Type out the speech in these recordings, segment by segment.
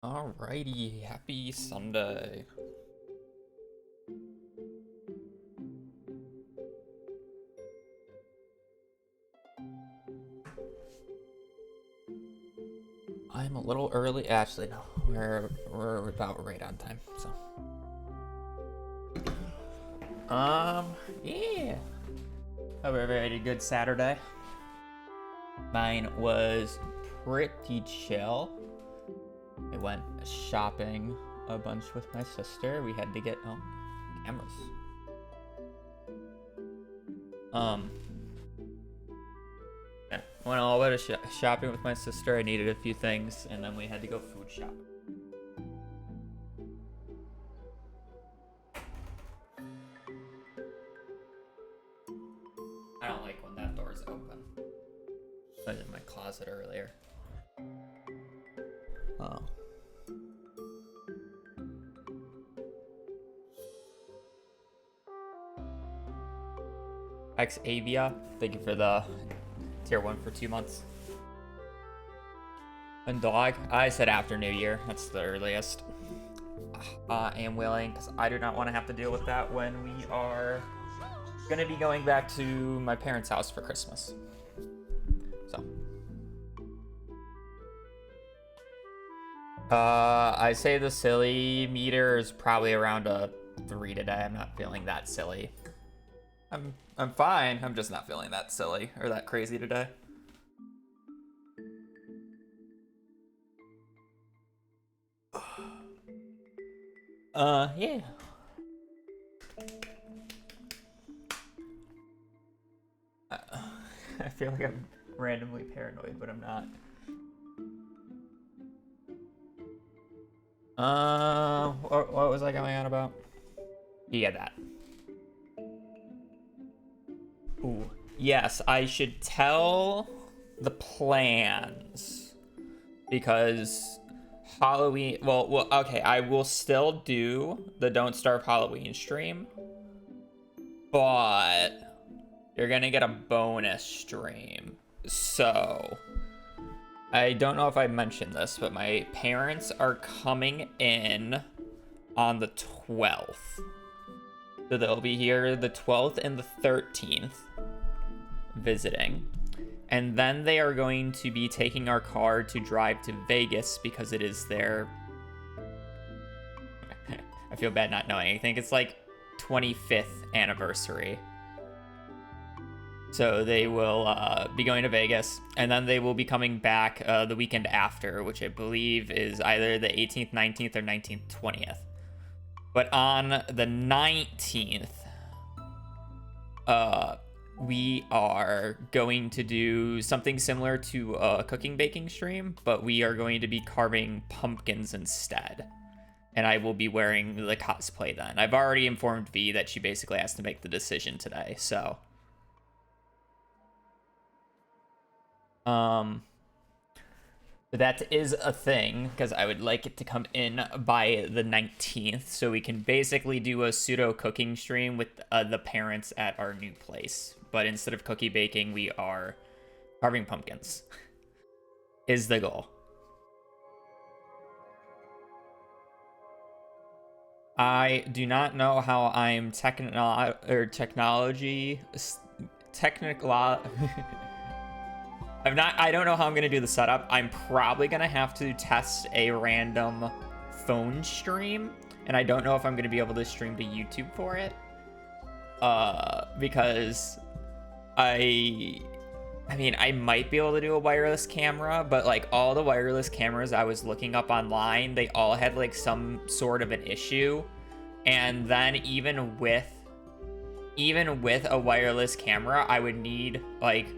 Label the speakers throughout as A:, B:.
A: Alrighty, happy Sunday. I'm a little early. Actually, no, we're about right on time. So, yeah. Hope everybody had a good Saturday. Mine was pretty chill. I went shopping a bunch with my sister. We had to get cameras. Yeah, went all the way to shopping with my sister. I needed a few things, and then we had to go food shop. I don't like when that door's open. I was in my closet earlier. Oh. Avia, thank you for the tier 1 for 2 months. And dog, I said after New Year. That's the earliest. I am willing, because I do not want to have to deal with that when we are going to be going back to my parents' house for Christmas. So. I say the silly meter is probably around a 3 today. I'm not feeling that silly. I'm fine. I'm just not feeling that silly or that crazy today. Yeah. I feel like I'm randomly paranoid, but I'm not. What was I going on about? Yeah, that. Ooh. Yes, I should tell the plans. Because Halloween... Well, okay, I will still do the Don't Starve Halloween stream. But you're gonna get a bonus stream. So... I don't know if I mentioned this, but my parents are coming in on the 12th. So they'll be here the 12th and the 13th visiting. And then they are going to be taking our car to drive to Vegas because it is their... I feel bad not knowing. I think it's like 25th anniversary. So they will be going to Vegas, and then they will be coming back the weekend after, which I believe is either the 18th, 19th, or 19th, 20th. But on the 19th, we are going to do something similar to a cooking baking stream, but we are going to be carving pumpkins instead. And I will be wearing the cosplay then. I've already informed V that she basically has to make the decision today, so... But that is a thing, because I would like it to come in by the 19th, so we can basically do a pseudo cooking stream with the parents at our new place. But instead of cookie baking, we are carving pumpkins. Is the goal. I do not know how I'm technology... I don't know how I'm going to do the setup. I'm probably going to have to test a random phone stream. And I don't know if I'm going to be able to stream to YouTube for it. Because I mean, I might be able to do a wireless camera, but like all the wireless cameras I was looking up online, they all had like some sort of an issue. And then even with a wireless camera, I would need like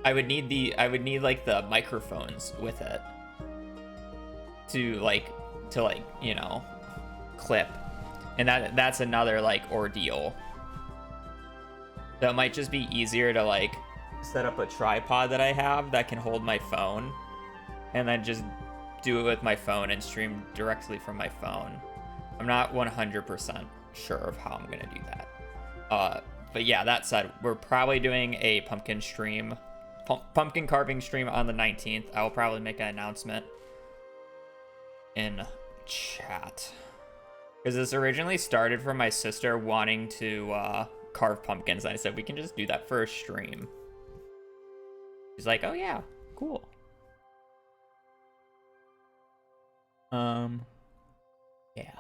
A: the microphones with it to you know, clip. And that's another like ordeal. So it might just be easier to like set up a tripod that I have that can hold my phone and then just do it with my phone and stream directly from my phone. I'm not 100% sure of how I'm gonna do that. But yeah, that said, we're probably doing a pumpkin carving stream on the 19th. I will probably make an announcement in chat. Because this originally started from my sister wanting to carve pumpkins. And I said, we can just do that for a stream. She's like, oh yeah, cool. Yeah.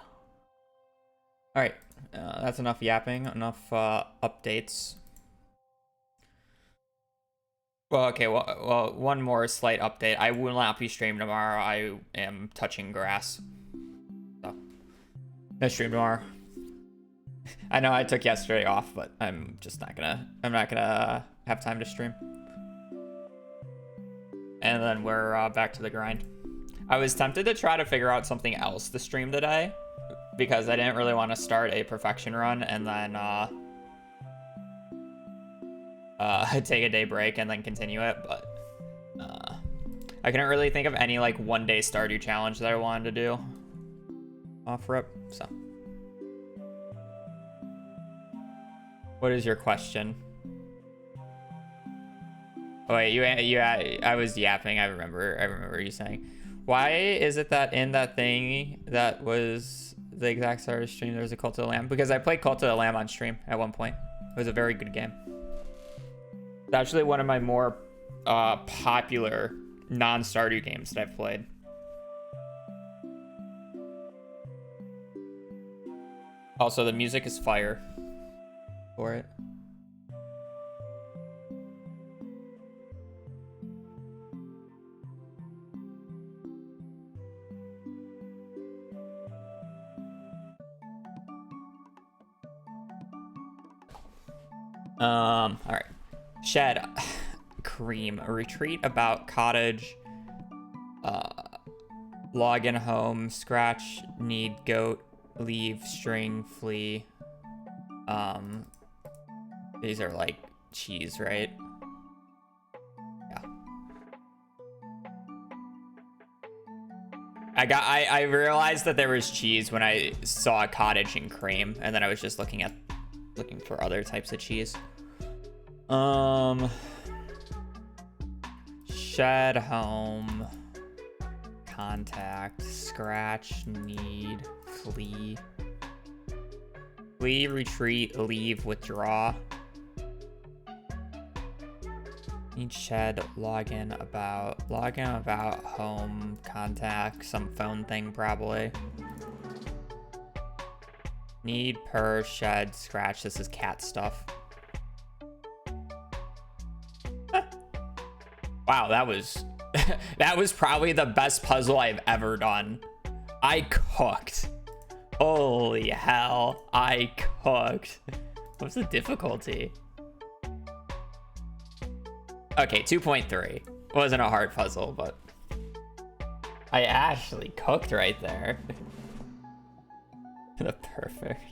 A: All right, that's enough yapping, enough updates. Well, okay, well, one more slight update. I will not be streaming tomorrow. I am touching grass. So, no stream tomorrow. I know I took yesterday off, but I'm not gonna have time to stream. And then we're back to the grind. I was tempted to try to figure out something else to stream today, because I didn't really want to start a perfection run and then take a day break and then continue it, but I couldn't really think of any like 1 day Stardew challenge that I wanted to do off rip. So what is your question? Oh wait, I was yapping. I remember you saying, why is it that in that thing that was the exact start of stream there was a Cult of the Lamb? Because I played Cult of the Lamb on stream at one point. It was a very good game. It's actually one of my more popular non-Stardew games that I've played. Also, the music is fire for it. All right. Shed cream retreat about cottage, login home, scratch, need goat, leave, string, flee. These are like cheese, right? Yeah. I realized that there was cheese when I saw cottage and cream, and then I was just looking for other types of cheese. Shed home, contact, scratch, need, flee, retreat, leave, withdraw, need, shed, login about, home, contact, some phone thing probably. Need, per, shed, scratch. This is cat stuff. Wow, that was that was probably the best puzzle I've ever done. I cooked. Holy hell, I cooked. What's the difficulty? Okay, 2.3. Wasn't a hard puzzle, but I actually cooked right there. The perfect.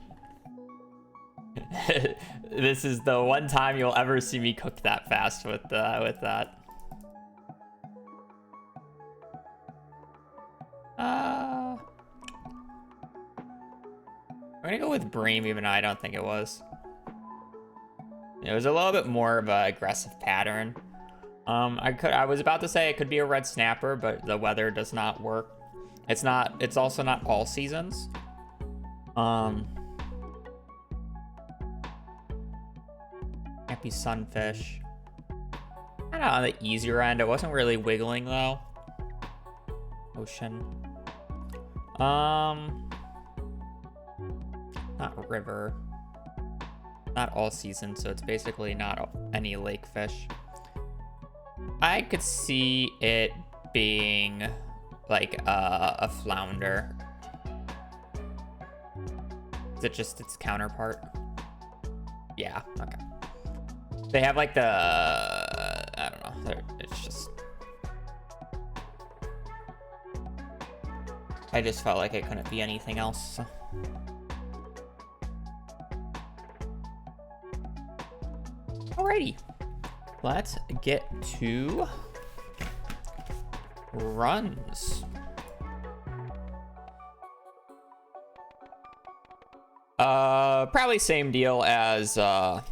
A: This is the one time you'll ever see me cook that fast with that. I'm gonna go with Bream, even though I don't think it was. It was a little bit more of an aggressive pattern. I was about to say it could be a red snapper, but the weather does not work. It's also not all seasons. Can't be sunfish. Kinda on the easier end. It wasn't really wiggling though. Ocean. Not river. Not all season, so it's basically not any lake fish. I could see it being like a flounder. Is it just its counterpart? Yeah, okay. They have like the, I don't know, it's just, I just felt like it couldn't be anything else. So. Alrighty, let's get to runs. Probably same deal as last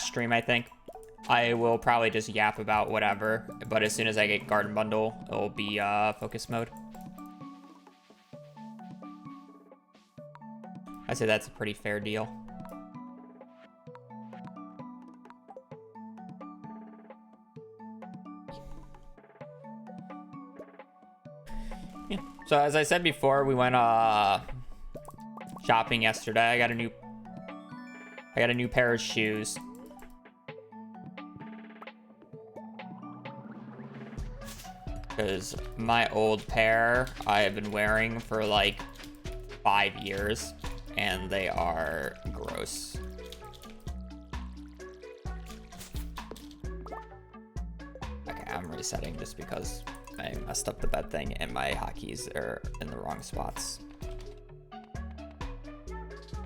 A: stream, I think. I will probably just yap about whatever, but as soon as I get Garden Bundle, it'll be focus mode. I say that's a pretty fair deal. Yeah. So as I said before, we went shopping yesterday. I got a new pair of shoes. Because my old pair I have been wearing for like 5 years and they are gross. Okay, I'm resetting just because I messed up the bed thing and my hotkeys are in the wrong spots.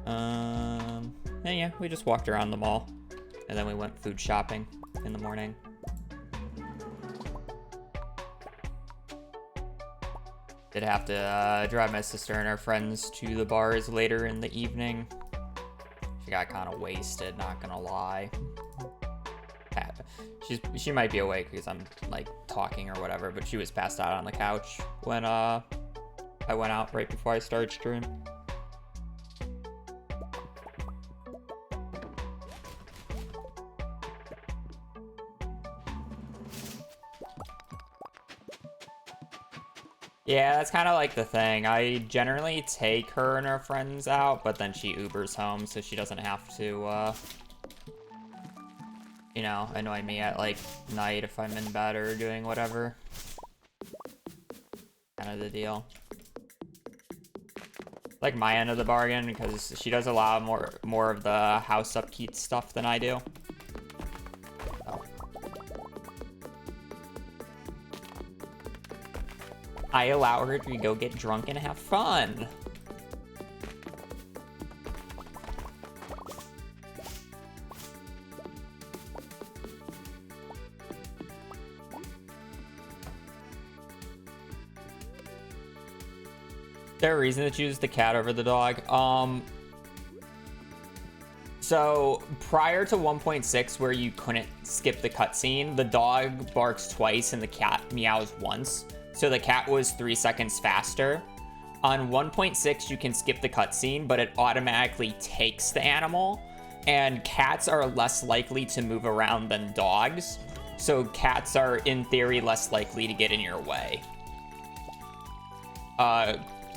A: And yeah, we just walked around the mall and then we went food shopping in the morning. Did have to drive my sister and her friends to the bars later in the evening. She got kind of wasted, not gonna lie. She might be awake because I'm like talking or whatever, but she was passed out on the couch when I went out right before I started stream. Yeah, that's kind of like the thing. I generally take her and her friends out, but then she Ubers home, so she doesn't have to, you know, annoy me at, like, night if I'm in bed or doing whatever. Kind of the deal. Like my end of the bargain, because she does a lot more of the house upkeep stuff than I do. I allow her to go get drunk and have fun. Is there a reason to choose the cat over the dog? So prior to 1.6 where you couldn't skip the cutscene, the dog barks twice and the cat meows once. So the cat was 3 seconds faster. On 1.6, you can skip the cutscene, but it automatically takes the animal. And cats are less likely to move around than dogs. So cats are, in theory, less likely to get in your way.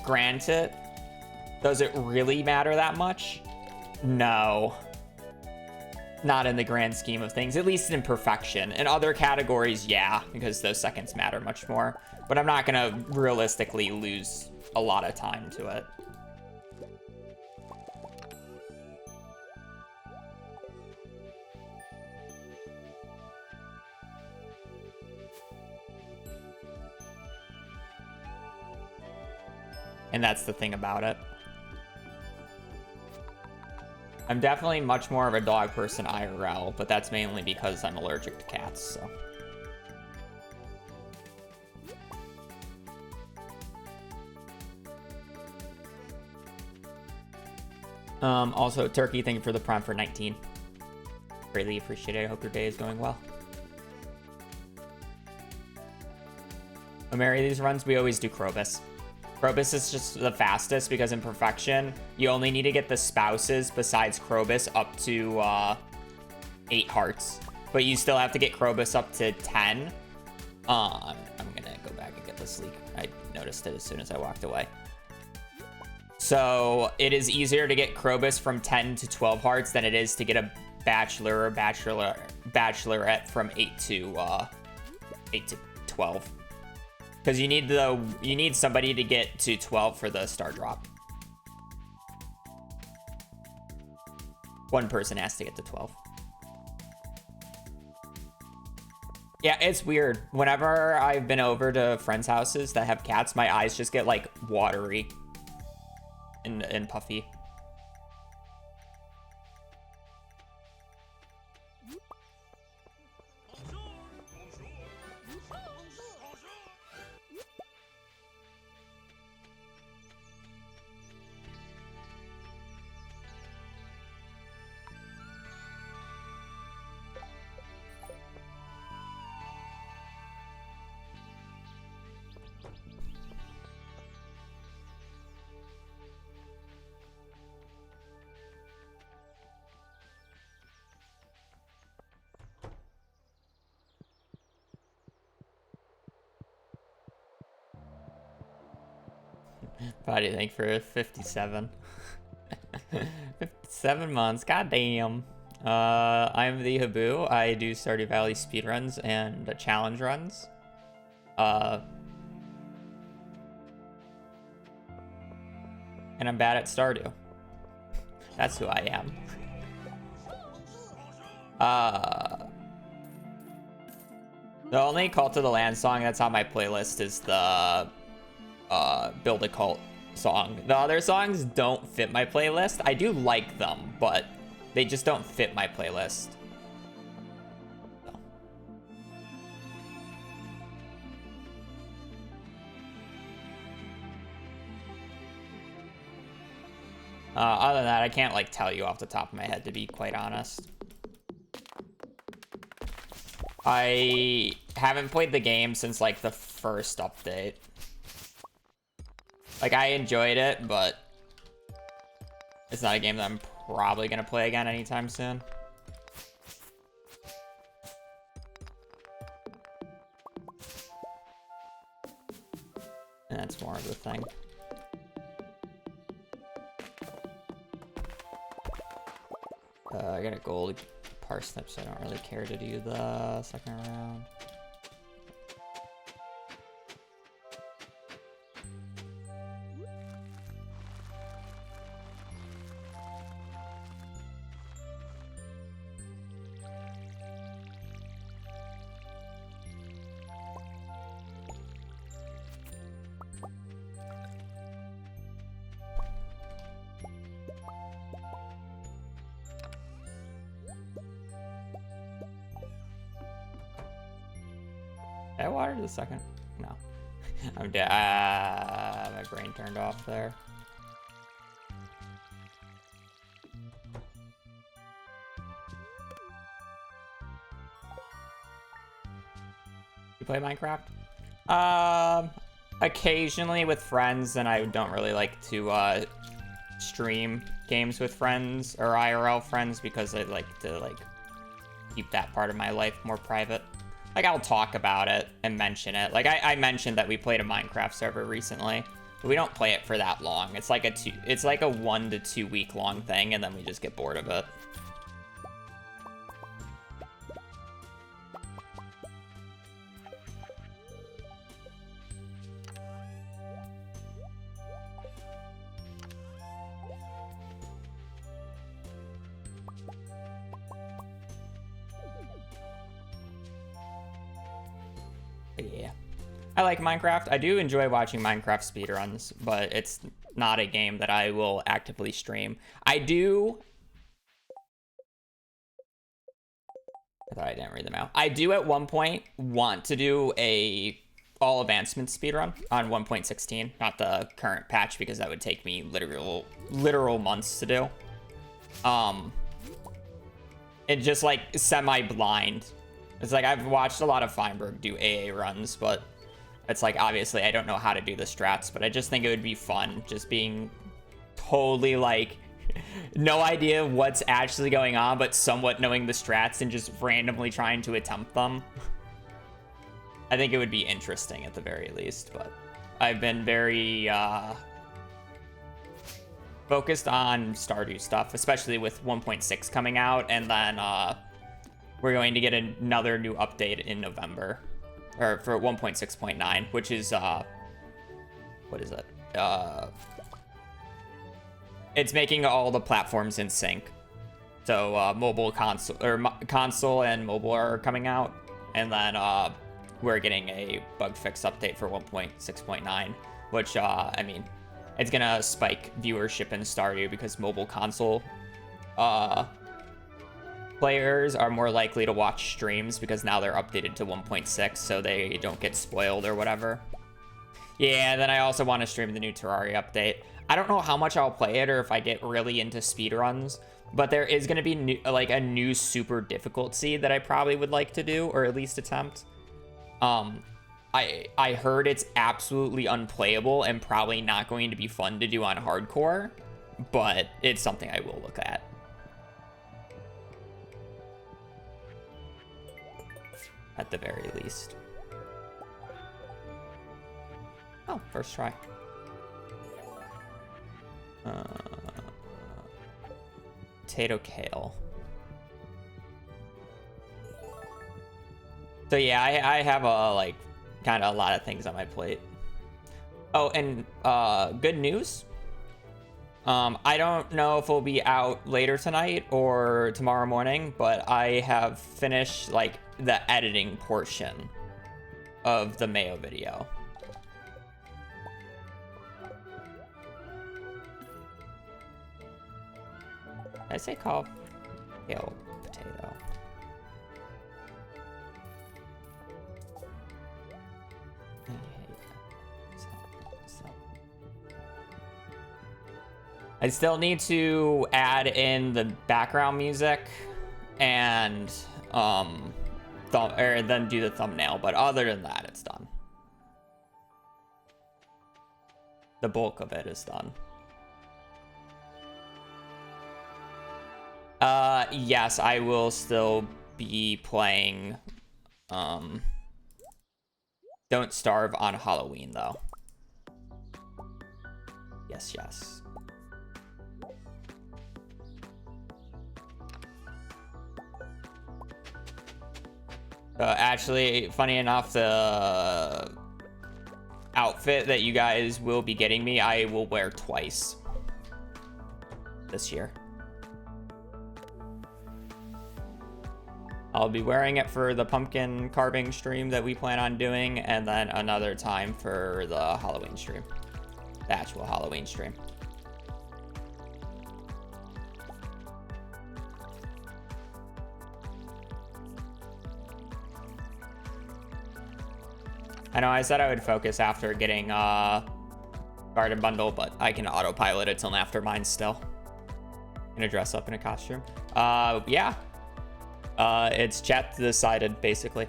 A: Granted, does it really matter that much? No. Not in the grand scheme of things, at least in perfection. In other categories, yeah, because those seconds matter much more. But I'm not gonna realistically lose a lot of time to it. And that's the thing about it. I'm definitely much more of a dog person IRL, but that's mainly because I'm allergic to cats, so. Also, Turkey, thank you for the prime for 19. Greatly appreciate it. I hope your day is going well. When Mary these runs, we always do Krobus. Krobus is just the fastest because in Perfection, you only need to get the spouses besides Krobus up to 8 hearts. But you still have to get Krobus up to 10. I'm gonna go back and get this leak. I noticed it as soon as I walked away. So it is easier to get Krobus from 10 to 12 hearts than it is to get a bachelor or bachelorette from 8 to 12. Because you need somebody to get to 12 for the star drop. One person has to get to 12. Yeah, it's weird. Whenever I've been over to friends' houses that have cats, my eyes just get like watery and puffy. How do you think for 57? 57 months, goddamn. I'm the Habu. I do Stardew Valley speedruns and challenge runs. And I'm bad at Stardew. That's who I am. The only Cult of the Land song that's on my playlist is the Build a Cult song. The other songs don't fit my playlist. I do like them, but they just don't fit my playlist. So. Other than that, I can't like tell you off the top of my head, to be quite honest. I haven't played the game since like the first update. Like, I enjoyed it, but it's not a game that I'm probably gonna play again anytime soon. And that's more of the thing. I got a gold parsnip, so I don't really care to do the second round. Did I water the second? No. I'm dead. My brain turned off there. You play Minecraft? Occasionally with friends, and I don't really like to stream games with friends or IRL friends because I like to keep that part of my life more private. Like, I'll talk about it and mention it. Like, I mentioned that we played a Minecraft server recently, but we don't play it for that long. It's like a 1 to 2 week long thing, and then we just get bored of it. Yeah, I like Minecraft. I do enjoy watching Minecraft speedruns, but it's not a game that I will actively stream. I thought I didn't read them out. I do at one point want to do a all advancement speedrun on 1.16, not the current patch, because that would take me literal months to do. It just like semi-blind. It's like I've watched a lot of Feinberg do AA runs, but it's like obviously I don't know how to do the strats, but I just think it would be fun just being totally like no idea what's actually going on, but somewhat knowing the strats and just randomly trying to attempt them. I think it would be interesting at the very least, but I've been very focused on Stardew stuff, especially with 1.6 coming out, and then we're going to get another new update in November, or for 1.6.9, which is what is it? It's making all the platforms in sync. So mobile, console and mobile are coming out, and then we're getting a bug fix update for 1.6.9, which I mean, it's gonna spike viewership in Stardew because mobile console players are more likely to watch streams because now they're updated to 1.6, so they don't get spoiled or whatever. Yeah, and then I also want to stream the new Terraria update. I don't know how much I'll play it or if I get really into speedruns, but there is going to be a new super difficulty that I probably would like to do, or at least attempt. I heard it's absolutely unplayable and probably not going to be fun to do on hardcore, but it's something I will look at. At the very least. Oh, first try. Potato kale. So yeah, I have like kind of a lot of things on my plate. Oh, and good news. I don't know if it'll be out later tonight or tomorrow morning, but I have finished like the editing portion of the Mayo video. Did I say call kale potato? I still need to add in the background music and then do the thumbnail, but other than that, it's done. The bulk of it is done. Yes, I will still be playing Don't Starve on Halloween though. Yes, yes. Actually, funny enough, the outfit that you guys will be getting me, I will wear twice this year. I'll be wearing it for the pumpkin carving stream that we plan on doing, and then another time for the Halloween stream. The actual Halloween stream. I know I said I would focus after getting Garden Bundle, but I can autopilot it till after mine still. Gonna dress up in a costume. Yeah. It's chat decided, basically.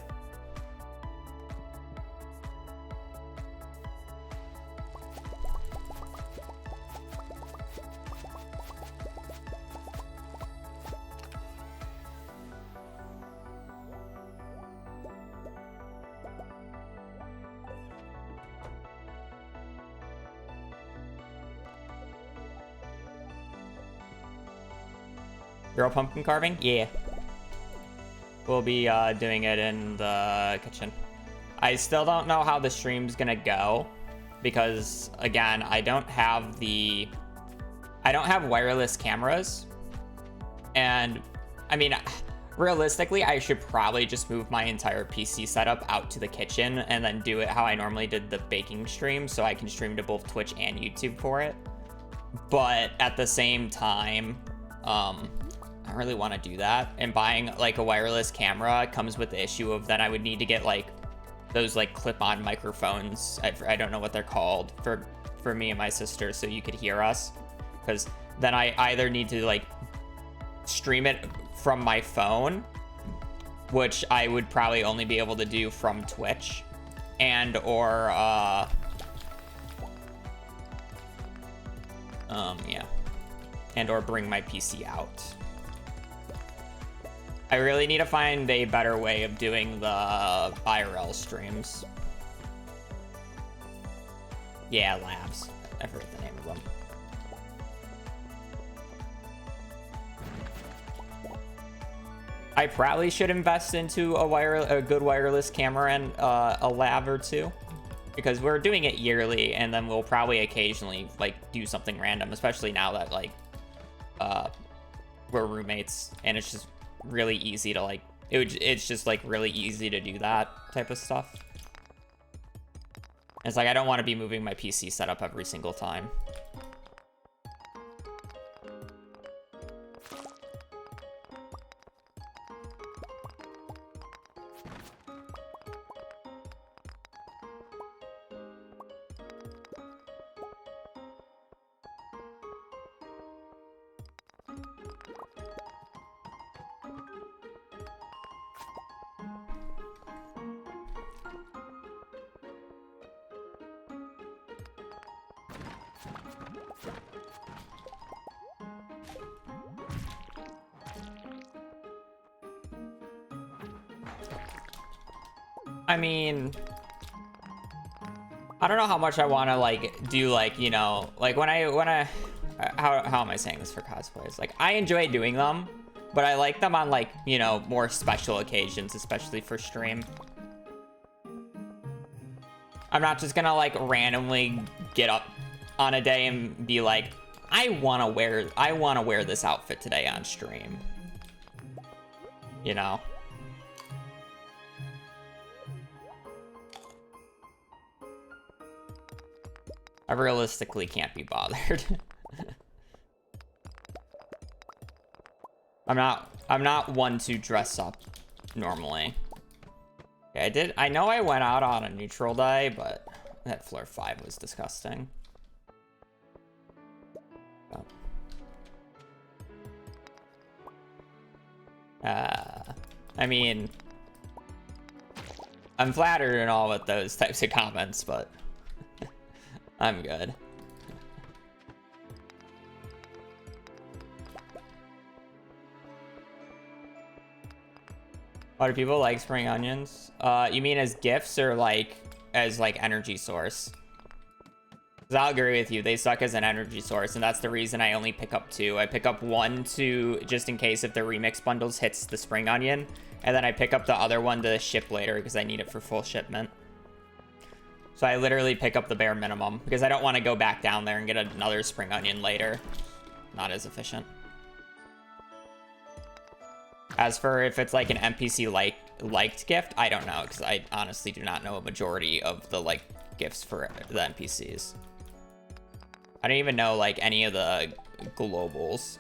A: Girl pumpkin carving? Yeah. We'll be doing it in the kitchen. I still don't know how the stream's gonna go because, again, I don't have wireless cameras. And, I mean, realistically, I should probably just move my entire PC setup out to the kitchen and then do it how I normally did the baking stream so I can stream to both Twitch and YouTube for it. But at the same time, I don't really want to do that, and buying like a wireless camera comes with the issue of that I would need to get like those like clip-on microphones. I don't know what they're called for me and my sister, so you could hear us, because then I either need to like stream it from my phone, which I would probably only be able to do from Twitch, and or yeah, and or bring my PC out. I really need to find a better way of doing the IRL streams. Yeah, labs. I forget the name of them. I probably should invest into a good wireless camera and a lab or two, because we're doing it yearly, and then we'll probably occasionally like do something random, especially now that like we're roommates, and it's just really easy to like it's just like really easy to do that type of stuff. It's like I don't want to be moving my PC setup every single time. I mean, I don't know how much I want to like do, like, you know, like when I how am I saying this for cosplays? Like, I enjoy doing them, but I like them on, like, you know, more special occasions, especially for stream. I'm not just gonna, like, randomly get up on a day and be like, I wanna wear this outfit today on stream. You know? I realistically can't be bothered. I'm not one to dress up normally. Okay, I know I went out on a neutral day, but that floor 5 was disgusting. Oh. I mean, I'm flattered and all with those types of comments, but I'm good. Why do people like spring onions? You mean as gifts or like as like energy source? 'Cause I'll agree with you, they suck as an energy source, and that's the reason I only pick up 2. I pick up 1 to just in case if the remix bundles hits the spring onion, and then I pick up the other one to ship later because I need it for full shipment. So I literally pick up the bare minimum because I don't want to go back down there and get another spring onion later. Not as efficient. As for if it's like an NPC liked gift, I don't know because I honestly do not know a majority of the like gifts for the NPCs. I don't even know like any of the globals.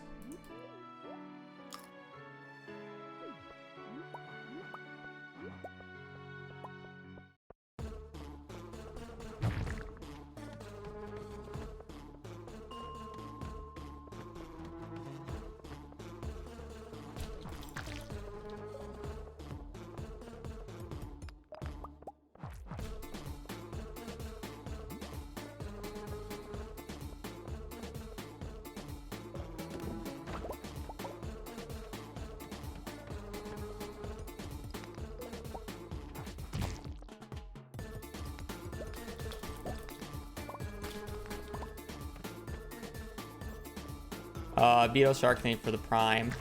A: Beetle Shark thing for the Prime.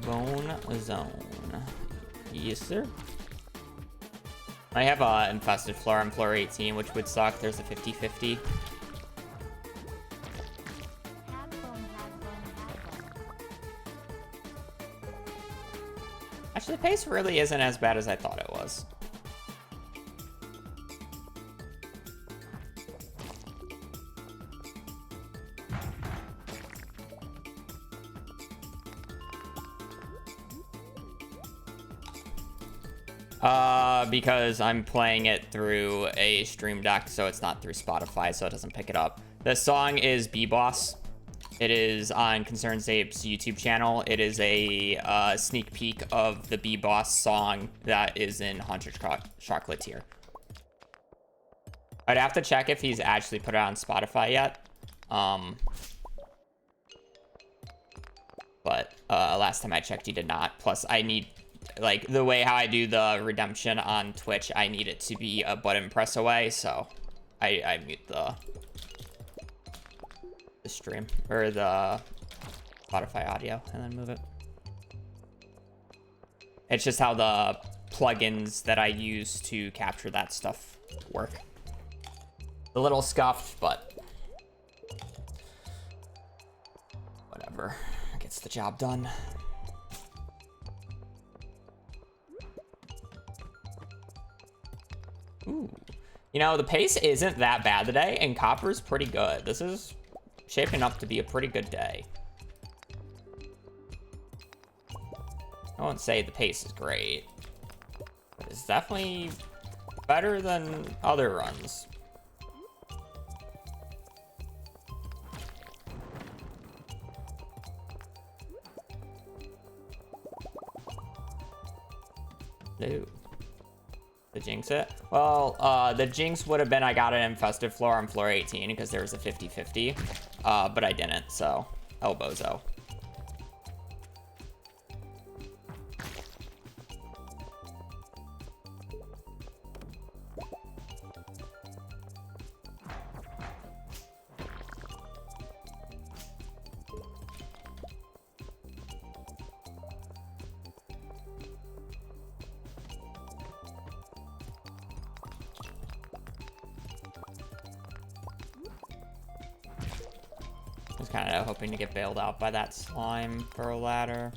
A: Bone Zone. Yes, sir. I have a infested floor on floor 18, which would suck. There's a 50-50. Actually, the pace really isn't as bad as I thought it was. Because I'm playing it through a stream deck, so it's not through Spotify, so it doesn't pick it up. The song is B-Boss. It is on Concerned Ape's YouTube channel. It is a sneak peek of the B-Boss song that is in Haunted Chocolatier. I'd have to check if he's actually put it on Spotify yet. But last time I checked, he did not. Plus, I need... like the way how I do the redemption on Twitch, I need it to be a button press away, so I mute the stream or the Spotify audio and then move it. It's just how the plugins that I use to capture that stuff work. A little scuffed, but whatever, gets the job done. Ooh. You know, the pace isn't that bad today, and Copper's pretty good. This is shaping up to be a pretty good day. I won't say the pace is great, but it's definitely better than other runs. Ooh. The jinx it? Well, the jinx would have been I got an infested floor on floor 18 because there was a 50-50, but I didn't, so El Bozo. kind of hoping to get bailed out by that slime for a ladder.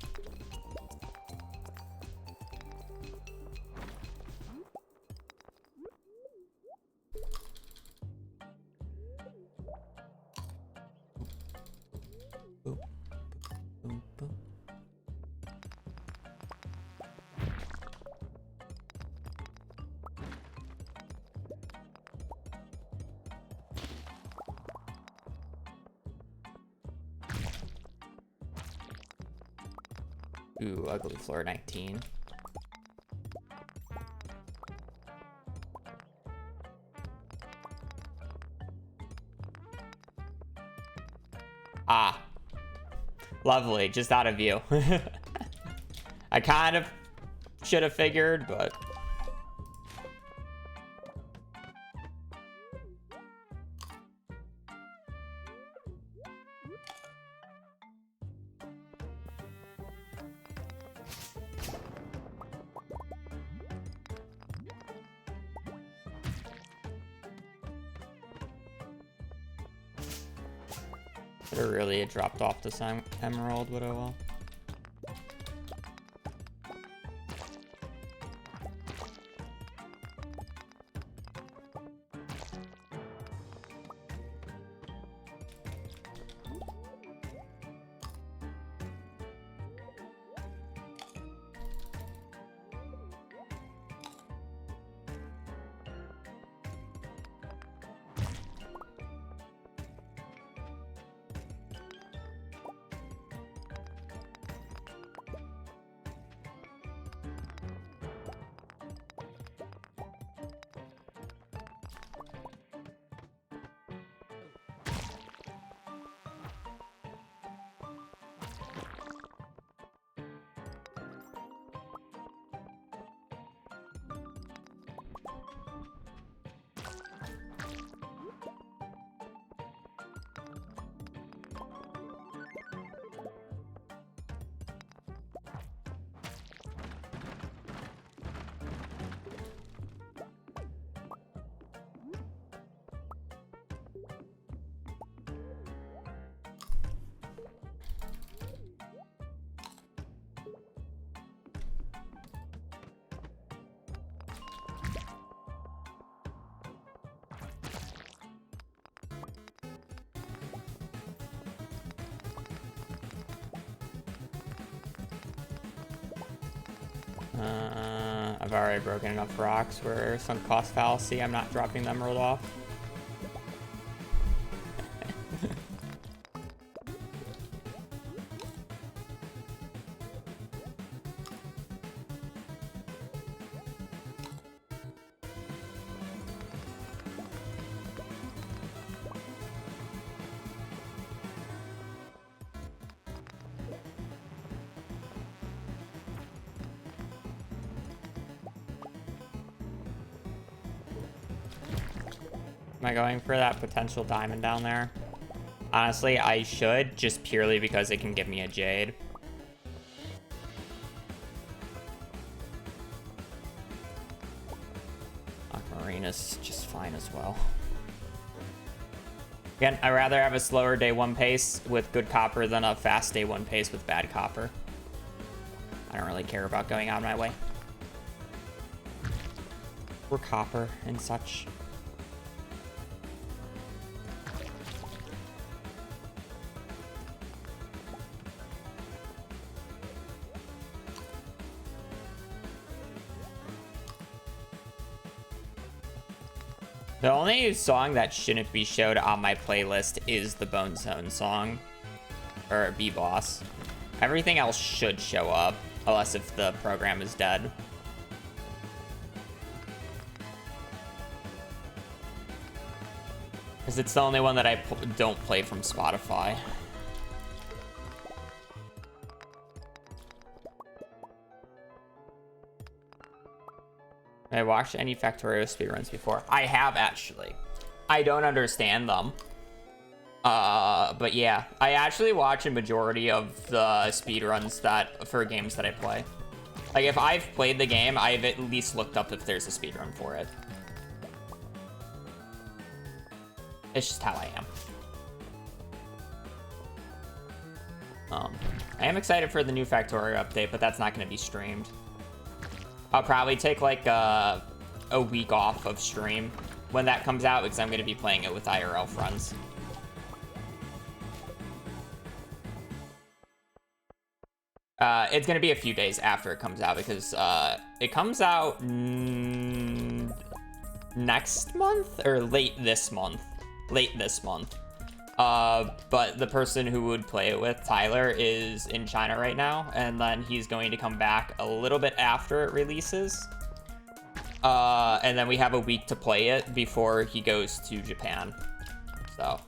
A: Ooh, ugly floor 19. Ah. Lovely, just out of view. I kind of should have figured, but... Should have really dropped off this emerald, would have well. I've already broken enough rocks where sunk cost fallacy, I'm not dropping the emerald off. Am I going for that potential diamond down there? Honestly, I should, just purely because it can give me a jade. Aquamarine is just fine as well. Again, I'd rather have a slower day one pace with good copper than a fast day one pace with bad copper. I don't really care about going out of my way for copper and such. The only song that shouldn't be showed on my playlist is the Bone Zone song, or B-Boss. Everything else should show up, unless if the program is dead. Because it's the only one that I don't play from Spotify. I watched any Factorio speedruns before. I have, actually. I don't understand them. But yeah, I actually watch a majority of the speedruns that for games that I play. Like, if I've played the game, I've at least looked up if there's a speedrun for it. It's just how I am. I am excited for the new Factorio update, but that's not going to be streamed. I'll probably take like a week off of stream when that comes out because I'm going to be playing it with IRL friends. It's going to be a few days after it comes out because it comes out next month or late this month. But the person who would play it with, Tyler, is in China right now, and then he's going to come back a little bit after it releases. And then we have a week to play it before he goes to Japan. So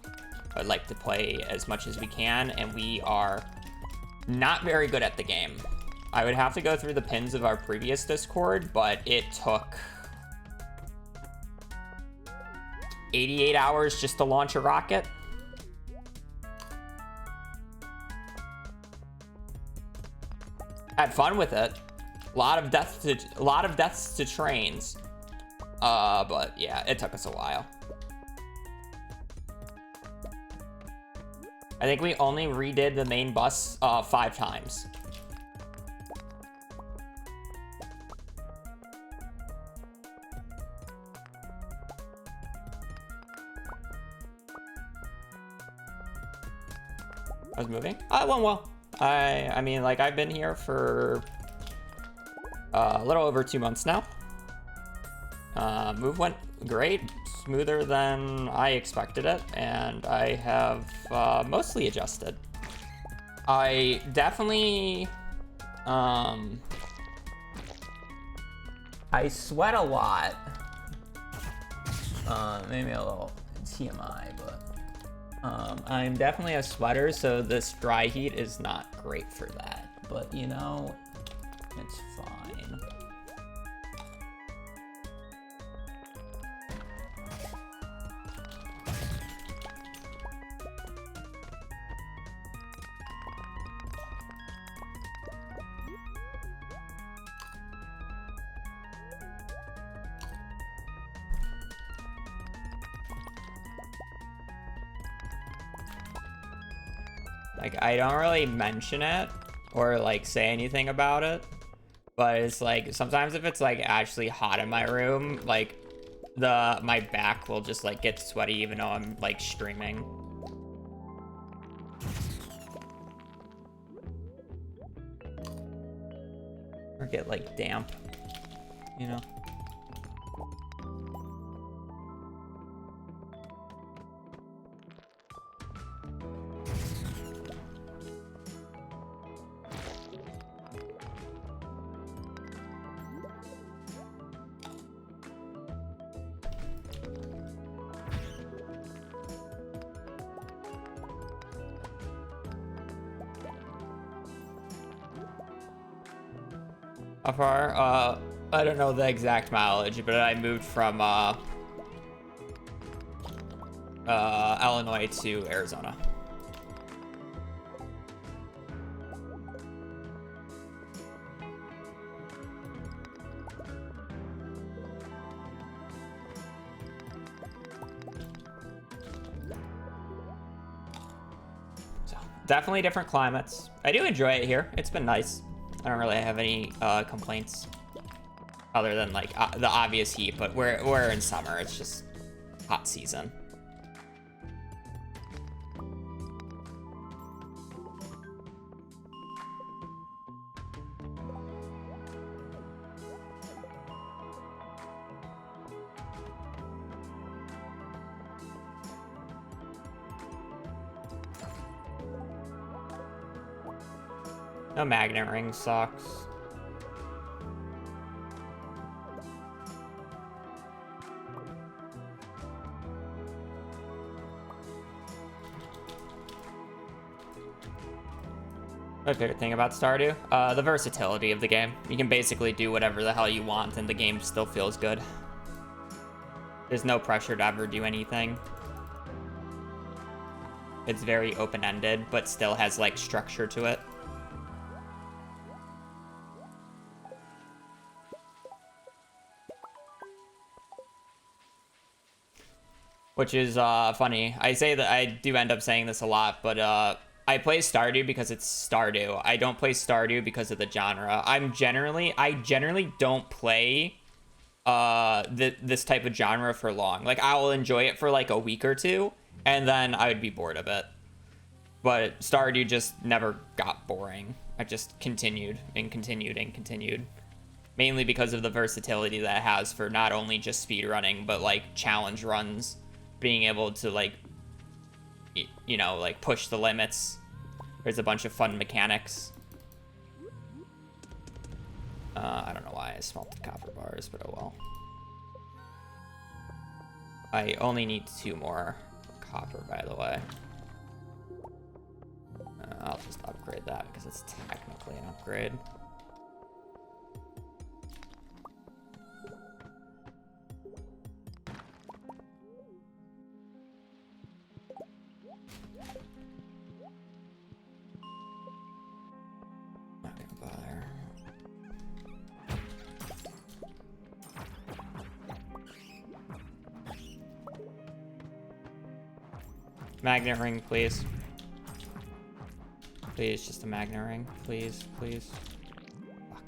A: I'd like to play as much as we can, and we are not very good at the game. I would have to go through the pins of our previous Discord, but it took 88 hours just to launch a rocket. Had fun with it. A lot of deaths to trains. But yeah, it took us a while. I think we only redid the main bus 5 times. I was moving. It went well. I mean, like, I've been here for a little over 2 months now. Move went great, smoother than I expected it, and I have mostly adjusted. I definitely, I sweat a lot. Maybe a little TMI, but I'm definitely a sweater, so this dry heat is not great for that. But, you know, it's fine. Like, I don't really mention it or like say anything about it, but it's like sometimes if it's like actually hot in my room, like my back will just like get sweaty even though I'm like streaming. Or get like damp, you know. How far? I don't know the exact mileage, but I moved from Illinois to Arizona. So, definitely different climates. I do enjoy it here. It's been nice. I don't really have any complaints other than like the obvious heat, but we're in summer. It's just hot season. No magnet ring sucks. My favorite thing about Stardew? The versatility of the game. You can basically do whatever the hell you want and the game still feels good. There's no pressure to ever do anything. It's very open-ended, but still has like structure to it. Which is funny. I say that I do end up saying this a lot, but I play Stardew because it's Stardew. I don't play Stardew because of the genre. I generally don't play this type of genre for long. Like, I will enjoy it for like a week or two, and then I would be bored of it. But Stardew just never got boring. I just continued and continued and continued. Mainly because of the versatility that it has for not only just speedrunning, but like challenge runs, being able to like, you know, like push the limits. There's a bunch of fun mechanics. I don't know why I smelted copper bars, but oh well. I only need 2 more copper, by the way. I'll just upgrade that because it's technically an upgrade. Not gonna bother. Magnet ring, please. Please, just a magnet ring. Please, please. Fuck.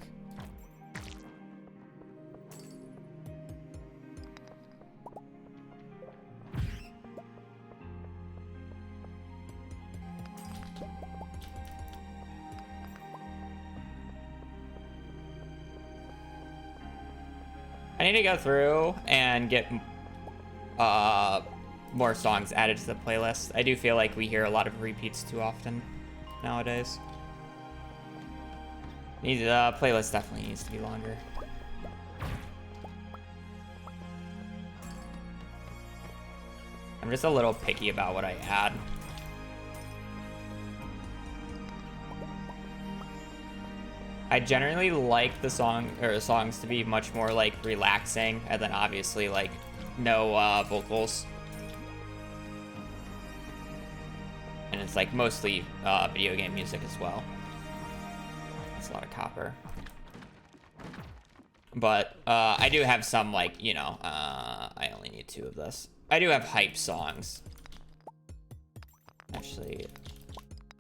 A: I need to go through and get more songs added to the playlist. I do feel like we hear a lot of repeats too often nowadays. Playlist definitely needs to be longer. I'm just a little picky about what I add. I generally like the songs to be much more like relaxing, and then obviously like no vocals. And it's like mostly video game music as well. That's a lot of copper. But I do have some like, you know, I only need 2 of this. I do have hype songs. Actually,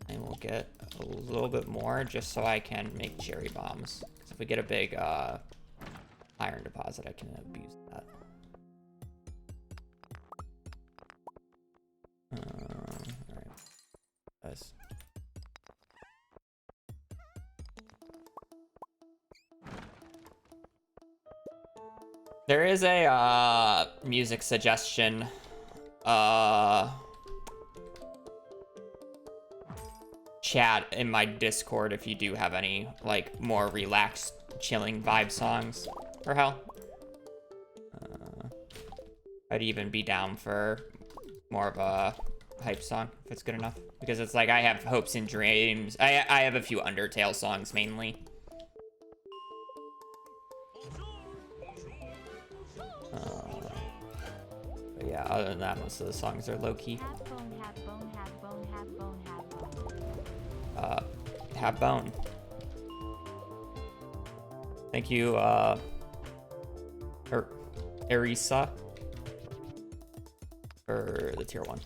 A: I will get a little bit more just so I can make cherry bombs. Because if we get a big iron deposit, I can abuse that. Alright. Nice. There is a music suggestion chat in my Discord if you do have any like more relaxed, chilling vibe songs. Or hell, I'd even be down for more of a hype song if it's good enough, because it's like I have hopes and dreams. I have a few Undertale songs mainly. But yeah, other than that, most of the songs are low-key. Have bone. Thank you, Erisa, for the tier 1.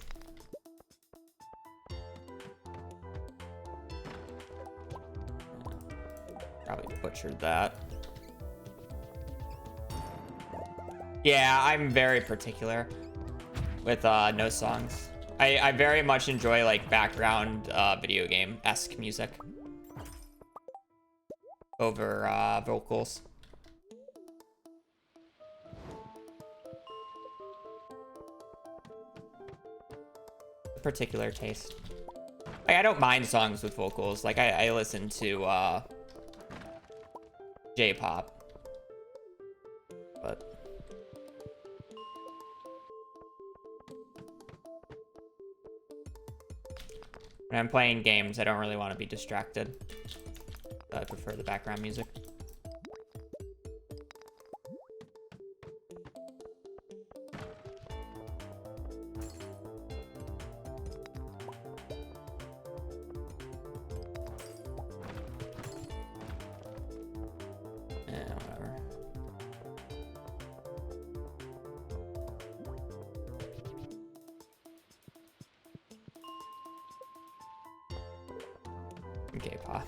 A: Probably butchered that. Yeah, I'm very particular with no songs. I very much enjoy like background video game-esque music over vocals. Particular taste. Like, I don't mind songs with vocals. Like I listen to J-pop, but when I'm playing games, I don't really want to be distracted. So I prefer the background music. Whatever. K-pop.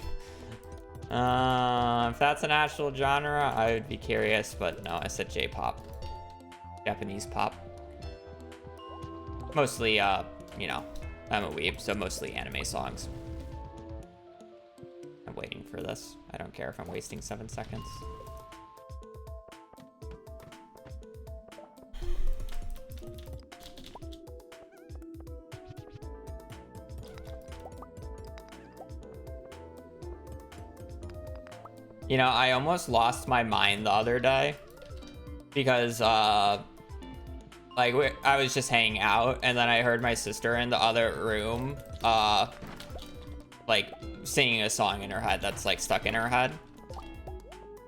A: If that's an actual genre, I would be curious, but no, I said J-pop. Japanese pop. Mostly, you know, I'm a weeb, so mostly anime songs. I'm waiting for this. I don't care if I'm wasting 7 seconds. You know, I almost lost my mind the other day because, like, I was just hanging out, and then I heard my sister in the other room, like, singing a song in her head that's, like, stuck in her head.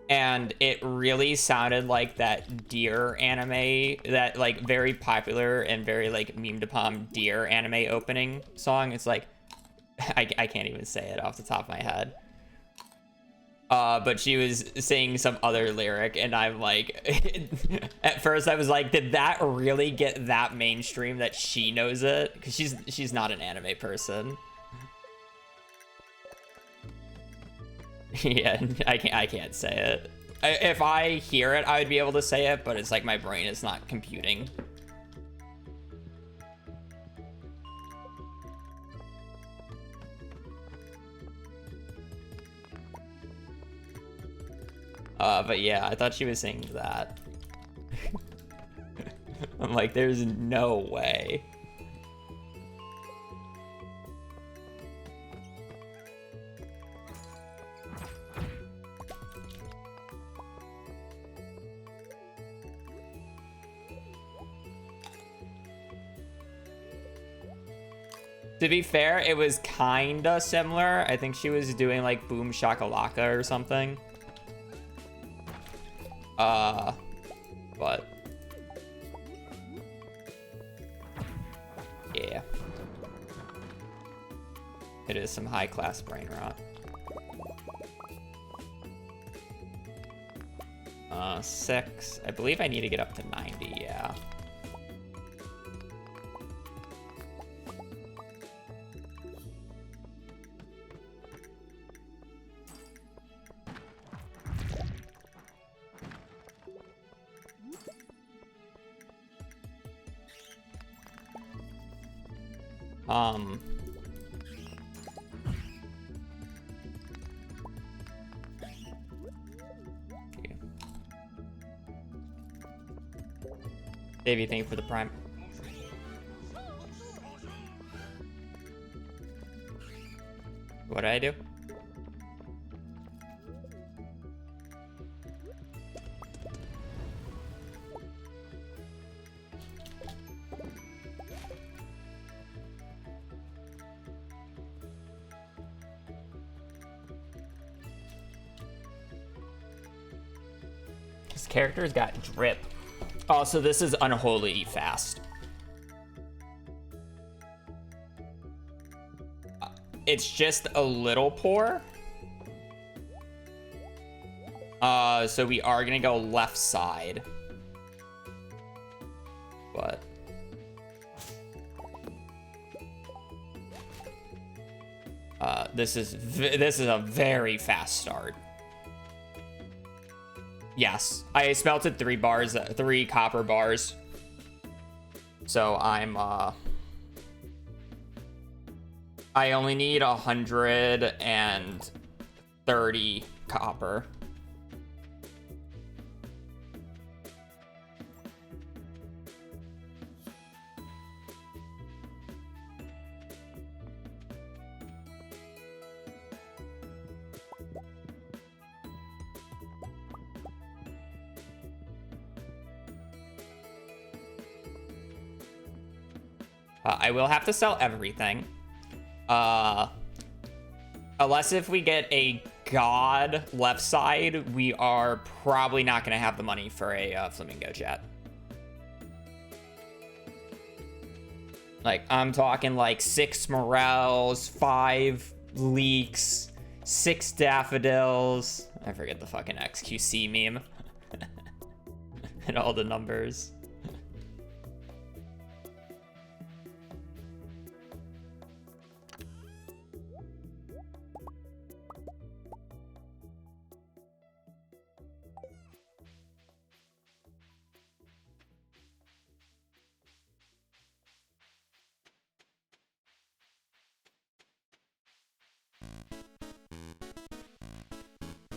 A: And it really sounded like that Deer anime, that, like, very popular and very, like, meme-to-pom Deer anime opening song. It's like, I can't even say it off the top of my head. But she was saying some other lyric, and I'm like, at first I was like, did that really get that mainstream that she knows it? Because she's not an anime person. Yeah, I can't say it. If I hear it, I would be able to say it, but it's like my brain is not computing. But yeah, I thought she was saying that. I'm like, there's no way. To be fair, it was kinda similar. I think she was doing like Boom Shakalaka or something. But yeah, it is some high-class brain rot. 6. I believe I need to get up to 90. Yeah. Davey, thank you for the prime. What did I do? His character's got drip. Also, this is unholy fast. It's just a little poor. So we are gonna go left side. But this is a very fast start. Yes, I smelted 3 bars, 3 copper bars. So I'm, I only need 130 copper. I will have to sell everything. Unless if we get a god left side, we are probably not going to have the money for a flamingo jet. Like, I'm talking like 6 morels, 5 leeks, 6 daffodils. I forget the fucking XQC meme. And all the numbers.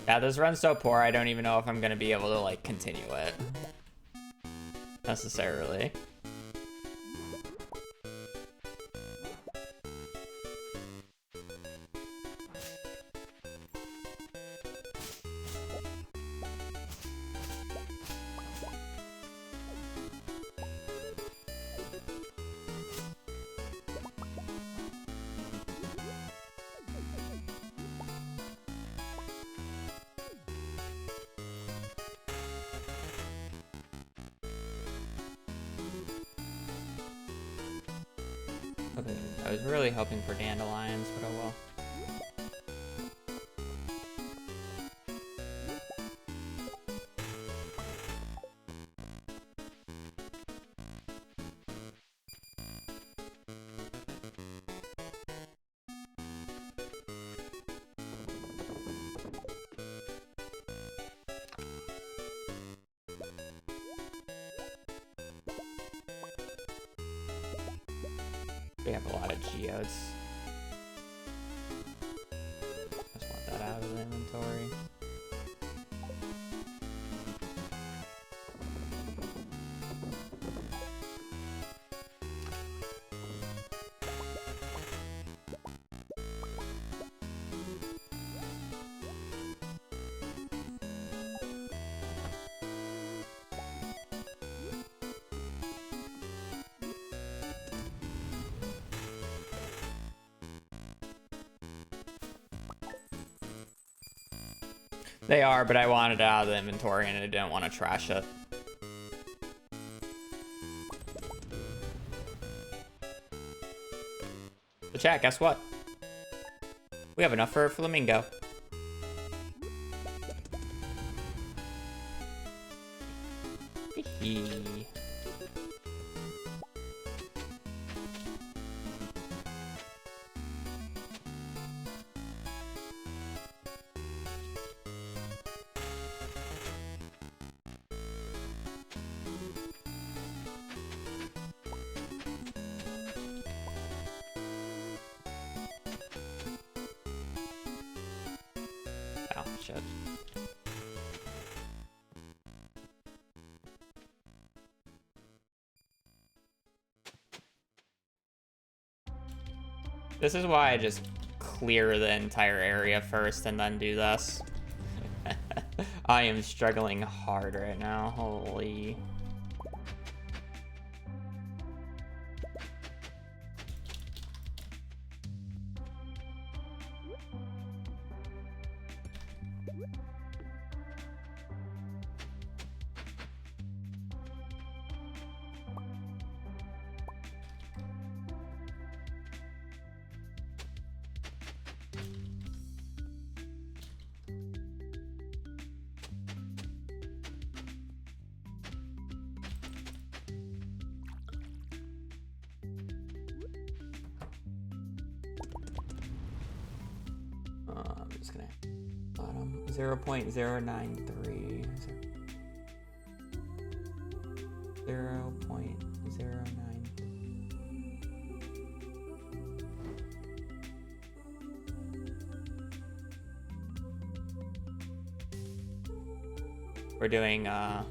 A: Yeah, this run's so poor, I don't even know if I'm gonna be able to, like, continue it. Necessarily. I was really hoping for dandelions, but oh well. We have a lot of geodes. Just want that out of the inventory. They are, but I wanted it out of the inventory and I didn't want to trash it. So chat, guess what? We have enough for a flamingo. Hee. Oh, shit. This is why I just clear the entire area first and then do this. I am struggling hard right now. Holy. I'm just gonna bottom 0.093. 0.09. We're doing a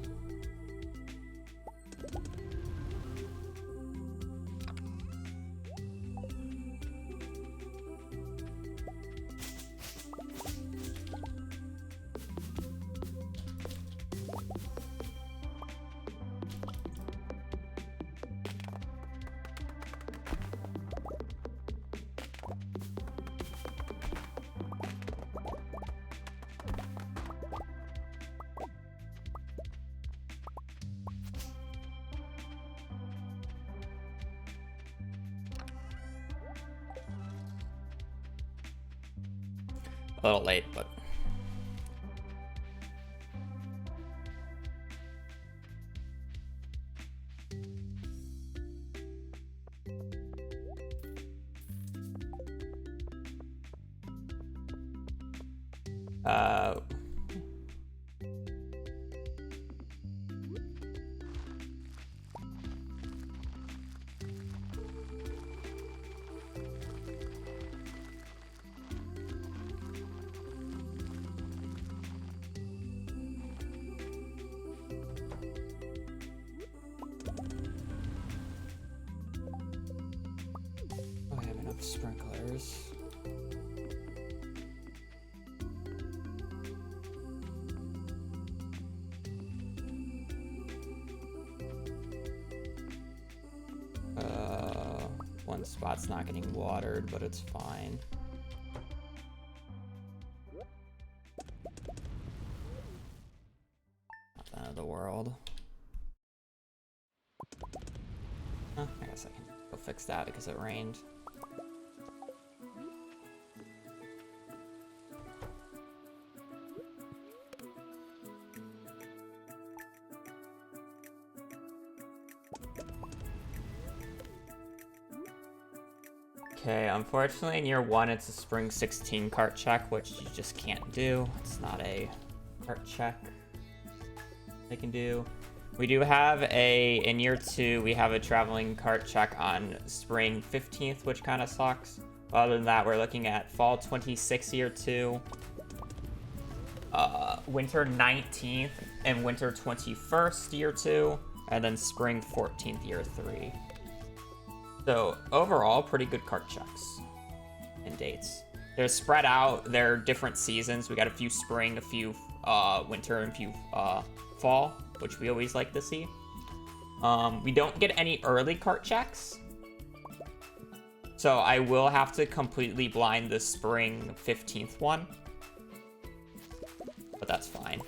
A: little late, but sprinklers. One spot's not getting watered, but it's fine. Not the end of the world. Oh, I guess I can go fix that because it rained. Okay, unfortunately in year 1 it's a spring 16 cart check, which you just can't do. It's not a cart check they can do. We do have in year 2, we have a traveling cart check on spring 15th, which kind of sucks. Other than that, we're looking at fall 26 year 2, winter 19th, and winter 21st year 2, and then spring 14th year 3. So overall, pretty good cart checks and dates. They're spread out. They're different seasons. We got a few spring, a few winter, and a few fall, which we always like to see. We don't get any early cart checks. So I will have to completely blind the spring 15th one. But that's fine.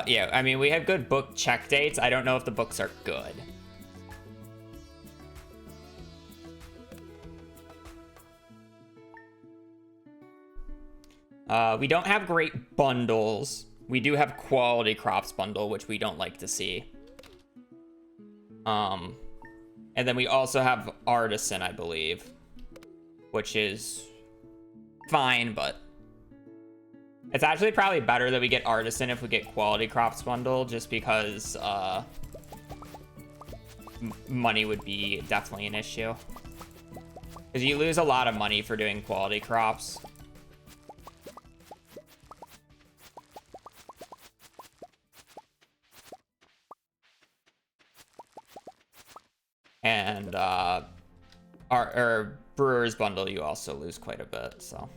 A: Yeah, I mean, we have good book check dates. I don't know if the books are good. We don't have great bundles. We do have quality crops bundle, which we don't like to see. And then we also have artisan, I believe, which is fine, but it's actually probably better that we get artisan if we get quality crops bundle, just because money would be definitely an issue. Because you lose a lot of money for doing quality crops. And our brewer's bundle, you also lose quite a bit, so.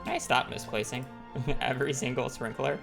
A: Can I stop misplacing every single sprinkler?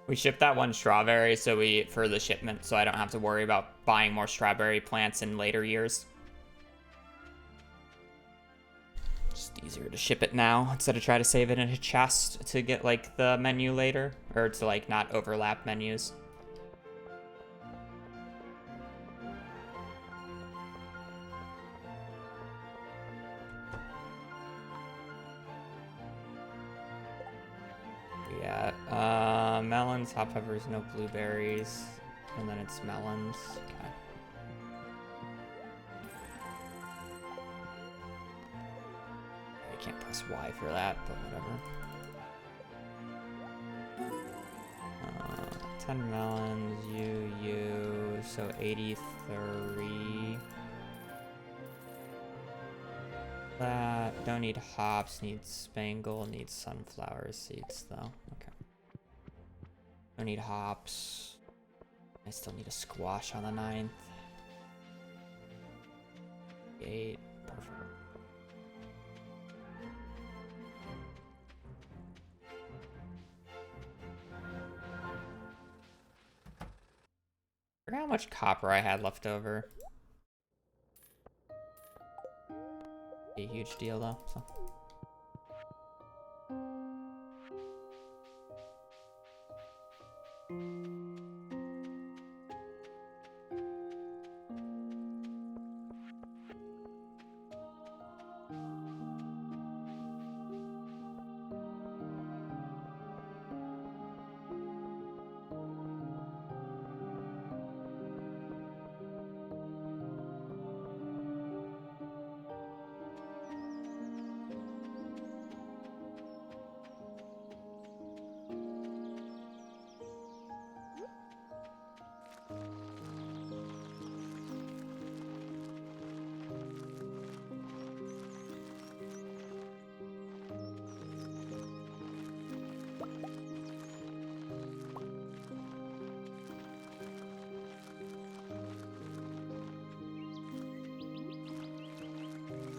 A: We shipped that one strawberry for the shipment, so I don't have to worry about buying more strawberry plants in later years. Just easier to ship it now instead of try to save it in a chest to get like the menu later, or to like not overlap menus. Yeah, melons, hot peppers, no blueberries, and then it's melons. Okay. I can't press Y for that, but whatever. 10 melons, so 83. That, don't need hops, needs spangle, needs sunflower seeds though. Okay. Don't need hops. I still need a squash on the 9th. 8, perfect. I forgot how much copper I had left over. A huge deal though, so.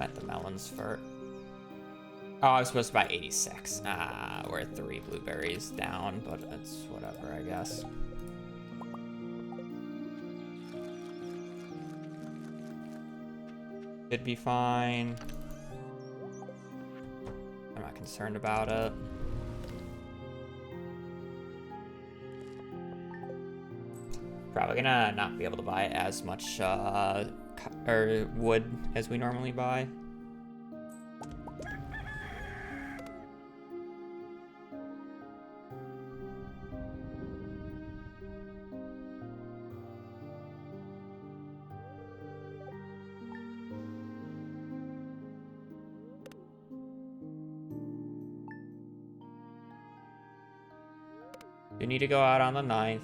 A: At the melons for... Oh, I was supposed to buy 86. We're 3 blueberries down, but it's whatever, I guess. Should be fine. I'm not concerned about it. Probably gonna not be able to buy as much or wood as we normally buy. You need to go out on the 9th.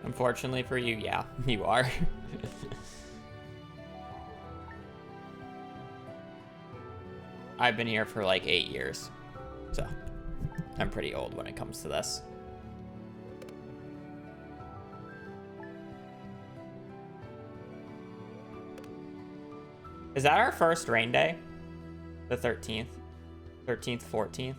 A: Unfortunately for you, yeah, you are. I've been here for like 8 years, so I'm pretty old when it comes to this. Is that our first rain day? The 13th. 13th, 14th.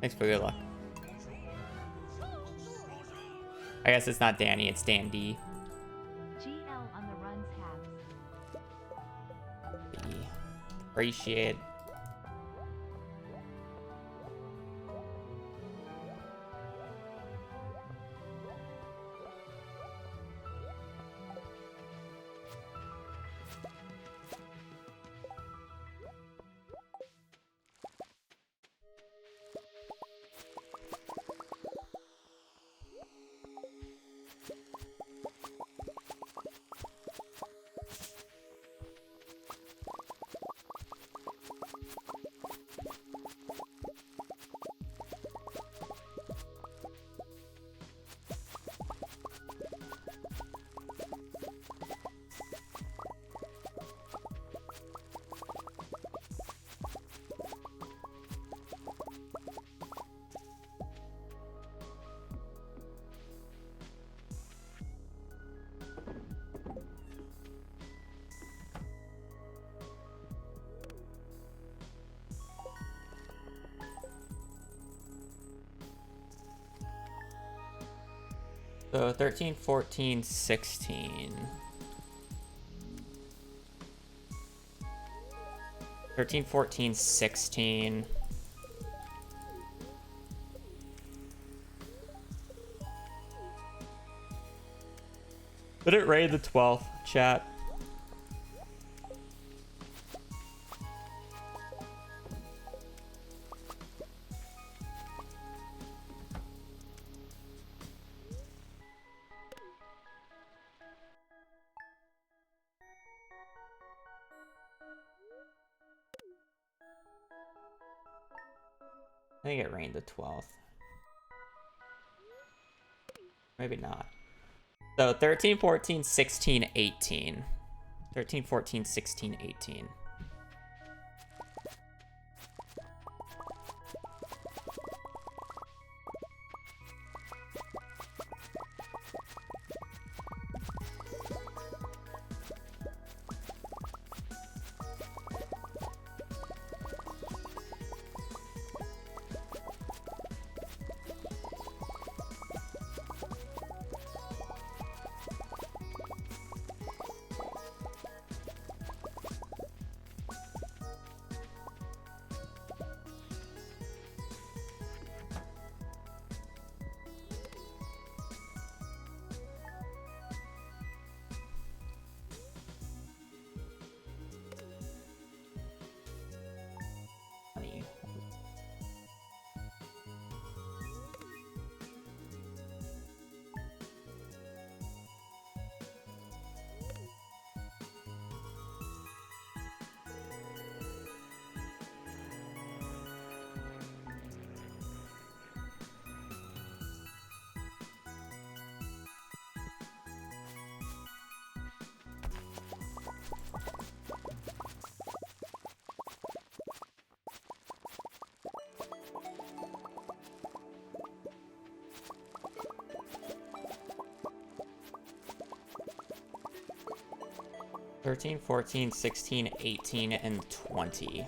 A: Thanks for good luck. I guess it's not Danny, it's Dan D.
B: GL on the runs halves.
A: Appreciate. So 13, 14, 16. 13, 14, 16. Did it raid the 12th, chat? I think it rained the 12th. Maybe not. So 13, 14, 16, 18. 13, 14, 16, 18. Funny. 13, 14, 16, 18, and 20.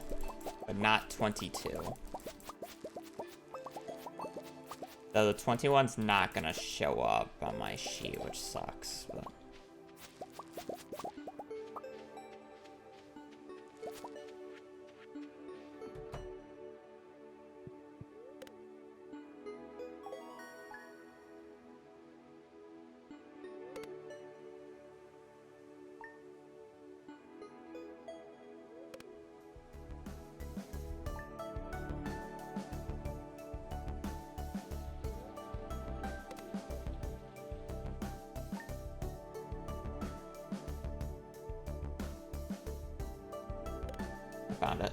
A: But not 22. So the 21's not gonna show up on my sheet, which sucks. But... Found it.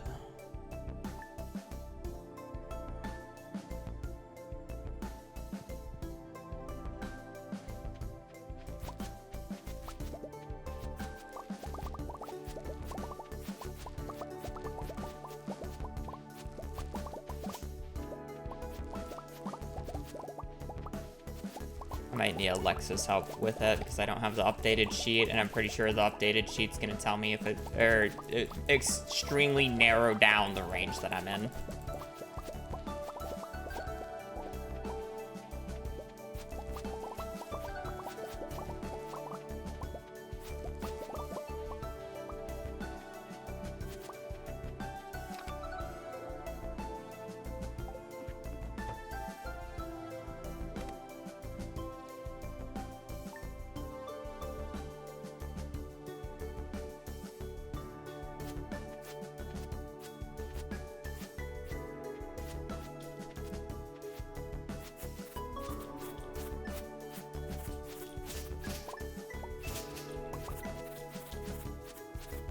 A: Might need Alexa's help with it because I don't have the updated sheet, and I'm pretty sure the updated sheet's gonna tell me if it extremely narrow down the range that I'm in.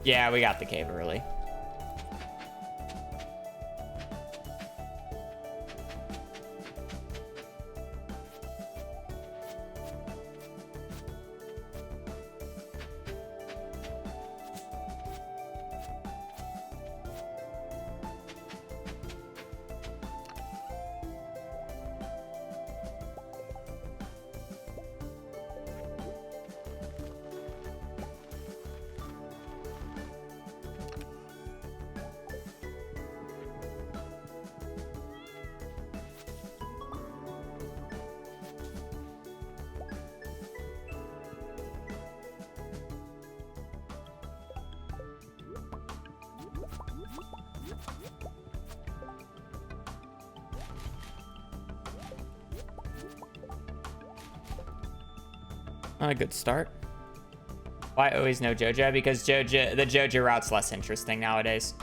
A: Yeah, we got the cave early. Not a good start. Why always no Joja? Because the Joja route's less interesting nowadays.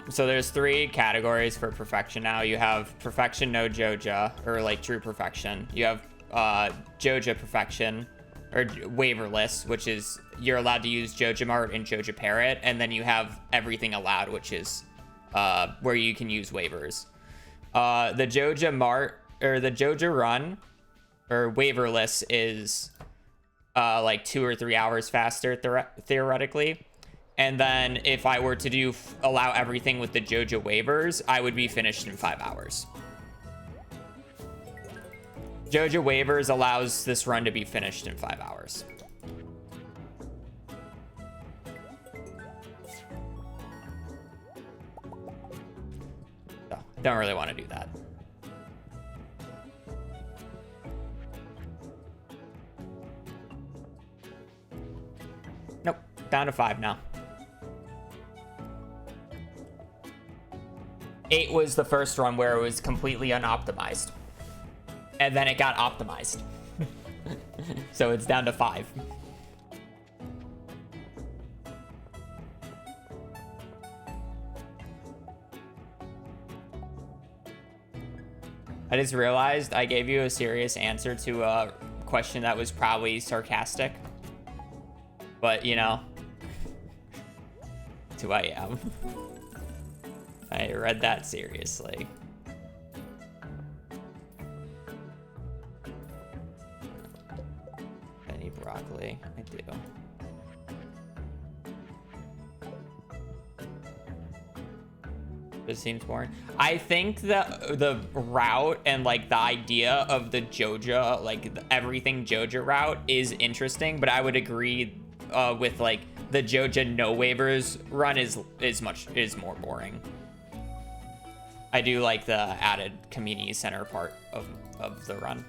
A: So there's 3 categories for perfection now. You have perfection no Joja, or like true perfection. You have Joja perfection, or waiverless, which is you're allowed to use Joja Mart and Joja Parrot, and then you have everything allowed, which is where you can use waivers. The Joja Mart, or the Joja Run, or waiverless is like 2 or 3 hours faster theoretically. And then if I were to allow everything with the Joja waivers, I would be finished in 5 hours. Joja waivers allows this run to be finished in 5 hours. So, don't really want to do that. Nope, down to 5 now. 8 was the first run where it was completely unoptimized. And then it got optimized. So it's down to 5. I just realized I gave you a serious answer to a question that was probably sarcastic. But, you know, that's who I am. I read that seriously. Any broccoli? I do. This seems boring. I think the route and like the idea of the Joja, like everything Joja route is interesting, but I would agree with like the Joja no waivers run is more boring. I do like the added community center part of the run.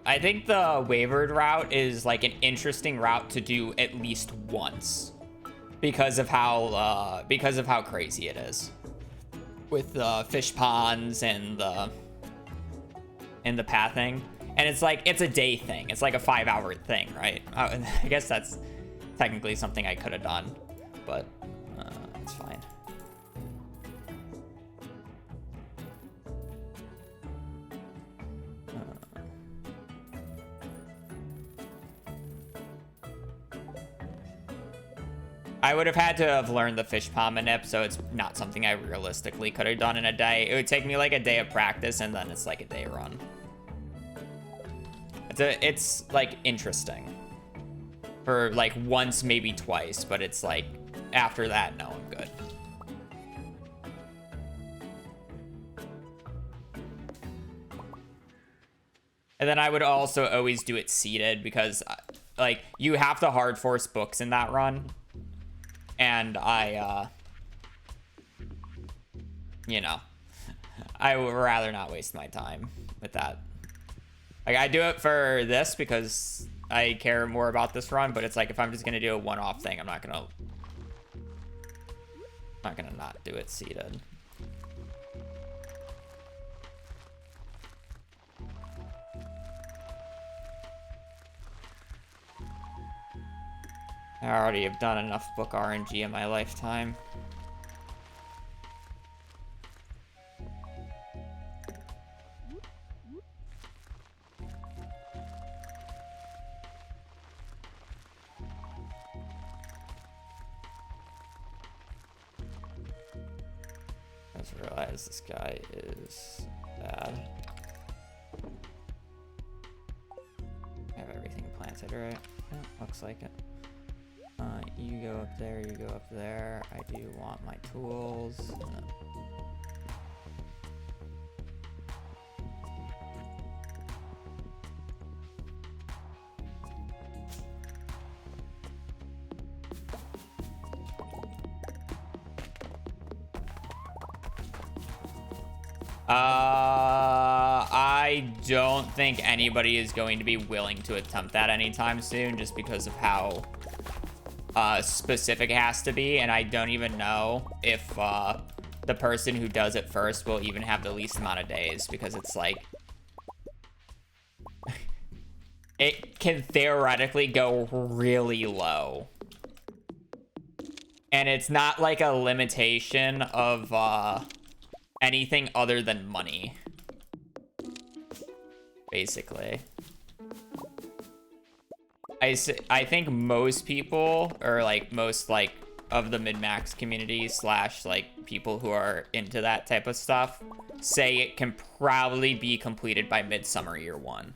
A: I think the wavered route is like an interesting route to do at least once because of how crazy it is with the fish ponds and the in the pathing. And it's like, it's a day thing. It's like a 5-hour thing, right? I guess that's technically something I could have done, but it's fine. I would have had to have learned the fish pond manip, so it's not something I realistically could have done in a day. It would take me like a day of practice, and then it's like a day run. It's like interesting for like once, maybe twice, but it's like after that, no, I'm good. And then I would also always do it seated because like you have to hard force books in that run. And I, you know, I would rather not waste my time with that. Like, I do it for this because I care more about this run, but it's like, if I'm just going to do a one-off thing, I'm not going to not do it seated. I already have done enough book RNG in my lifetime. I just realized this guy is bad. I have everything planted, right? Yeah, looks like it. You go up there, you go up there. I do want my tools. I don't think anybody is going to be willing to attempt that anytime soon, just because of how specific it has to be, and I don't even know if the person who does it first will even have the least amount of days, because it's like it can theoretically go really low, and it's not like a limitation of anything other than money, basically. I think most people, or like most like of the mid-max community slash like people who are into that type of stuff, say it can probably be completed by midsummer year 1.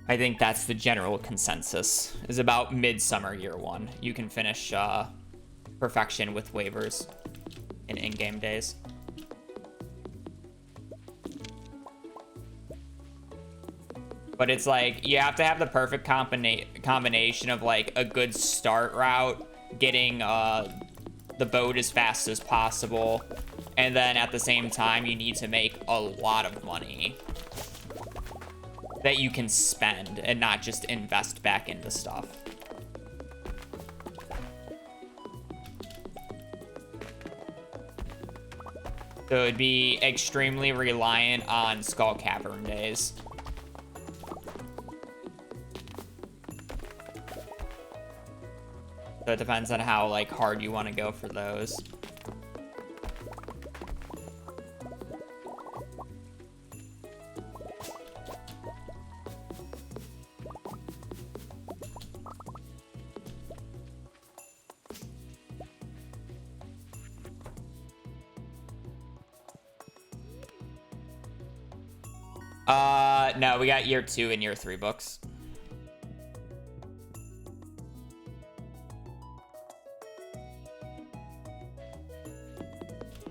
A: I think that's the general consensus, is about midsummer year 1. You can finish perfection with waivers in in-game days. But it's like, you have to have the perfect combination of like a good start route, getting the boat as fast as possible, and then at the same time, you need to make a lot of money that you can spend and not just invest back into stuff. So it'd be extremely reliant on Skull Cavern days. So it depends on how like hard you want to go for those. No, we got year 2 and year 3 books.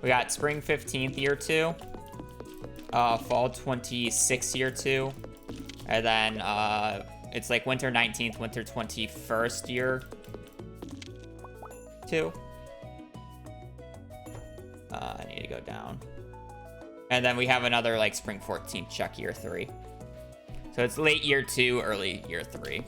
A: We got spring 15th, year 2, fall 26th, year 2, and then it's like winter 19th, winter 21st, year 2. I need to go down. And then we have another like spring 14th check, year 3. So it's late year 2, early year 3.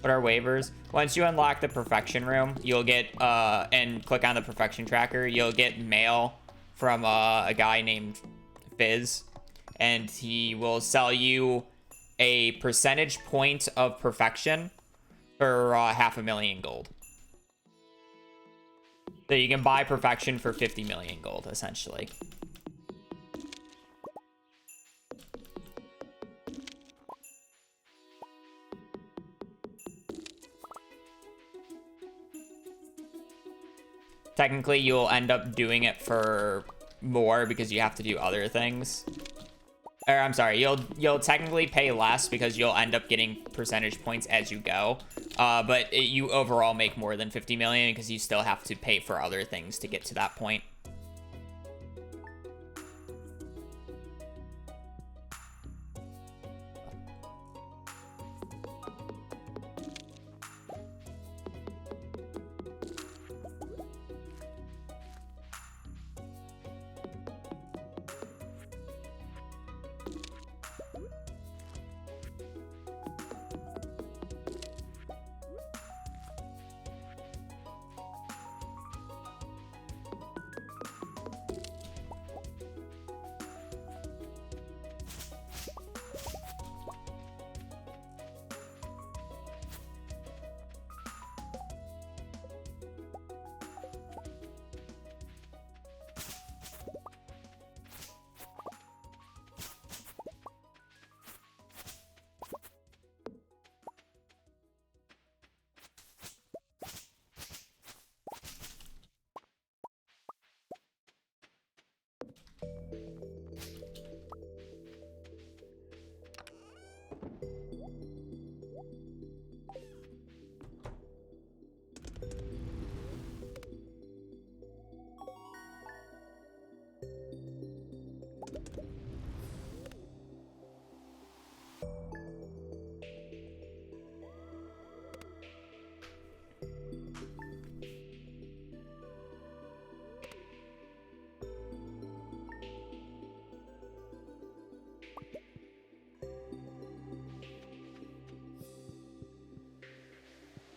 A: What are waivers? Once you unlock the perfection room, you'll get, and click on the perfection tracker, you'll get mail from a guy named Fizz, and he will sell you a percentage point of perfection for 500,000 gold. So you can buy perfection for 50 million gold, essentially. Technically, you'll end up doing it for more because you have to do other things. Or I'm sorry, you'll technically pay less because you'll end up getting percentage points as you go. But you overall make more than 50 million because you still have to pay for other things to get to that point.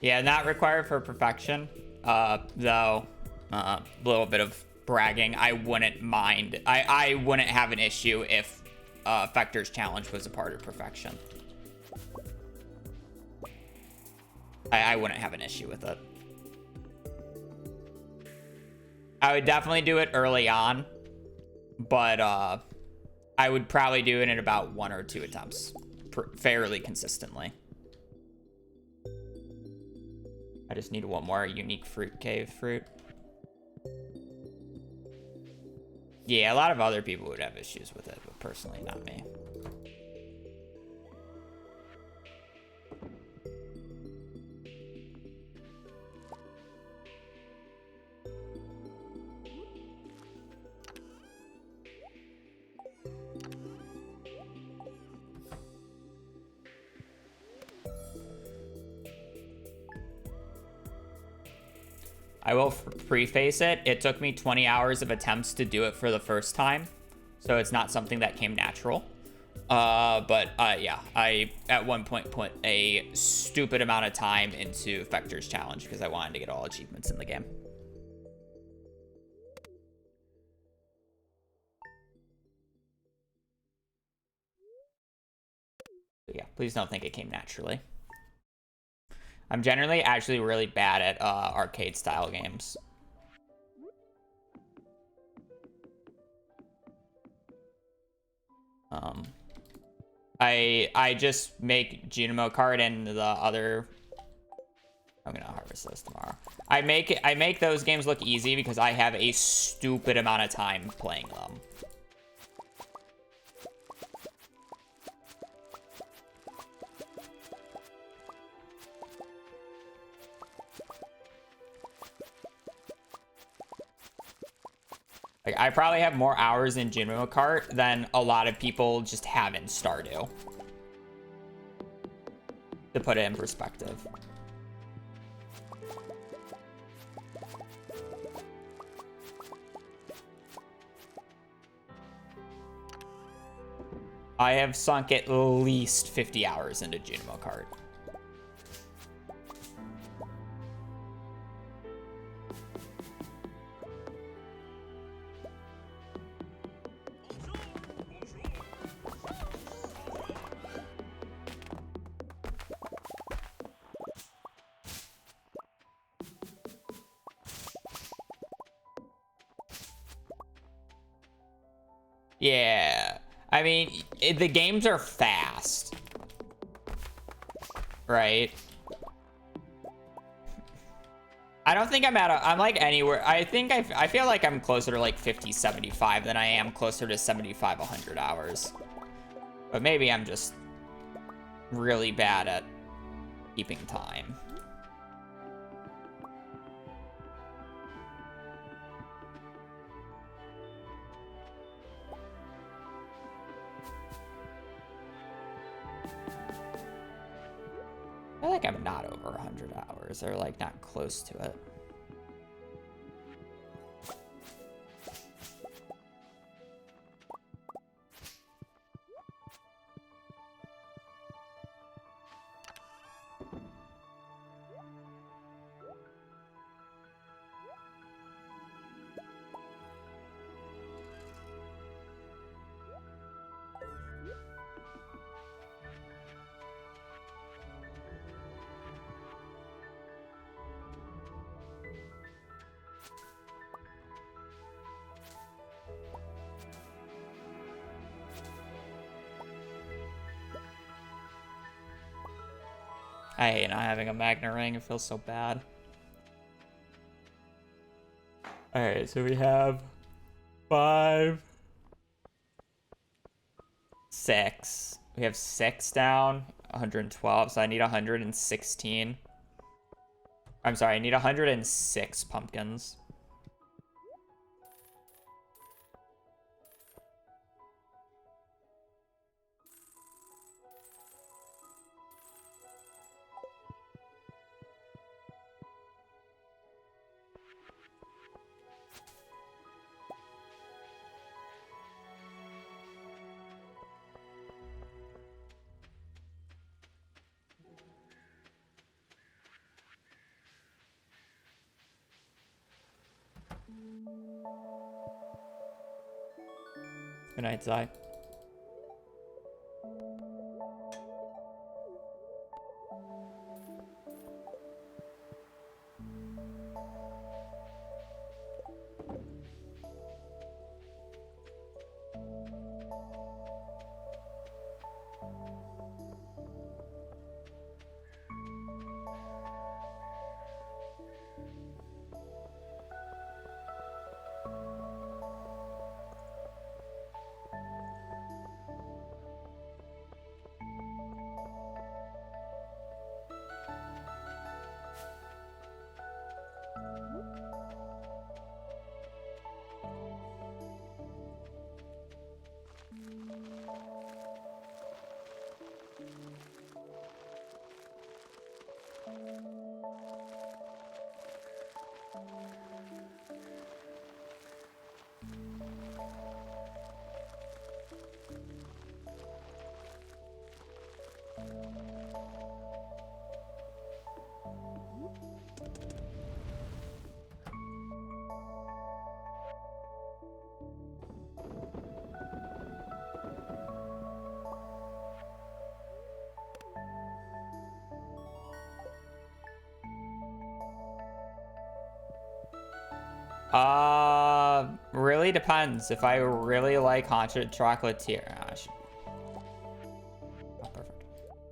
A: Yeah, not required for perfection. Though, a little bit of bragging. I wouldn't mind. I wouldn't have an issue if Fector's challenge was a part of perfection. I wouldn't have an issue with it. I would definitely do it early on, but I would probably do it in about 1 or 2 attempts, fairly consistently. I just need one more unique fruit cave fruit. Yeah, a lot of other people would have issues with it, but personally, not me. I will preface it. It took me 20 hours of attempts to do it for the first time, so it's not something that came natural. Yeah, I at one point put a stupid amount of time into Fector's challenge because I wanted to get all achievements in the game. But yeah, please don't think it came naturally. I'm generally actually really bad at arcade style games. I just make Junimo card and the other. I'm gonna harvest those tomorrow. I make those games look easy because I have a stupid amount of time playing them. Like, I probably have more hours in Junimo Kart than a lot of people just have in Stardew. To put it in perspective. I have sunk at least 50 hours into Junimo Kart. Yeah. I mean, the games are fast. Right? I don't think I'm I'm like anywhere. I think I feel like I'm closer to like 50, 75 than I am closer to 75, 100 hours. But maybe I'm just really bad at keeping time. I feel like I'm not over 100 hours, or like not close to it. I hate not having a Magna ring. It feels so bad. Alright, so we have 5, 6. We have 6 down, 112, so I need 116. I'm sorry, I need 106 pumpkins. Good night, Zai. Really depends. If I really like Haunted Chocolatier, perfect.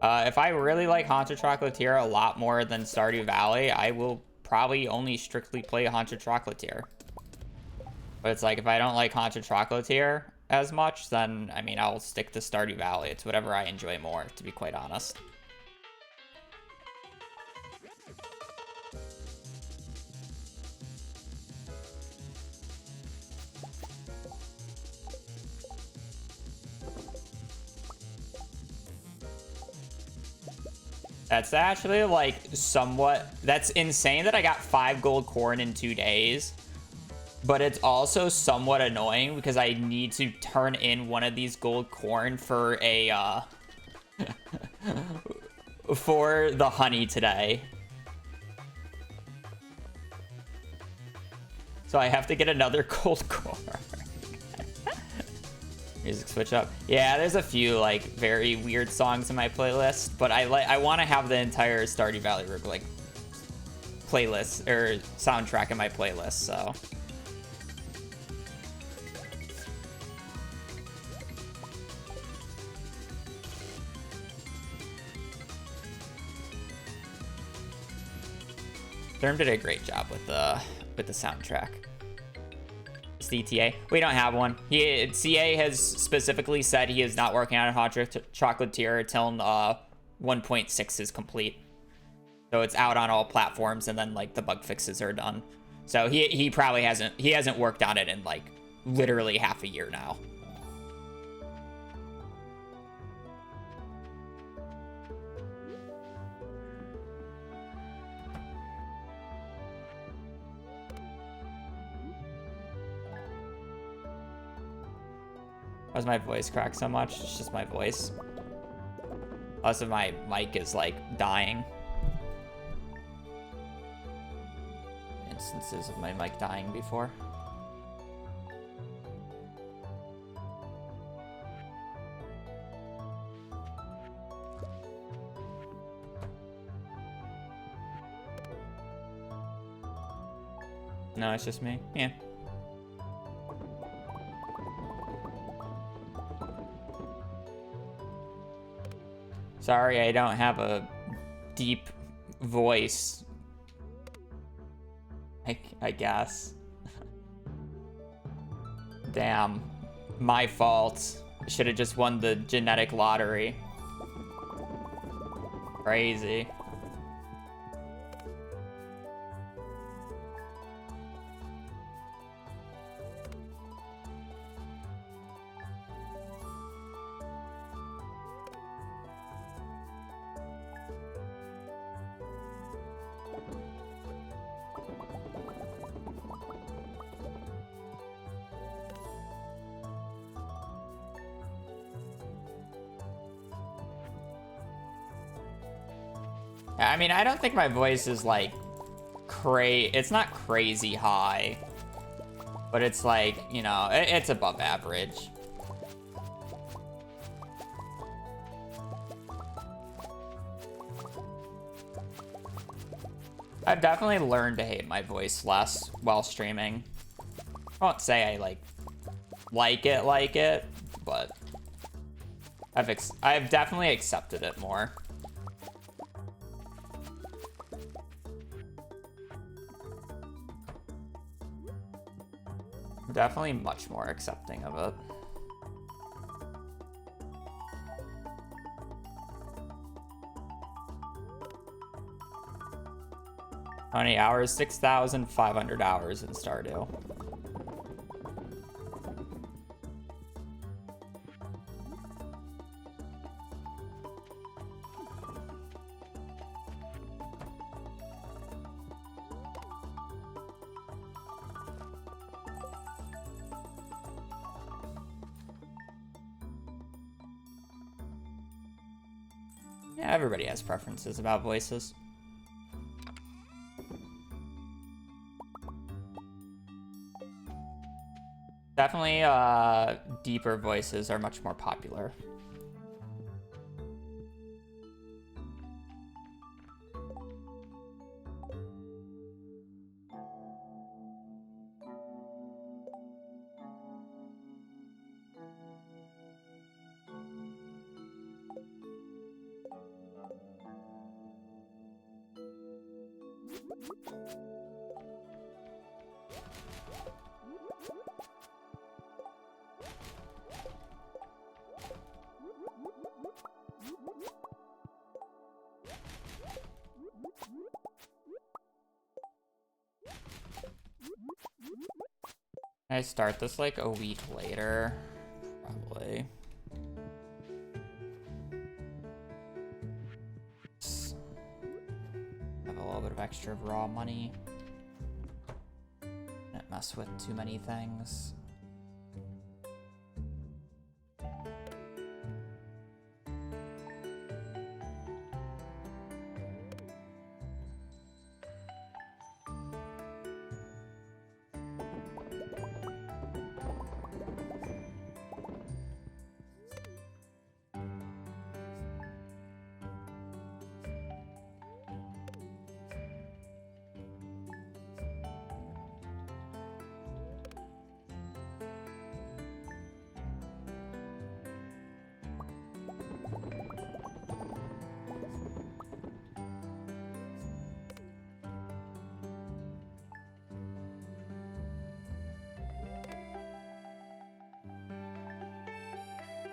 A: If I really like Haunted Chocolatier a lot more than Stardew Valley, I will probably only strictly play Haunted Chocolatier. But it's like, if I don't like Haunted Chocolatier as much, then, I mean, I'll stick to Stardew Valley. It's whatever I enjoy more, to be quite honest. That's actually like somewhat, that's insane that I got 5 gold corn in 2 days, but it's also somewhat annoying because I need to turn in one of these gold corn for a for the honey today. So I have to get another gold corn. Music switch up. Yeah, there's a few like very weird songs in my playlist, but I want to have the entire Stardew Valley like playlist or soundtrack in my playlist. So Therm did a great job with the soundtrack. CTA. We don't have one. CA has specifically said he is not working on a Hot Chocolatier until 1.6 is complete. So it's out on all platforms, and then like the bug fixes are done. So he probably hasn't worked on it in like literally half a year now. Why does my voice crack so much? It's just my voice. Also, my mic is like dying. Instances of my mic dying before. No, it's just me. Yeah. Sorry, I don't have a deep voice. I guess. Damn. My fault. Should have just won the genetic lottery. Crazy. I mean, I don't think my voice is like it's not crazy high, but it's like, you know, it's above average. I've definitely learned to hate my voice less while streaming. I won't say I like it, but I've definitely accepted it more. Definitely much more accepting of it. How many hours? 6,500 hours in Stardew. Yeah, everybody has preferences about voices. Definitely, deeper voices are much more popular. I start this like a week later, probably. Have a little bit of extra raw money. Don't mess with too many things.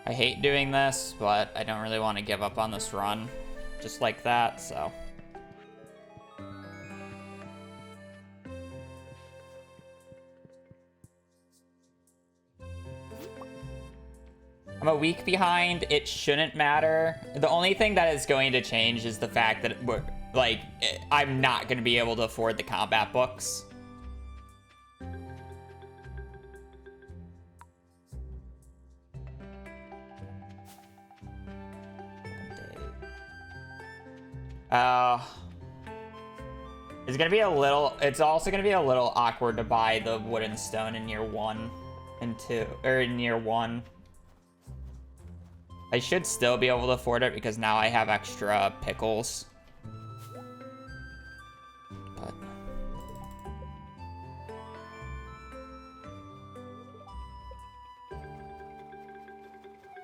A: I hate doing this, but I don't really want to give up on this run just like that, so. I'm a week behind. It shouldn't matter. The only thing that is going to change is the fact that, I'm not going to be able to afford the combat books. It's gonna be a little. It's also gonna be a little awkward to buy the wood and stone in year 1 and 2, or in year 1. I should still be able to afford it because now I have extra pickles. But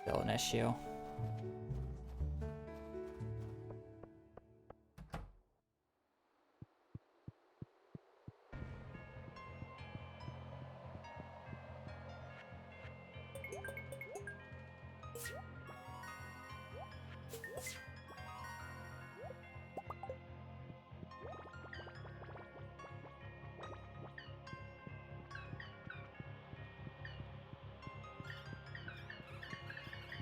A: still an issue.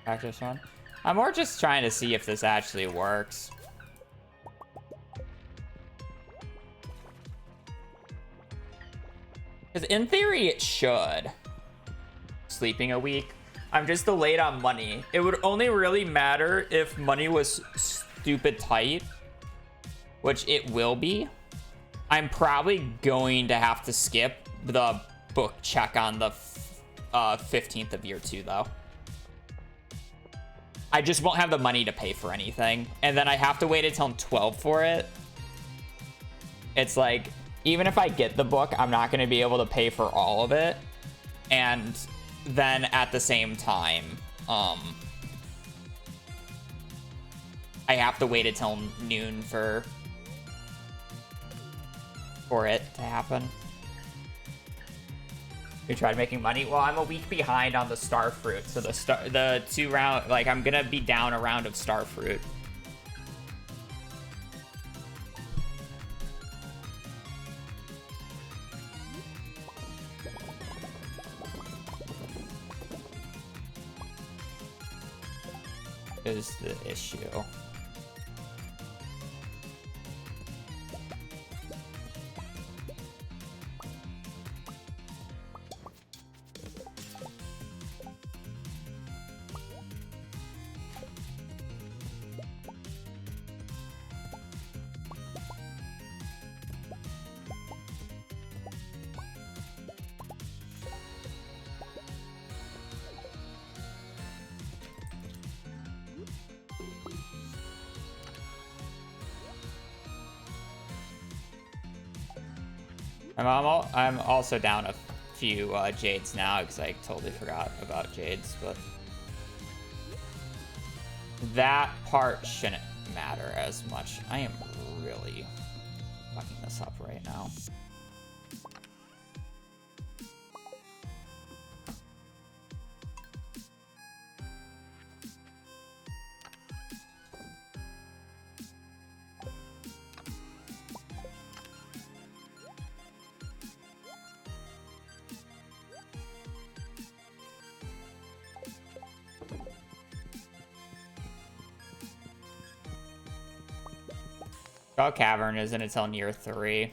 A: Practice run. I'm more just trying to see if this actually works. Because in theory it should. Sleeping a week. I'm just delayed on money. It would only really matter if money was stupid tight, which it will be. I'm probably going to have to skip the book check on the 15th of year 2 though. I just won't have the money to pay for anything. And then I have to wait until I'm 12 for it. It's like, even if I get the book, I'm not going to be able to pay for all of it. And then at the same time, I have to wait until noon for it to happen. You tried making money? Well, I'm a week behind on the star fruit, so the 2 round, like, I'm gonna be down a round of star fruit. Is the issue. I'm also down a few jades now because I totally forgot about jades, but that part shouldn't matter as much. I am really fucking this up right now. Skull Cavern isn't until year 3.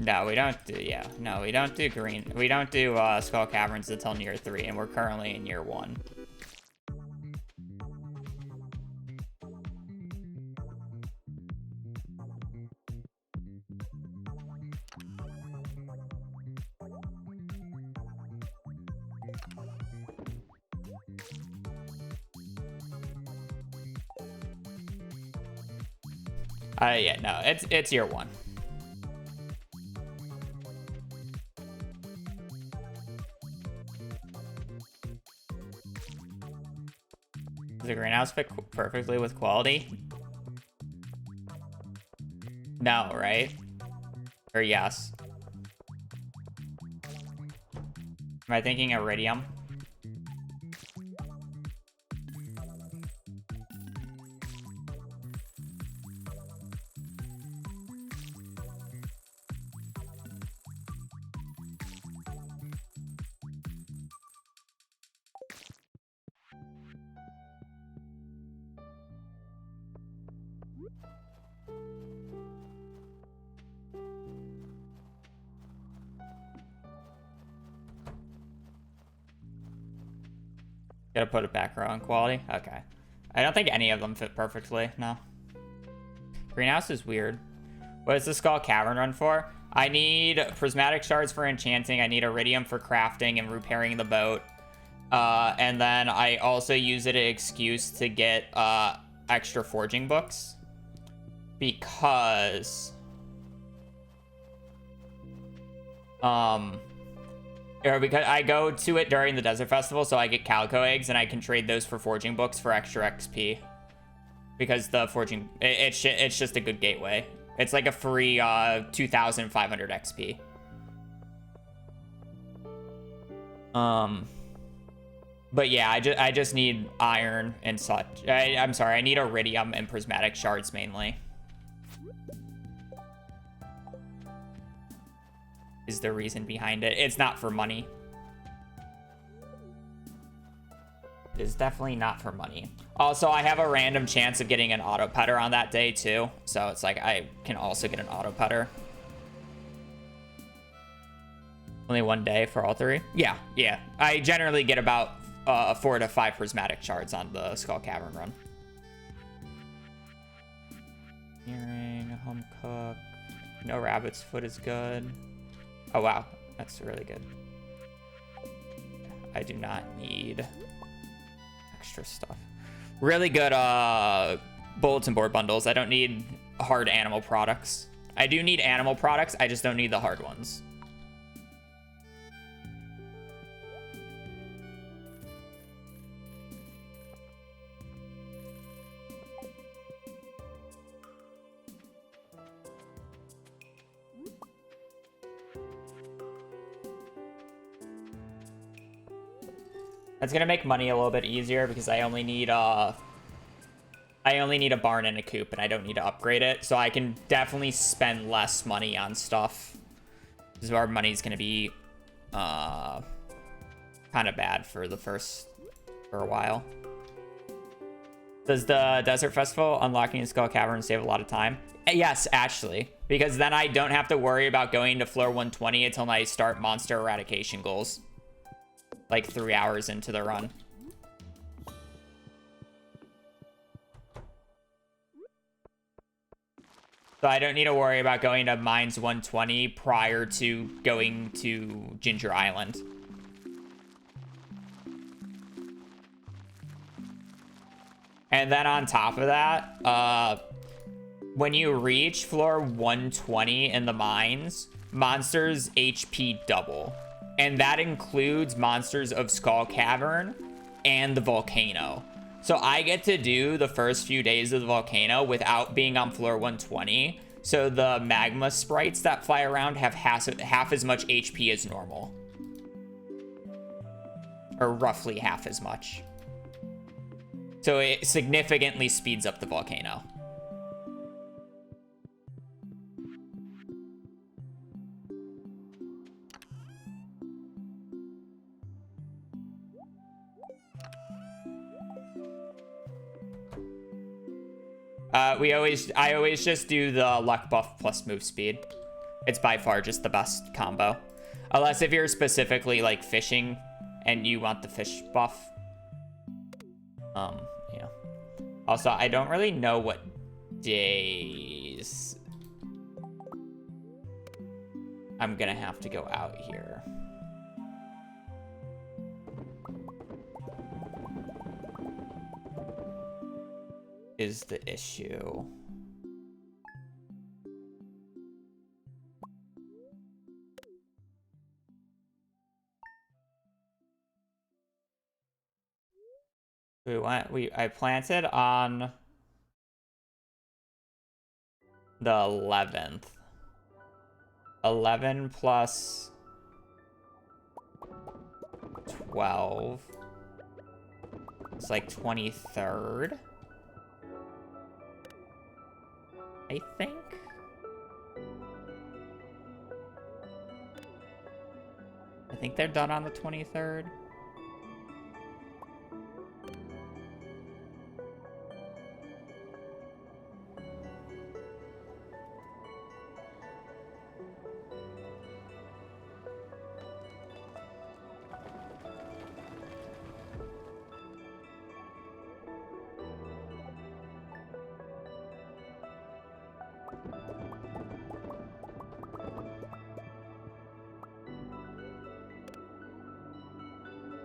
A: No, we don't do, yeah. No, we don't do green. We don't do Skull Caverns until year 3, and we're currently in year 1. Yeah, no, it's year 1. Does the greenhouse fit perfectly with quality? No, right? Or yes? Am I thinking iridium? Gotta put it back on quality? Okay. I don't think any of them fit perfectly, no. Greenhouse is weird. What does the Skull Cavern run for? I need prismatic shards for enchanting. I need iridium for crafting and repairing the boat. And then I also use it as an excuse to get extra forging books. Because... because I go to it during the Desert Festival, so I get calico eggs, and I can trade those for forging books for extra XP. Because the forging... It's just a good gateway. It's like a free 2,500 XP. But yeah, I just need iron and such. I'm sorry, I need iridium and prismatic shards mainly. Is the reason behind it. It's not for money. It's definitely not for money. Also, I have a random chance of getting an auto putter on that day too. So it's like I can also get an auto putter. Only one day for all 3? Yeah. I generally get about 4 to 5 prismatic shards on the Skull Cavern run. Earring, home cook. No rabbit's foot is good. Oh, wow. That's really good. I do not need extra stuff. Really good bulletin board bundles. I don't need hard animal products. I do need animal products. I just don't need the hard ones. That's gonna make money a little bit easier because I only need a barn and a coop, and I don't need to upgrade it, so I can definitely spend less money on stuff. Because our money's gonna be kind of bad for a while. Does the Desert Festival unlocking the Skull Cavern save a lot of time? Yes, actually, because then I don't have to worry about going to floor 120 until I start monster eradication goals. Like 3 hours into the run. So I don't need to worry about going to Mines 120 prior to going to Ginger Island. And then on top of that, when you reach floor 120 in the mines, monsters HP double. And that includes monsters of Skull Cavern and the volcano. So I get to do the first few days of the volcano without being on floor 120. So the magma sprites that fly around have half as much HP as normal. Or roughly half as much. So it significantly speeds up the volcano. I always just do the luck buff plus move speed. It's by far just the best combo. Unless if you're specifically like fishing and you want the fish buff. Yeah. Also, I don't really know what days I'm gonna have to go out here. Is the issue. I planted on the 11th. 11 plus 12. It's like 23rd. I think. I think they're done on the 23rd.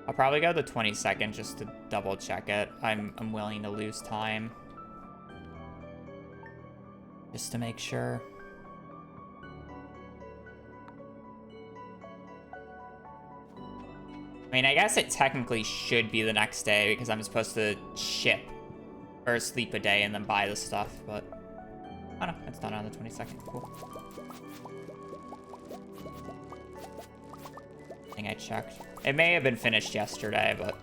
A: I'll probably go the 22nd just to double check it. I'm willing to lose time. Just to make sure. I mean, I guess it technically should be the next day because I'm supposed to ship or sleep a day and then buy the stuff, but I don't know, it's done on the 22nd. Cool. I think I checked. It may have been finished yesterday, but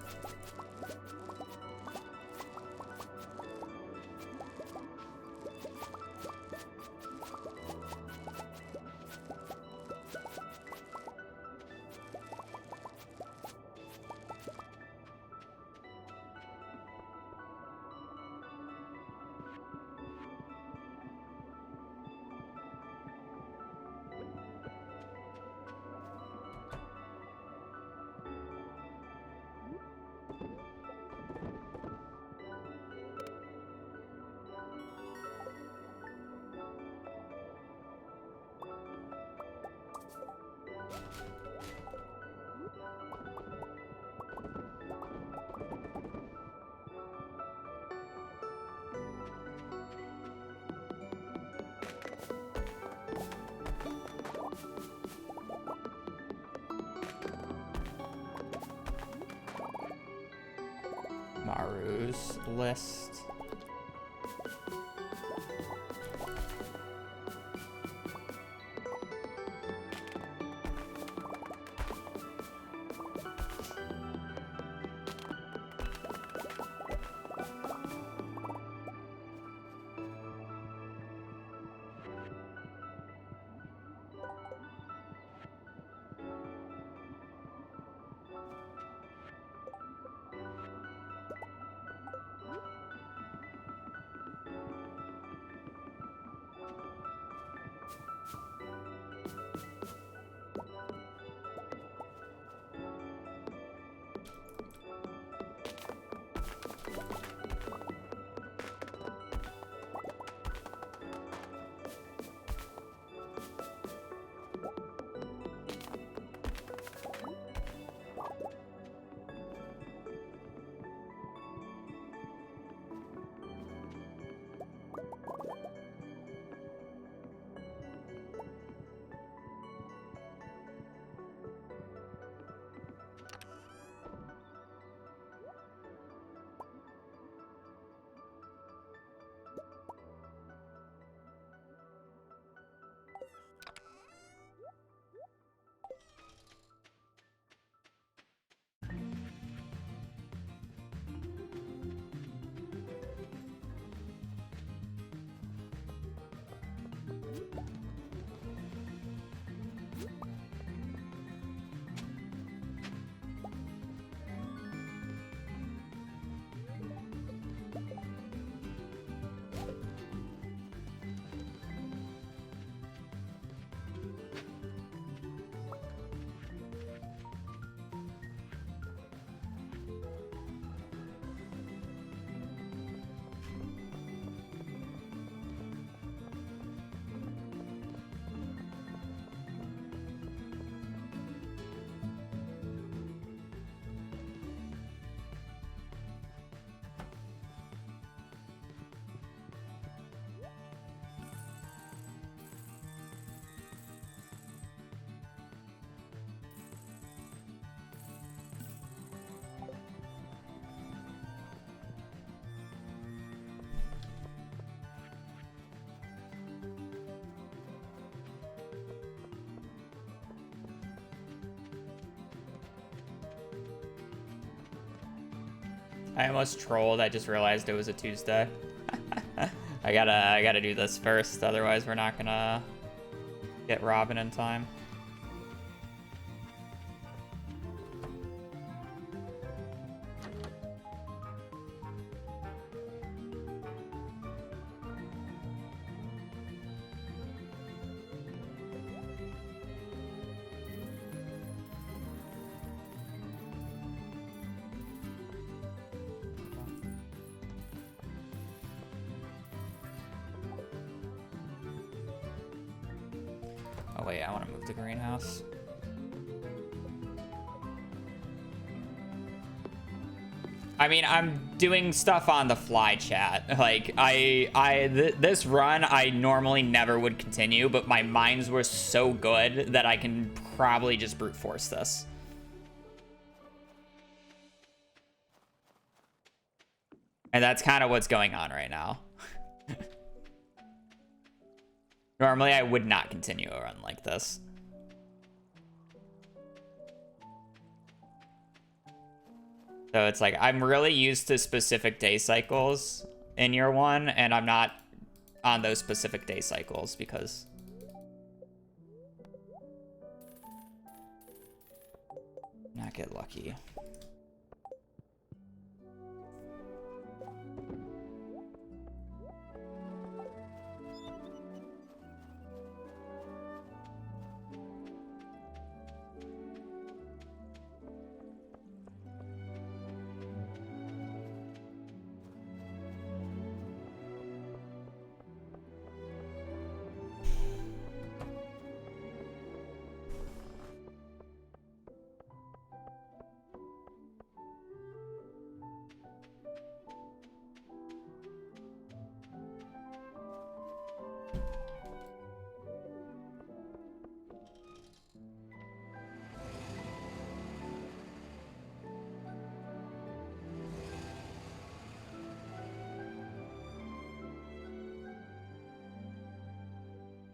A: Maru's list. I almost trolled. I just realized it was a Tuesday. I gotta do this first, otherwise we're not gonna get Robin in time. Oh wait, I want to move the greenhouse. I mean, I'm doing stuff on the fly, chat. Like, this run, I normally never would continue, but my mines were so good that I can probably just brute force this. And that's kind of what's going on right now. Normally, I would not continue a run like this. So it's like, I'm really used to specific day cycles in year one, and I'm not on those specific day cycles because... not get lucky.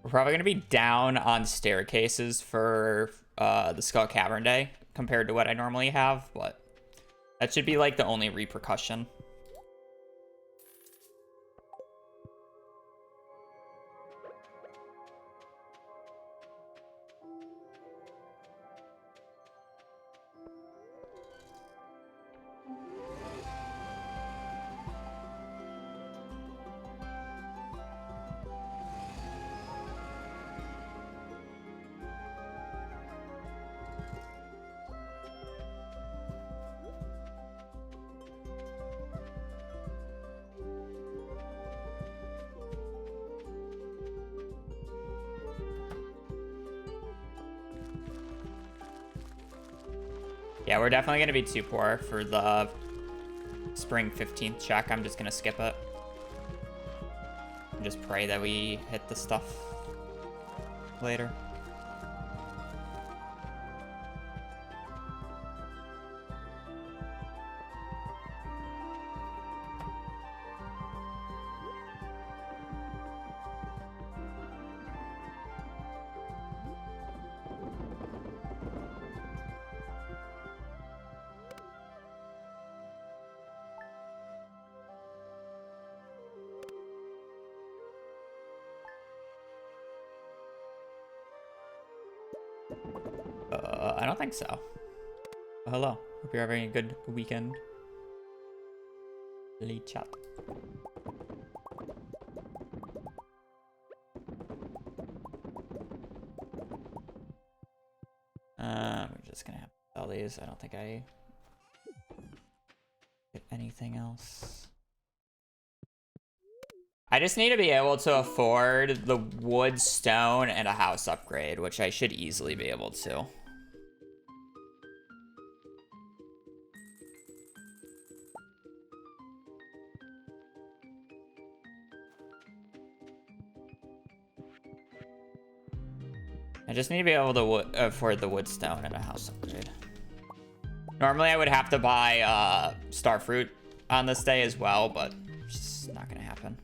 A: We're probably going to be down on staircases for the Skull Cavern Day compared to what I normally have, but that should be like the only repercussion. Yeah, we're definitely going to be too poor for the spring 15th check. I'm just going to skip it. And just pray that we hit the stuff later. I don't think so. Oh, hello. Hope you're having a good weekend. Lead chat. We're just gonna have to sell these. I don't think I get anything else. I just need to be able to afford the wood, stone, and a house upgrade, which I should easily be able to. I just need to be able to afford the wood, stone, and a house upgrade. Normally, I would have to buy starfruit on this day as well, but it's just not gonna happen.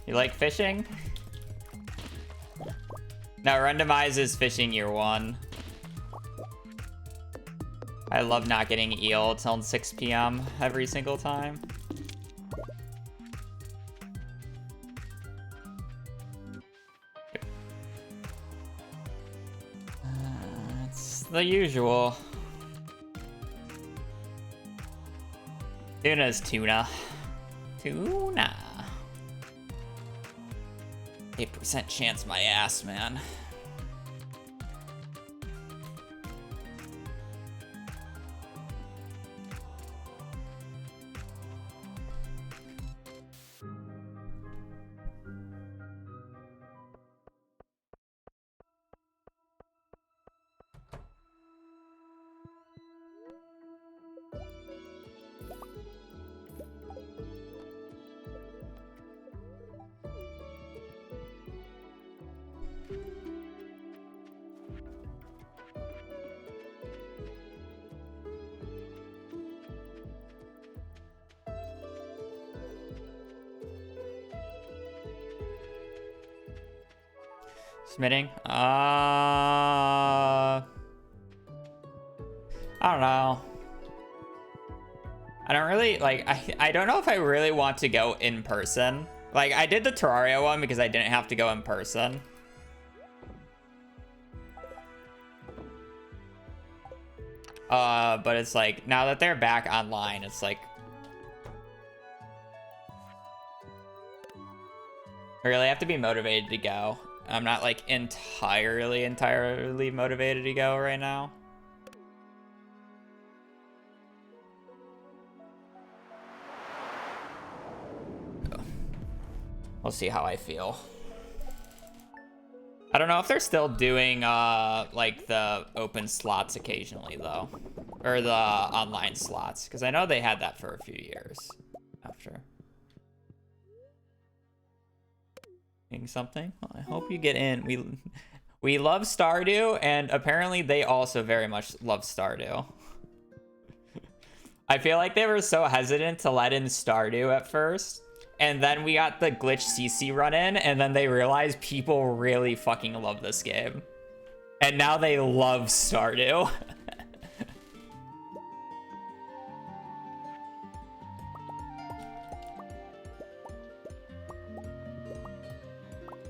A: You like fishing? No, randomize is fishing year 1. I love not getting eel till 6 p.m. every single time. It's the usual. Tuna is tuna. Tuna. 8% chance my ass, man. Submitting? I don't know. I don't really, like, I don't know if I really want to go in person. Like, I did the Terraria one because I didn't have to go in person. But it's like, now that they're back online, it's like... I really have to be motivated to go. I'm not, like, entirely motivated to go right now. We'll see how I feel. I don't know if they're still doing, like, the open slots occasionally, though. Or the online slots. Because I know they had that for a few years after. Something? Well, I hope you get in. We love Stardew, and apparently they also very much love Stardew. I feel like they were so hesitant to let in Stardew at first, and then we got the glitch CC run in, and then they realized people really fucking love this game. And now they love Stardew.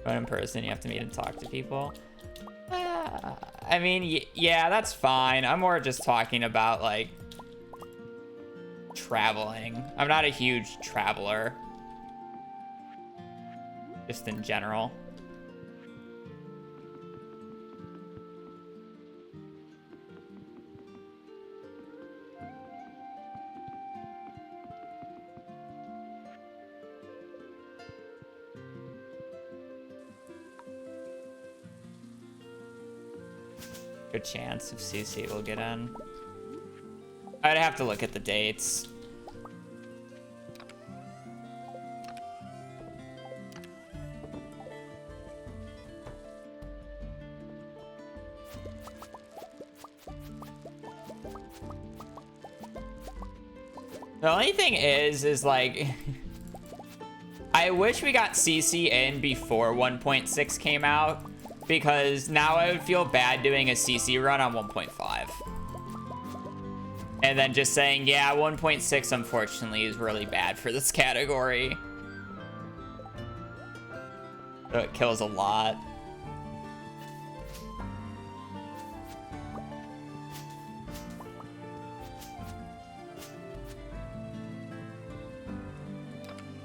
A: But in person, you have to meet and talk to people. I mean, yeah, that's fine. I'm more just talking about, like, traveling. I'm not a huge traveler. Just in general. Good chance if CC will get in. I'd have to look at the dates. The only thing is like, I wish we got CC in before 1.6 came out, because now I would feel bad doing a CC run on 1.5. And then just saying, yeah, 1.6 unfortunately is really bad for this category. So it kills a lot.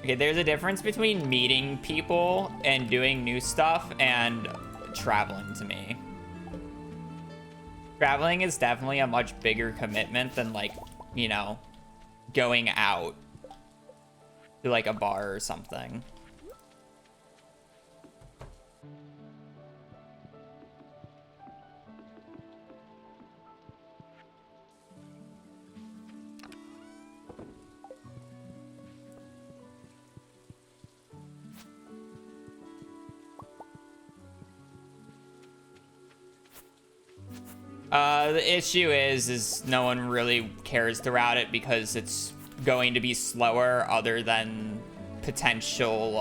A: Okay, there's a difference between meeting people and doing new stuff and traveling to me. Traveling is definitely a much bigger commitment than, like, you know, going out to, like, a bar or something. The issue is no one really cares throughout it because it's going to be slower other than potential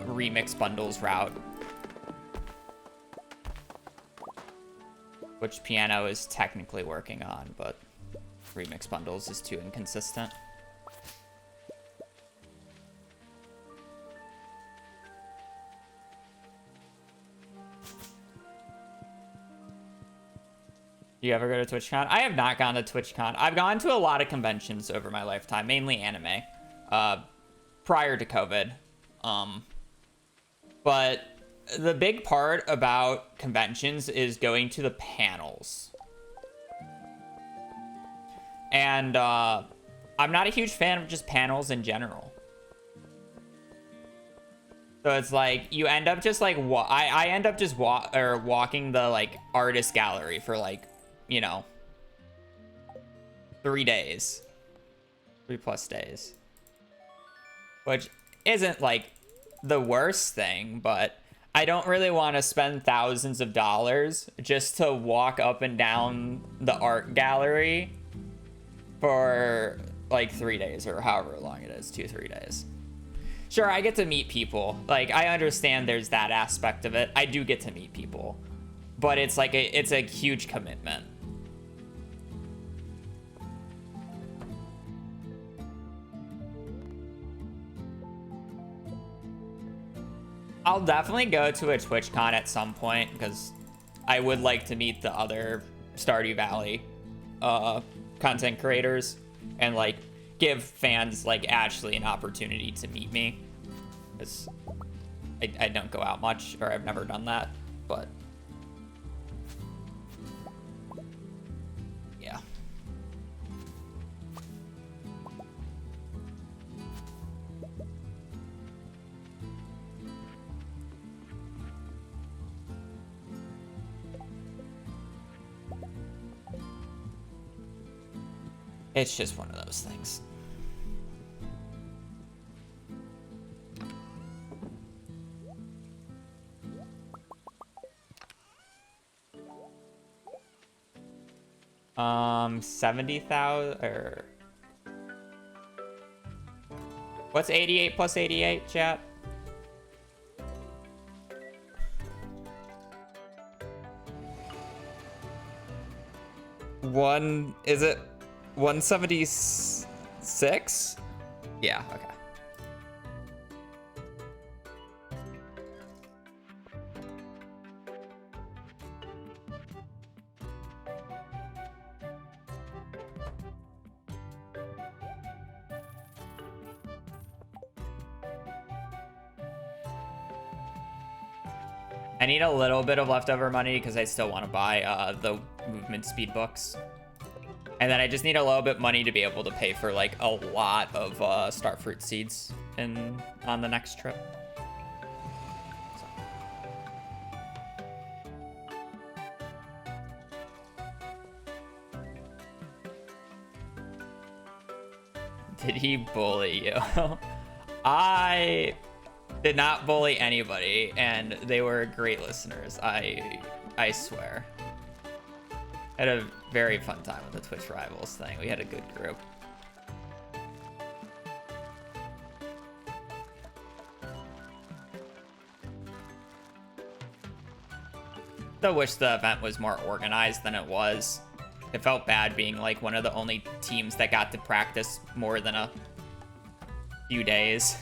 A: remix bundles route. Which Piano is technically working on, but remix bundles is too inconsistent. Do you ever go to TwitchCon? I have not gone to TwitchCon. I've gone to a lot of conventions over my lifetime, mainly anime, prior to COVID. But the big part about conventions is going to the panels. And I'm not a huge fan of just panels in general. So it's like you end up just like I end up just walking the like artist gallery for like, you know, 3 days, 3+ days, which isn't like the worst thing, but I don't really want to spend thousands of dollars just to walk up and down the art gallery for like 3 days or however long it is, 2-3 days. Sure, I get to meet people. Like, I understand there's that aspect of it. I do get to meet people, but it's like it's a huge commitment. I'll definitely go to a TwitchCon at some point because I would like to meet the other Stardew Valley content creators and like give fans like actually an opportunity to meet me, because I don't go out much, or I've never done that, but yeah. It's just one of those things. $70,000 or what's 88 plus 88, chat? Is it 176? Yeah, okay. I need a little bit of leftover money because I still want to buy the movement speed books. And then I just need a little bit of money to be able to pay for like a lot of starfruit seeds on the next trip. Did he bully you? I did not bully anybody, and they were great listeners. I swear. Had a very fun time with the Twitch Rivals thing. We had a good group. I wish the event was more organized than it was. It felt bad being like one of the only teams that got to practice more than a few days.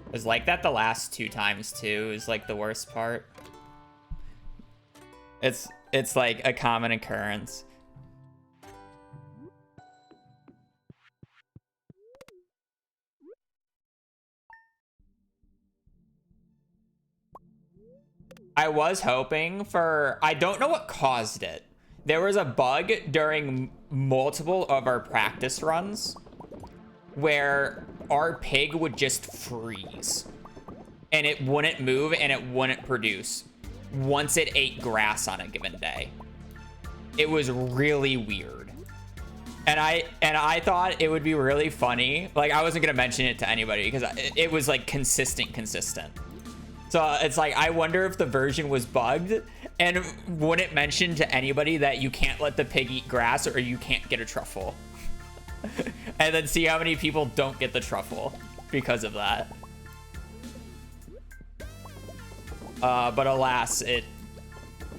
A: It was like that the last 2 times too, is like the worst part. It's like a common occurrence. I was hoping for, I don't know what caused it. There was a bug during multiple of our practice runs where our pig would just freeze and it wouldn't move and it wouldn't produce once it ate grass on a given day. It was really weird. And I thought it would be really funny. Like, I wasn't gonna mention it to anybody because it was like consistent. So it's like, I wonder if the version was bugged and wouldn't mention to anybody that you can't let the pig eat grass or you can't get a truffle. And then see how many people don't get the truffle because of that. But alas, it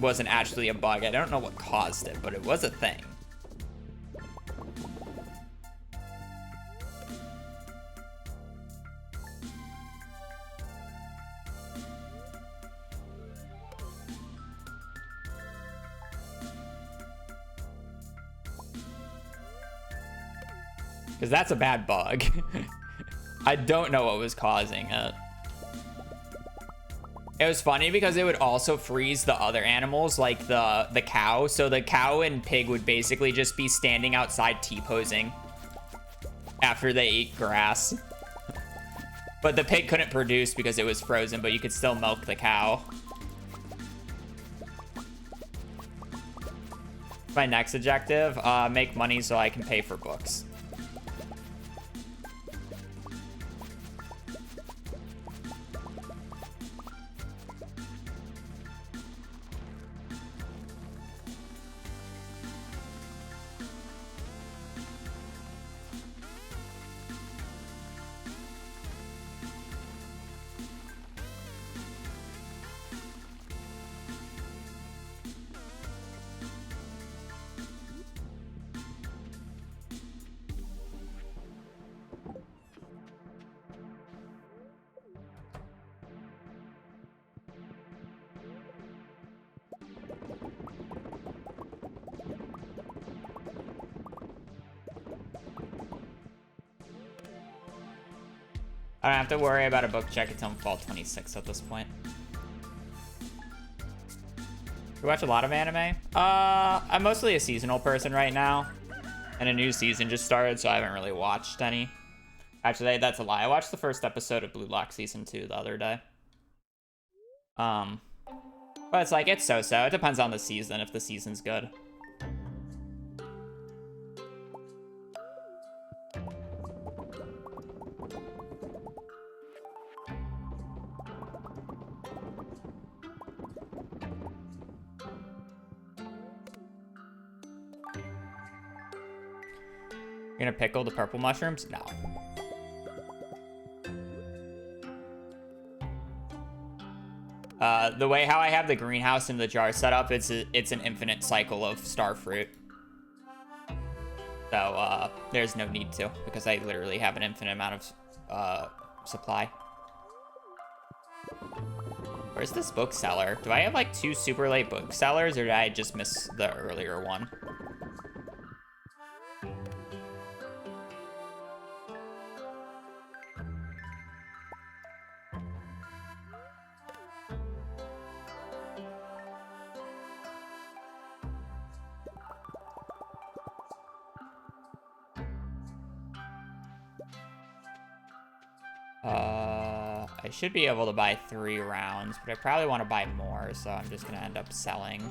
A: wasn't actually a bug. I don't know what caused it, but it was a thing. Because that's a bad bug. I don't know what was causing it. It was funny because it would also freeze the other animals, like the cow. So the cow and pig would basically just be standing outside T-posing after they ate grass. But the pig couldn't produce because it was frozen, but you could still milk the cow. My next objective, make money so I can pay for books. I don't have to worry about a book check until fall 26 at this point. You watch a lot of anime? I'm mostly a seasonal person right now. And a new season just started, so I haven't really watched any. Actually, that's a lie. I watched the first episode of Blue Lock Season 2 the other day. But it's like, it's so-so. It depends on the season, if the season's good. You're gonna pickle the purple mushrooms? No. The way how I have the greenhouse in the jar set up, it's an infinite cycle of star fruit. So, there's no need to, because I literally have an infinite amount of, supply. Where's this bookseller? Do I have, like, 2 super late booksellers, or did I just miss the earlier one? I should be able to buy 3 rounds, but I probably want to buy more, so I'm just gonna end up selling.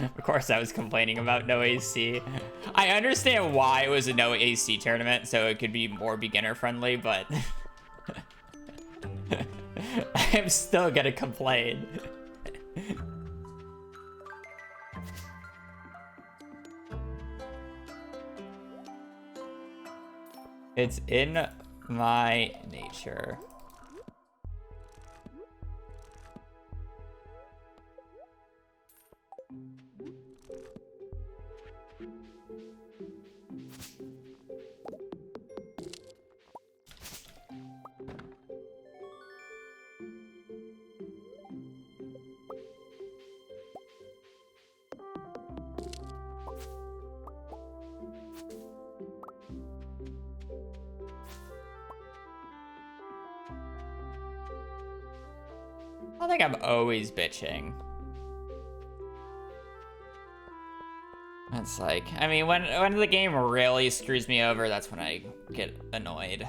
A: Of course I was complaining about no AC. I understand why it was a no AC tournament, so it could be more beginner friendly, but I'm still gonna complain. It's in my nature. I think I'm always bitching. It's like, I mean, when the game really screws me over, that's when I get annoyed.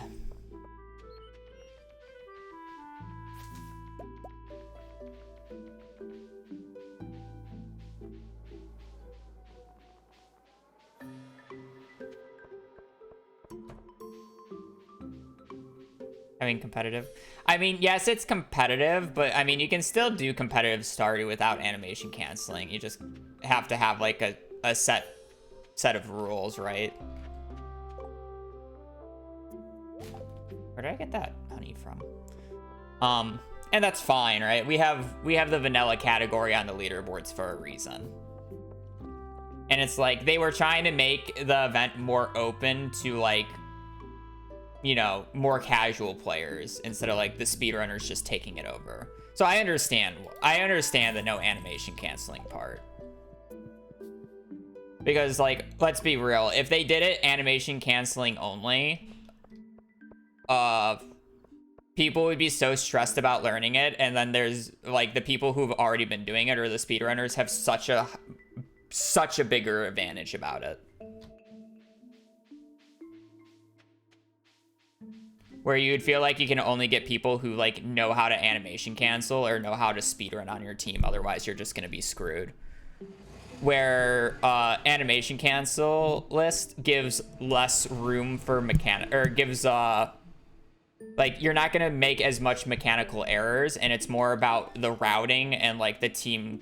A: I mean, competitive. I mean, yes, it's competitive, but I mean, you can still do competitive starter without animation canceling. You just have to have like a set of rules, right? Where did I get that honey from? And that's fine, right? We have the vanilla category on the leaderboards for a reason. And it's like they were trying to make the event more open to like, you know, more casual players instead of like the speedrunners just taking it over. So I understand the no animation canceling part. Because like, let's be real, if they did it animation canceling only, people would be so stressed about learning it, and then there's like the people who've already been doing it or the speedrunners have such a bigger advantage about it. Where you'd feel like you can only get people who like know how to animation cancel or know how to speedrun on your team, otherwise you're just gonna be screwed. Where animation cancel list gives less room for gives like you're not gonna make as much mechanical errors, and it's more about the routing and like the team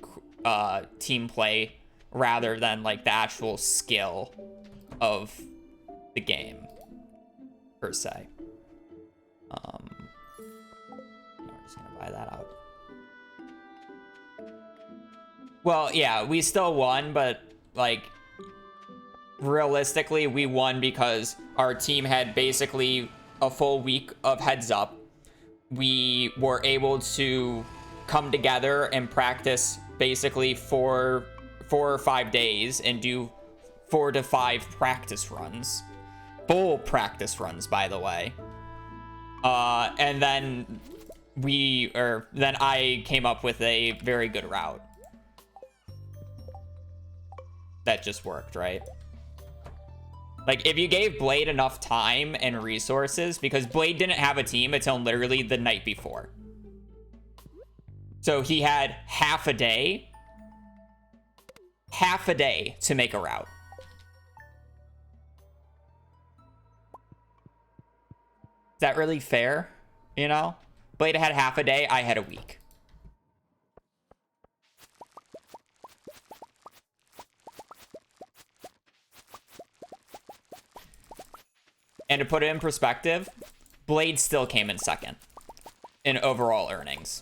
A: play rather than like the actual skill of the game per se. We're just gonna buy that out. Well, yeah, we still won, but like realistically, we won because our team had basically a full week of heads up. We were able to come together and practice basically for 4 or 5 days and do 4 to 5 practice runs. Full practice runs, by the way. And then I came up with a very good route that just worked, right? Like, if you gave Blade enough time and resources, because Blade didn't have a team until literally the night before. So he had half a day to make a route. Is that really fair? You know? Blade had half a day, I had a week. And to put it in perspective, Blade still came in second in overall earnings.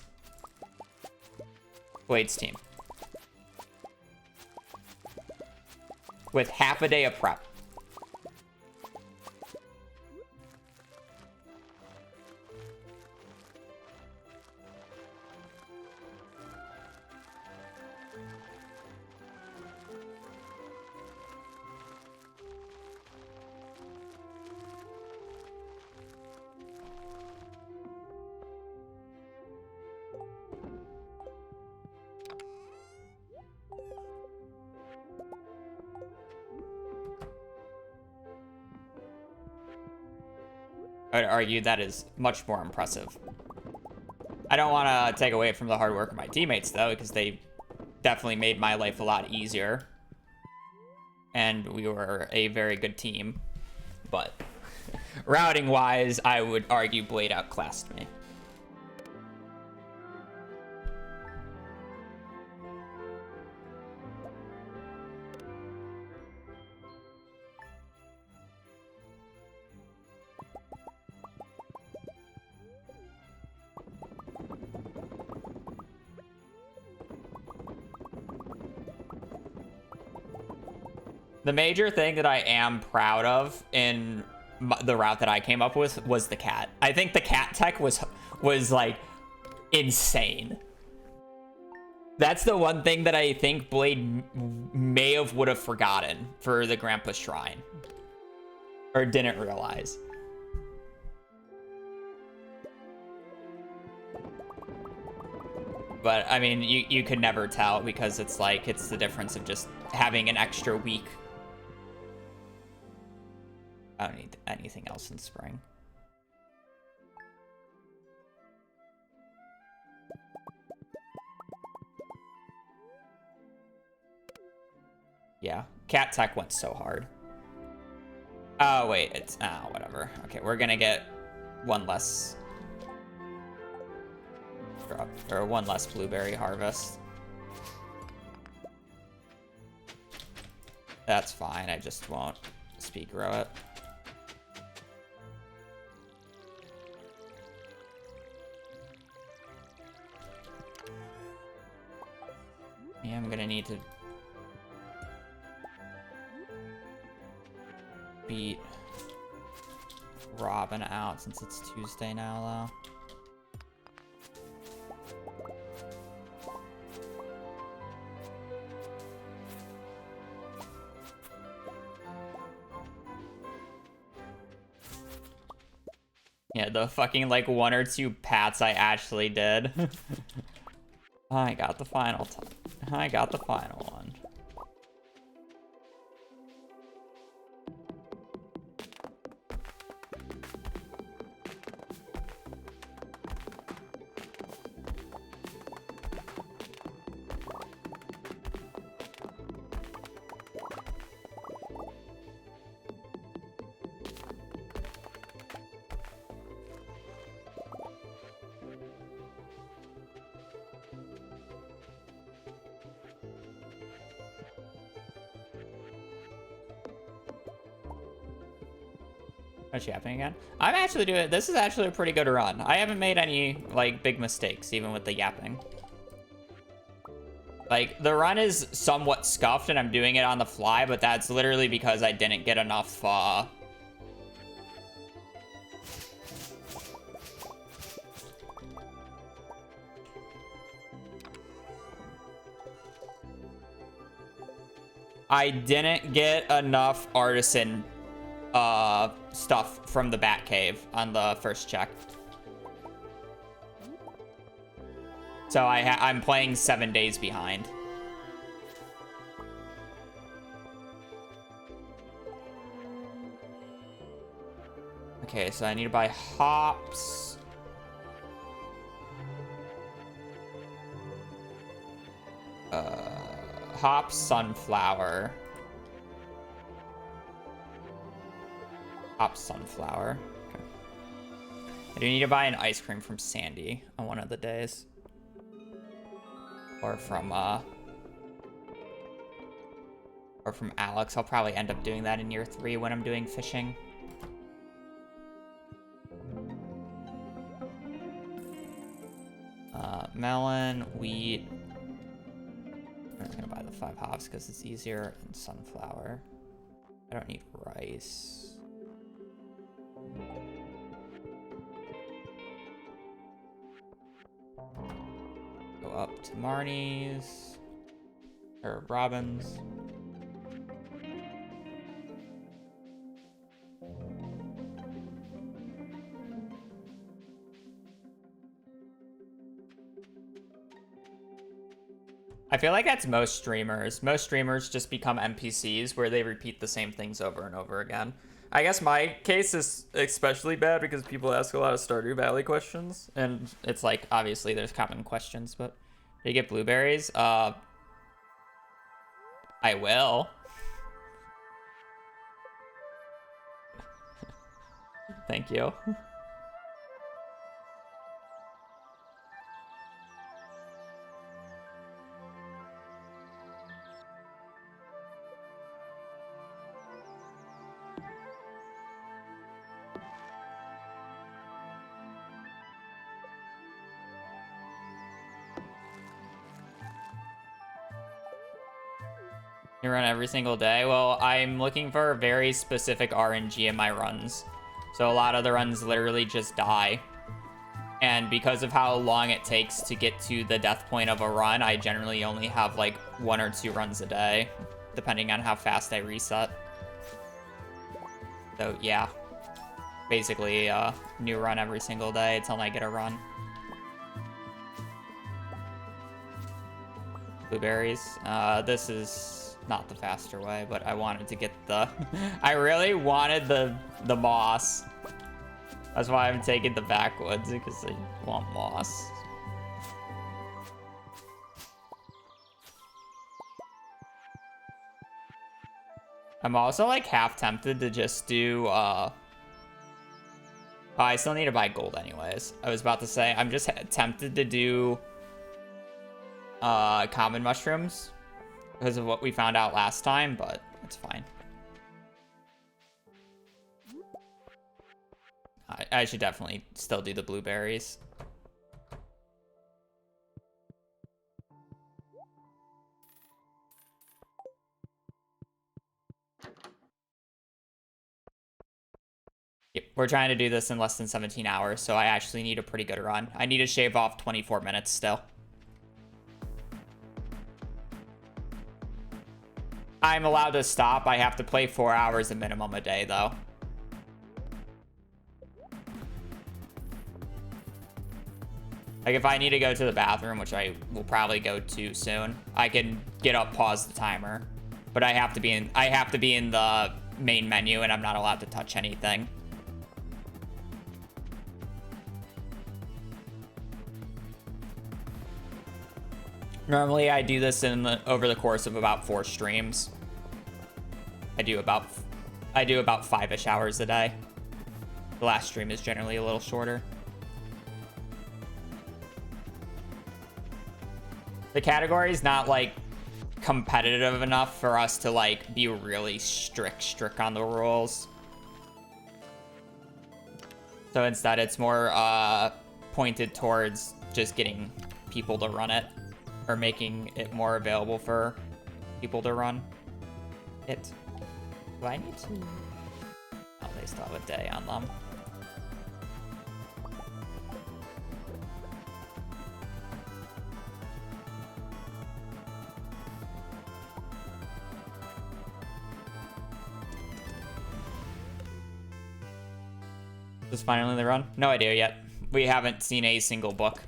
A: Blade's team. With half a day of prep. I would argue that is much more impressive. I don't want to take away from the hard work of my teammates, though, because they definitely made my life a lot easier. And we were a very good team. But routing-wise, I would argue Blade outclassed me. The major thing that I am proud of in the route that I came up with was the cat. I think the cat tech was like insane. That's the one thing that I think Blade would have forgotten for the Grandpa Shrine. Or didn't realize. But I mean, you could never tell because it's like, it's the difference of just having an extra week. I don't need anything else in spring. Yeah, Cat Tech went so hard. Oh, wait, it's... Oh, whatever. Okay, we're gonna get one less... Or one less blueberry harvest. That's fine, I just won't speed grow it. Yeah, I'm gonna need to beat Robin out since it's Tuesday now, though. Yeah, the fucking, like, 1 or 2 pats I actually did. I got the final time. I got the final one. What's happening again? I'm actually doing... This is actually a pretty good run. I haven't made any, like, big mistakes, even with the yapping. Like, the run is somewhat scuffed, and I'm doing it on the fly, but that's literally because I didn't get enough, I didn't get enough artisan stuff from the Batcave on the first check. So I'm playing 7 days behind. Okay, so I need to buy hops. Hops, sunflower. Hops, sunflower. Okay. I do need to buy an ice cream from Sandy on one of the days. Or from Alex. I'll probably end up doing that in year 3 when I'm doing fishing. Melon, wheat. I'm just gonna buy the 5 hops because it's easier, and sunflower. I don't need rice. Go up to Marnie's or Robin's. I feel like that's most streamers. Most streamers just become NPCs where they repeat the same things over and over again. I guess my case is especially bad because people ask a lot of Stardew Valley questions. And it's like, obviously there's common questions, but do you get blueberries? I will. Thank you. You run every single day? Well, I'm looking for very specific RNG in my runs. So a lot of the runs literally just die. And because of how long it takes to get to the death point of a run, I generally only have like 1 or 2 runs a day, depending on how fast I reset. So yeah, basically new run every single day until I get a run. blueberries. This is not the faster way, but I wanted to get the... I really wanted the moss. That's why I'm taking the backwoods, because I want moss. I'm also like half tempted to just do I still need to buy gold anyways. I was about to say I'm just tempted to do common mushrooms because of what we found out last time, but it's fine. I should definitely still do the blueberries. Yep, we're trying to do this in less than 17 hours, so I actually need a pretty good run. I need to shave off 24 minutes still. I'm allowed to stop. I have to play 4 hours a minimum a day, though. Like, if I need to go to the bathroom, which I will probably go to soon, I can get up, pause the timer. But I have to be in the main menu, and I'm not allowed to touch anything. Normally, I do this over the course of about 4 streams. I do about 5-ish hours a day. The last stream is generally a little shorter. The category is not like competitive enough for us to like be really strict on the rules. So instead, it's more pointed towards just getting people to run it, or making it more available for people to run it. Do I need to? Oh, they still have a day on them. Is finally the run? No idea yet. We haven't seen a single book.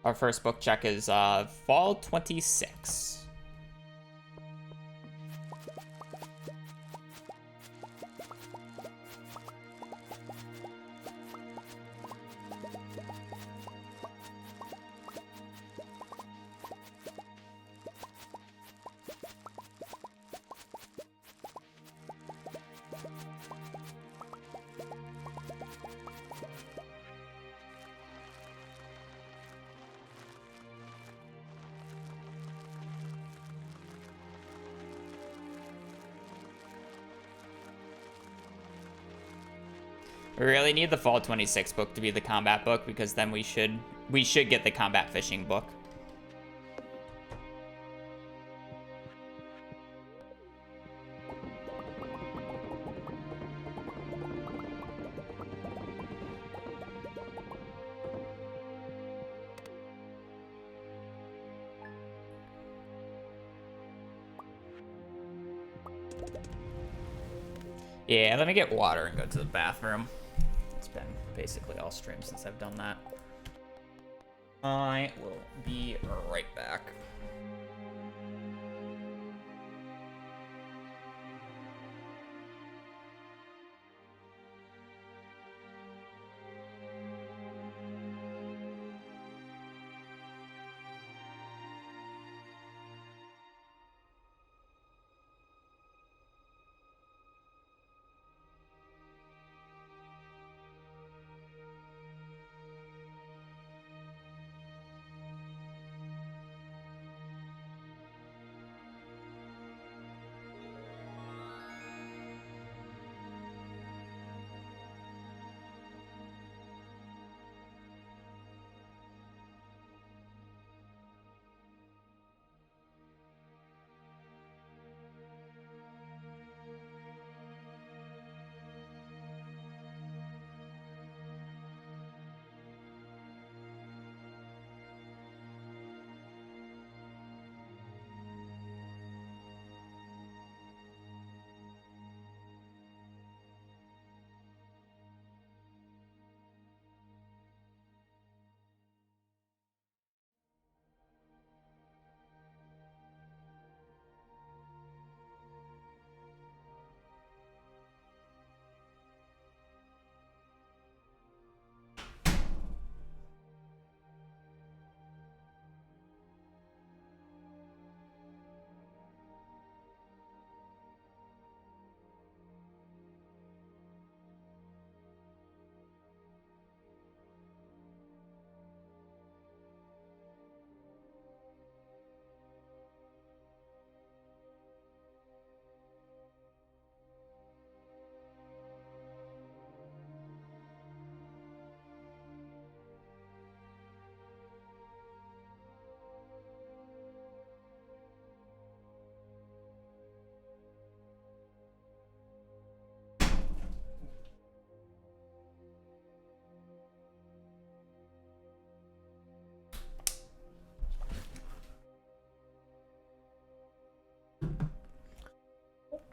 A: Our first book check is fall 26. We really need the fall 26 book to be the combat book, because then we should get the combat fishing book. Yeah, let me get water and go to the bathroom. It's been basically all stream since I've done that. I will be right back.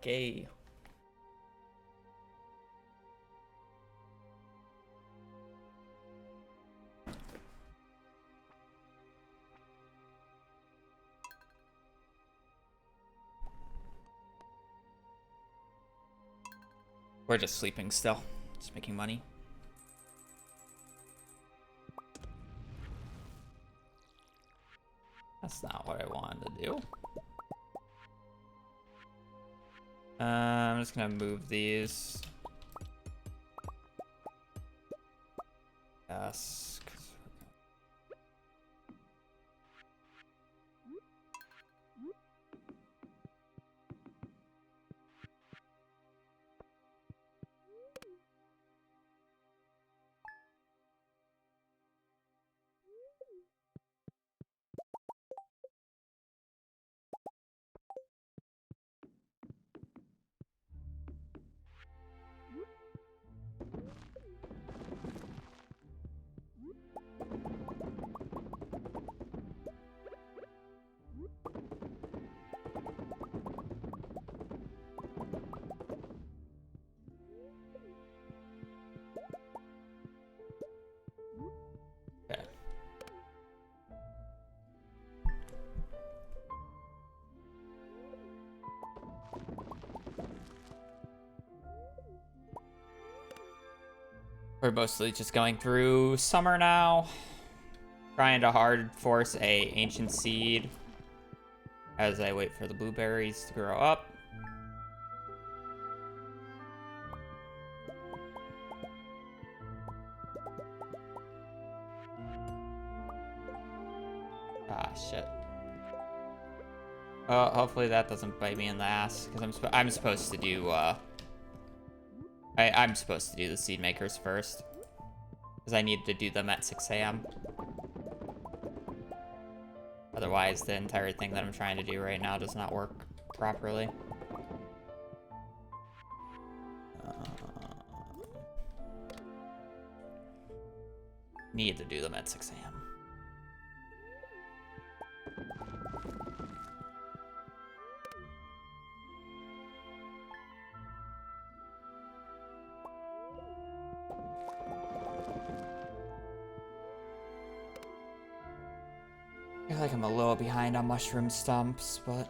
A: Okay. We're just sleeping still. Just making money. That's not what I wanted to do. I'm just gonna move these. Yes. Okay. We're mostly just going through summer now. Trying to hard force a ancient seed as I wait for the blueberries to grow up. Ah, shit. Well, hopefully that doesn't bite me in the ass, because I'm supposed to do, I'm supposed to do the seed makers first. Because I need to do them at 6 a.m. Otherwise, the entire thing that I'm trying to do right now does not work properly. Need to do them at 6 a.m. I feel like I'm a little behind on mushroom stumps, but...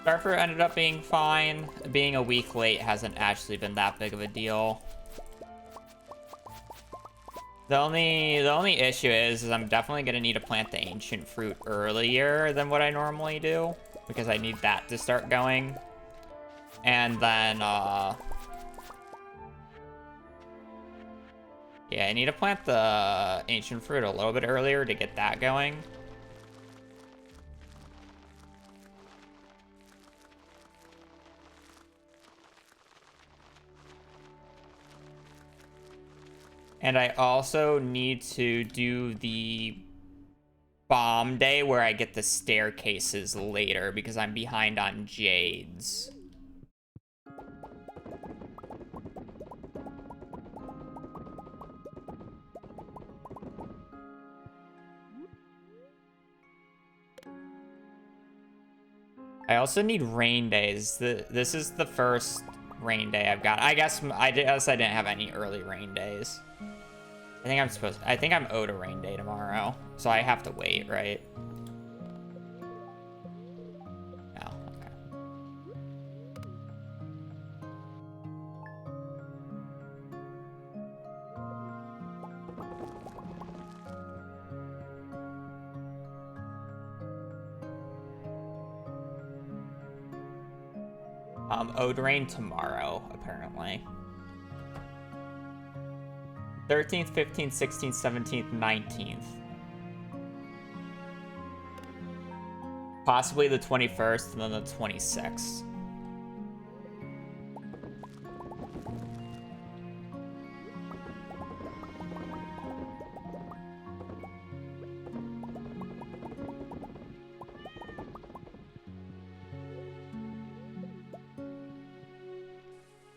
A: Starfruit ended up being fine. Being a week late hasn't actually been that big of a deal. The only issue is I'm definitely gonna need to plant the ancient fruit earlier than what I normally do, because I need that to start going. And then yeah, I need to plant the ancient fruit a little bit earlier to get that going. And I also need to do the bomb day where I get the staircases later because I'm behind on jades. I also need rain days. This is the first rain day I've got. I guess I didn't have any early rain days. I think I'm owed a rain day tomorrow, so I have to wait, right? No, okay. Owed rain tomorrow, apparently. 13th, 15th, 16th, 17th, 19th. Possibly the 21st and then the 26th.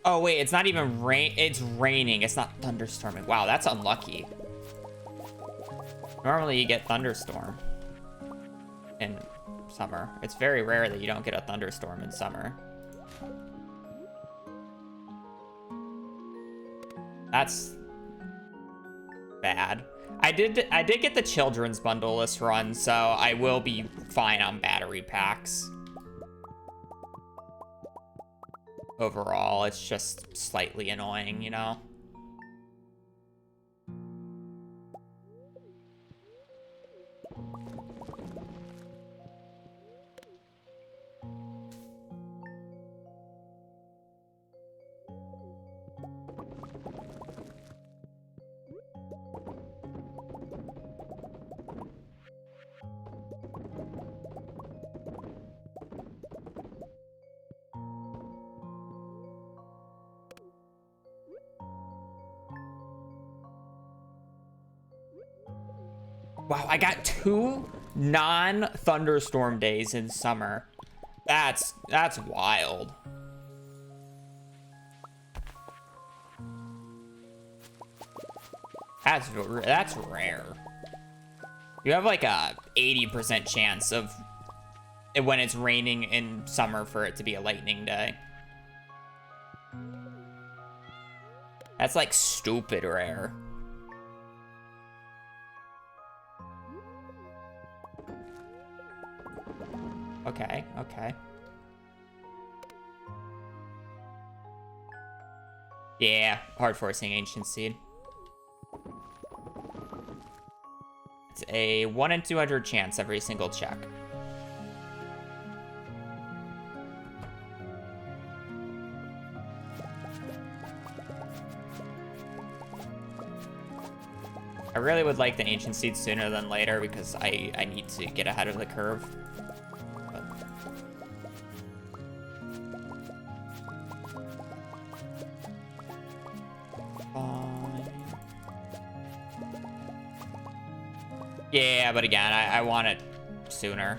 A: Oh, wait, it's not even rain. It's raining. It's not thunderstorming. Wow, that's unlucky. Normally, you get thunderstorm in summer. It's very rare that you don't get a thunderstorm in summer. That's bad. I did get the children's bundle this run, so I will be fine on battery packs. Overall, it's just slightly annoying, you know? Wow, I got 2 non-thunderstorm days in summer. That's wild. That's rare. You have like a 80% chance of when it's raining in summer for it to be a lightning day. That's like stupid rare. Okay, okay. Yeah, hard forcing Ancient Seed. It's a 1 in 200 chance every single check. I really would like the Ancient Seed sooner than later because I need to get ahead of the curve. Yeah, but again, I want it sooner.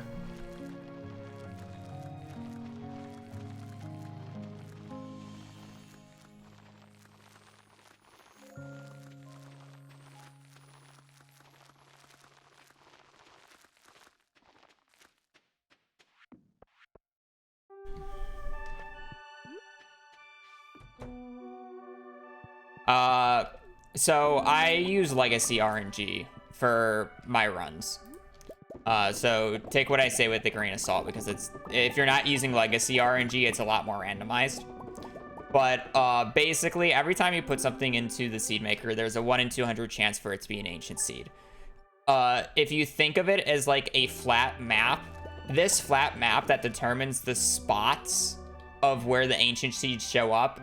A: So I use Legacy RNG for my runs. So take what I say with a grain of salt because if you're not using Legacy RNG, it's a lot more randomized. But basically, every time you put something into the seed maker, there's a 1 in 200 chance for it to be an ancient seed. If you think of it as like a flat map, this flat map that determines the spots of where the ancient seeds show up,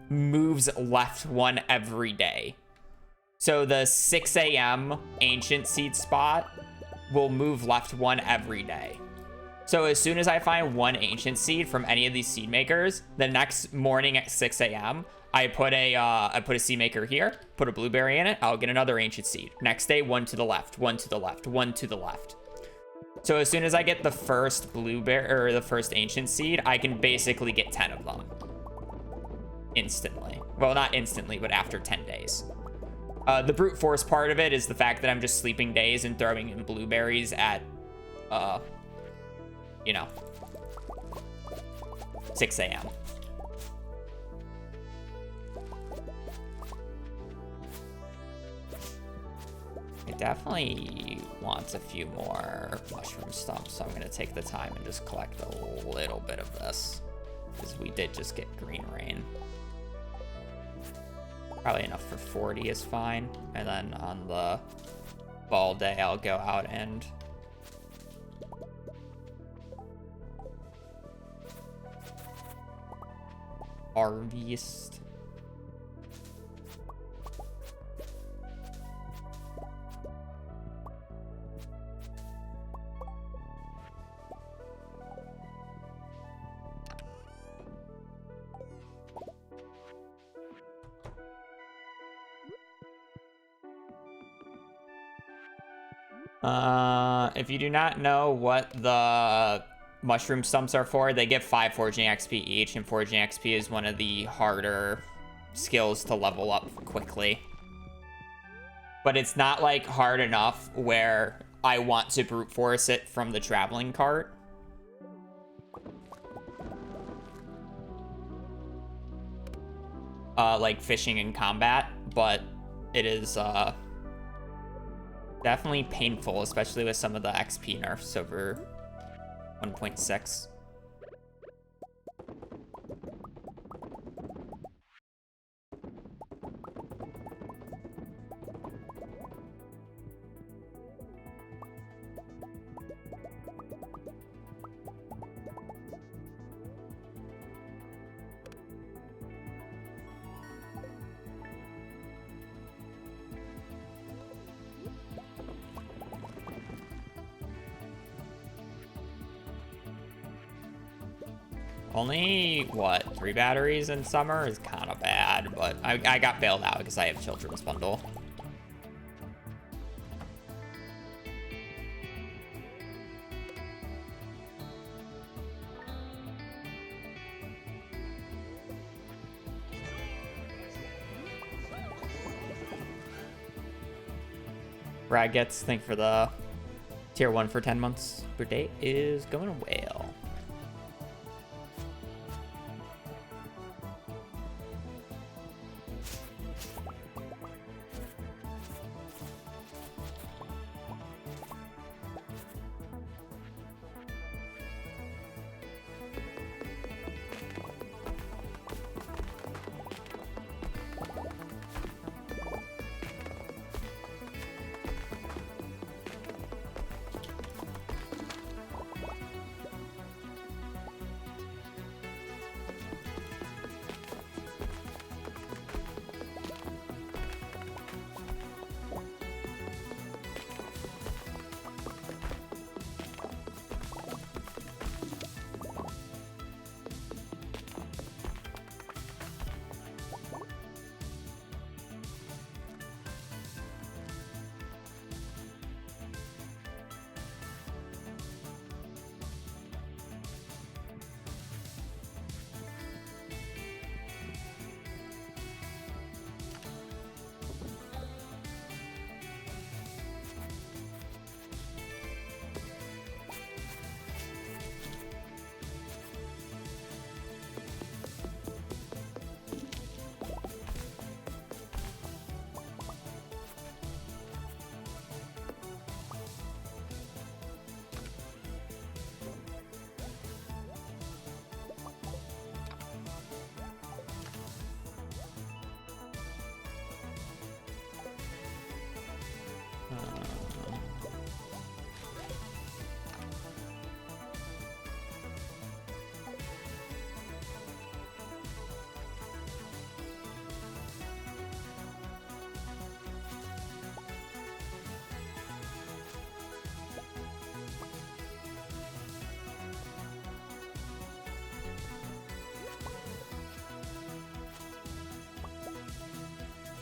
A: moves left 1 every day. So the 6 a.m. ancient seed spot will move left 1 every day. So as soon as I find 1 ancient seed from any of these seed makers, the next morning at 6 a.m., I put a seed maker here, put a blueberry in it, I'll get another ancient seed. Next day, 1 to the left, 1 to the left, 1 to the left. So as soon as I get the first blueberry or the first ancient seed, I can basically get 10 of them instantly. Well, not instantly, but after 10 days. The brute force part of it is the fact that I'm just sleeping days and throwing in blueberries at, you know, 6 a.m. I definitely want a few more mushroom stumps, so I'm going to take the time and just collect a little bit of this, because we did just get green rain. Probably enough for 40 is fine, and then on the ball day, I'll go out and harvest. If you do not know what the mushroom stumps are for. They give 5 foraging XP each, and foraging XP is one of the harder skills to level up quickly. But it's not like hard enough where I want to brute force it from the traveling cart. Like fishing in combat, but it is definitely painful, especially with some of the XP nerfs over 1.6. Only, what, 3 batteries in summer is kind of bad, but I got bailed out because I have children's bundle. Brad gets, thank for the tier 1 for 10 months. Your date is going well.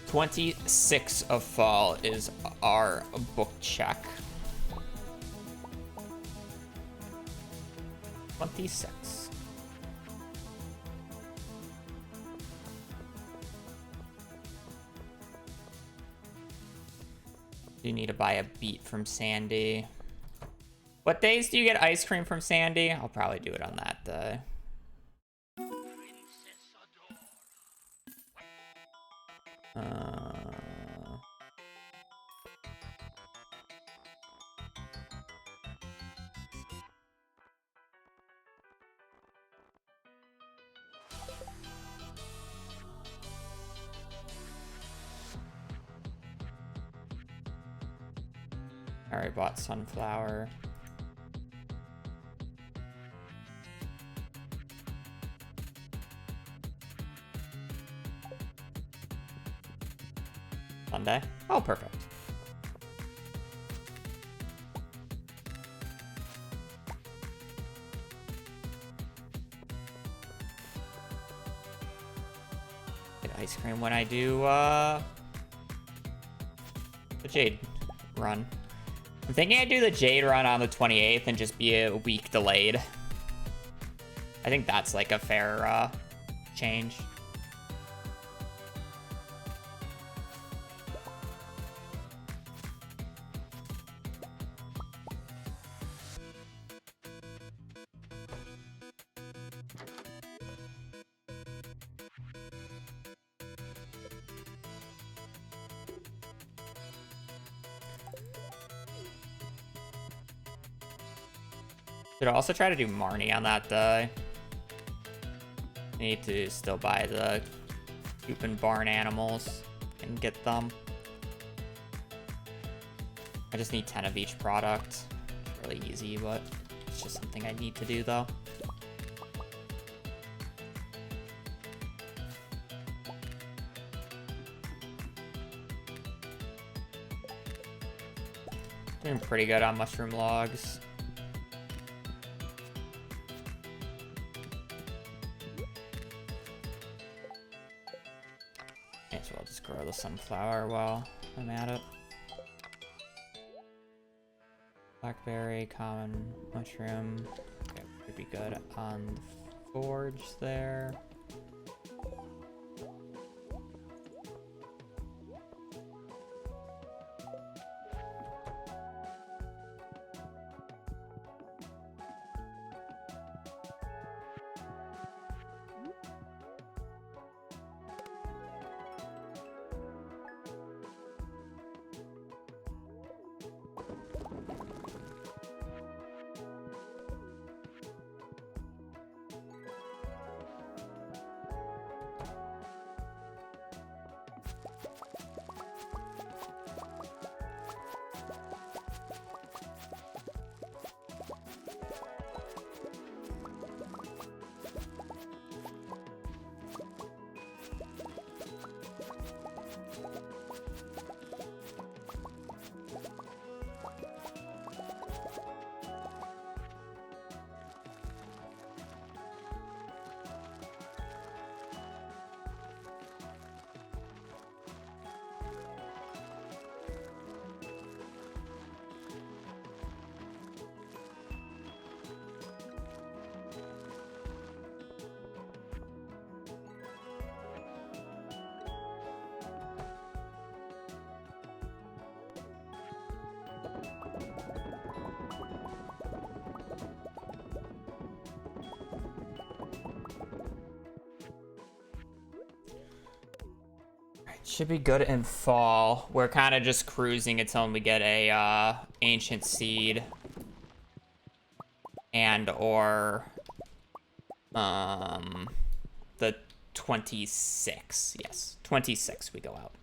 A: $26 of fall is our book check. 26. You need to buy a beet from Sandy. What days do you get ice cream from Sandy? I'll probably do it on that day. Alright, bought sunflower. Sunday? Oh, perfect. Get ice cream when I do the Jade run. I'm thinking I'd do the Jade run on the 28th and just be a week delayed. I think that's like a fair change. Should also try to do Marnie on that day. Need to still buy the coop and barn animals and get them. I just need 10 of each product. It's really easy, but it's just something I need to do though. Doing pretty good on mushroom logs. May as well just grow the sunflower while I'm at it. Blackberry, common mushroom. Okay, could be good on the forge there. Should be good in fall. We're kind of just cruising until we get a ancient seed and or the 26. Yes, 26 we go out.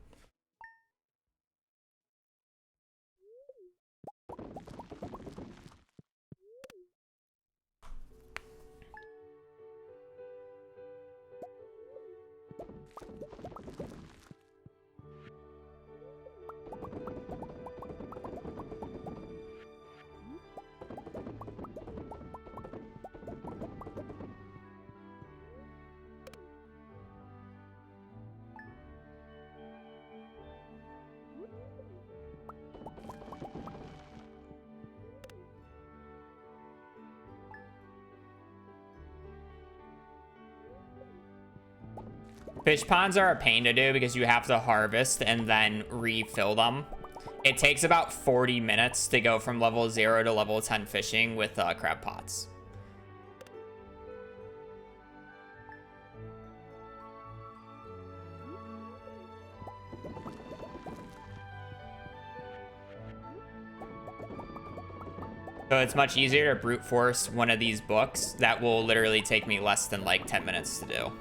A: Fish ponds are a pain to do because you have to harvest and then refill them. It takes about 40 minutes to go from level 0 to level 10 fishing with crab pots. So it's much easier to brute force one of these books that will literally take me less than like 10 minutes to do.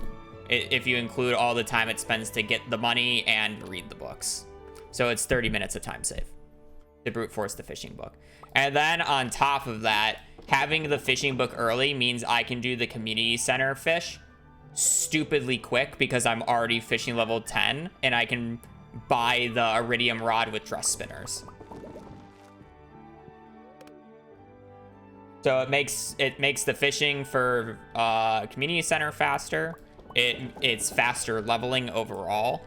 A: If you include all the time it spends to get the money and read the books. So it's 30 minutes of time save to brute force the fishing book. And then on top of that, having the fishing book early means I can do the community center fish stupidly quick because I'm already fishing level 10 and I can buy the iridium rod with dress spinners. So it makes the fishing for community center faster. It's faster leveling overall.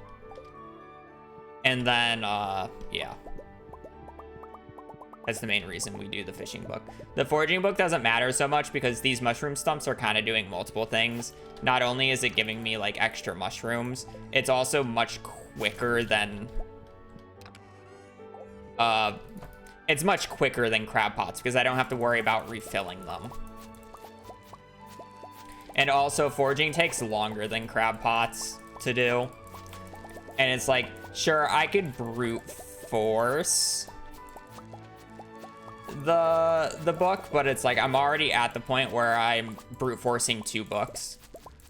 A: And then, yeah. That's the main reason we do the fishing book. The foraging book doesn't matter so much because these mushroom stumps are kind of doing multiple things. Not only is it giving me like extra mushrooms, it's also much quicker than it's much quicker than crab pots because I don't have to worry about refilling them. And also foraging takes longer than crab pots to do. And it's like, sure, I could brute force the book, but it's like I'm already at the point where I'm brute forcing 2 books.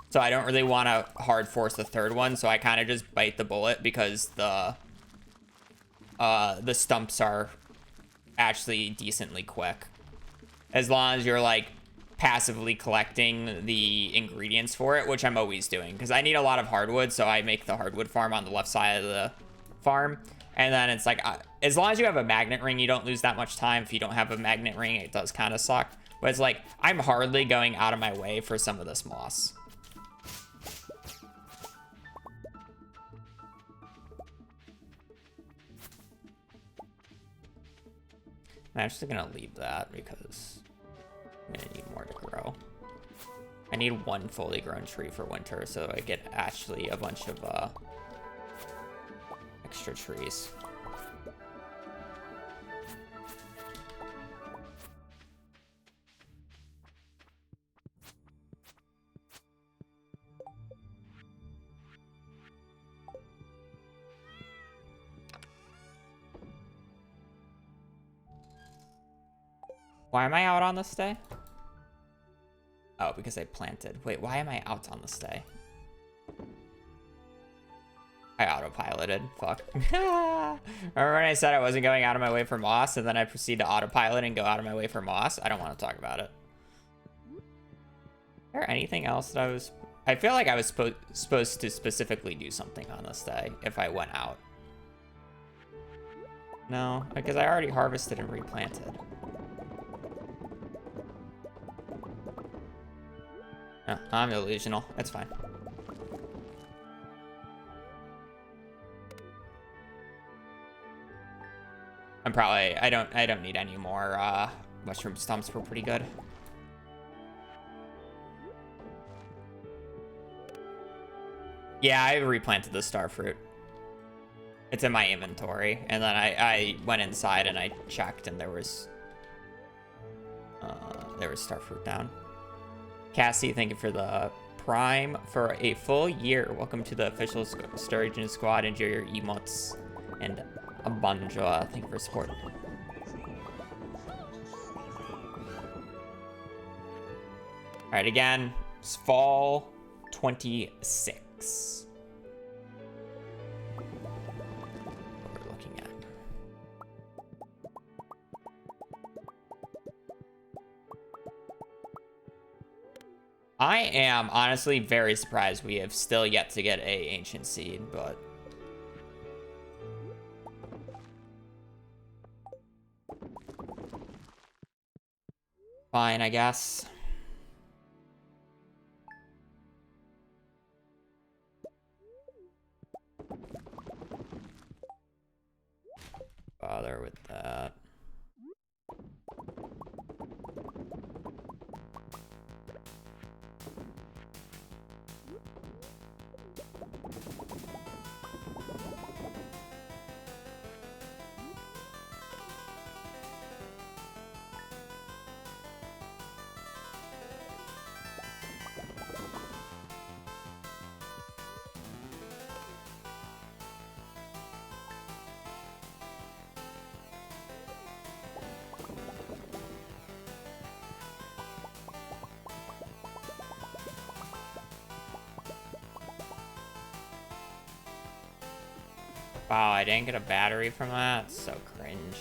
A: So I don't really want to hard force the 3rd one, so I kind of just bite the bullet because the stumps are actually decently quick. As long as you're like passively collecting the ingredients for it, which I'm always doing because I need a lot of hardwood, so I make the hardwood farm on the left side of the farm. And then it's like, as long as you have a magnet ring, you don't lose that much time. If you don't have a magnet ring, it does kind of suck. But it's like, I'm hardly going out of my way for some of this moss. I'm actually gonna leave that because I'm gonna need more to grow. I need 1 fully grown tree for winter so I get actually a bunch of extra trees. Why am I out on this day? Oh, because I planted. Wait, why am I out on this day? I autopiloted. Fuck. Remember when I said I wasn't going out of my way for moss, and then I proceed to autopilot and go out of my way for moss? I don't want to talk about it. Is there anything else that I feel like I was supposed to specifically do something on this day if I went out. No, because I already harvested and replanted. No, I'm delusional. It's fine. I don't need any more mushroom stumps. We're pretty good. Yeah, I replanted the starfruit. It's in my inventory, and then I went inside and I checked, and there was starfruit down. Cassie, thank you for the prime for a full year. Welcome to the official Sturgeon Squad. Enjoy your emotes. And a Banjoa, thank you for support. All right, again, it's fall 26. What we're looking at. I am honestly very surprised we have still yet to get a ancient seed, but fine, I guess. Bother with that. Wow, I didn't get a battery from that. So cringe.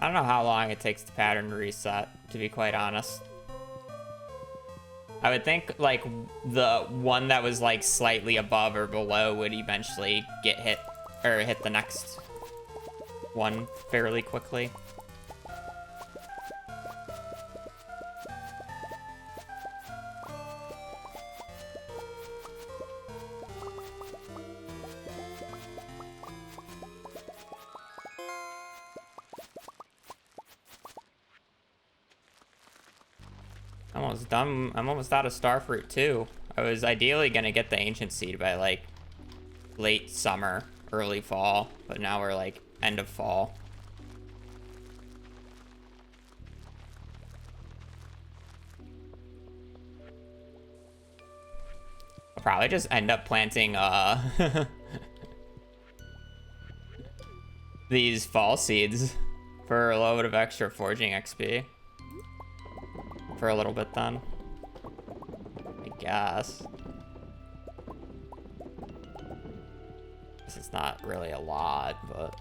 A: I don't know how long it takes the pattern to reset, to be quite honest. I would think like the one that was like slightly above or below would eventually get hit or hit the next one fairly quickly. Almost done. I'm almost out of starfruit too. I was ideally gonna get the ancient seed by like late summer, early fall, but now we're like end of fall. I'll probably just end up planting these fall seeds for a little bit of extra forging XP for a little bit then, I guess. It's not really a lot, but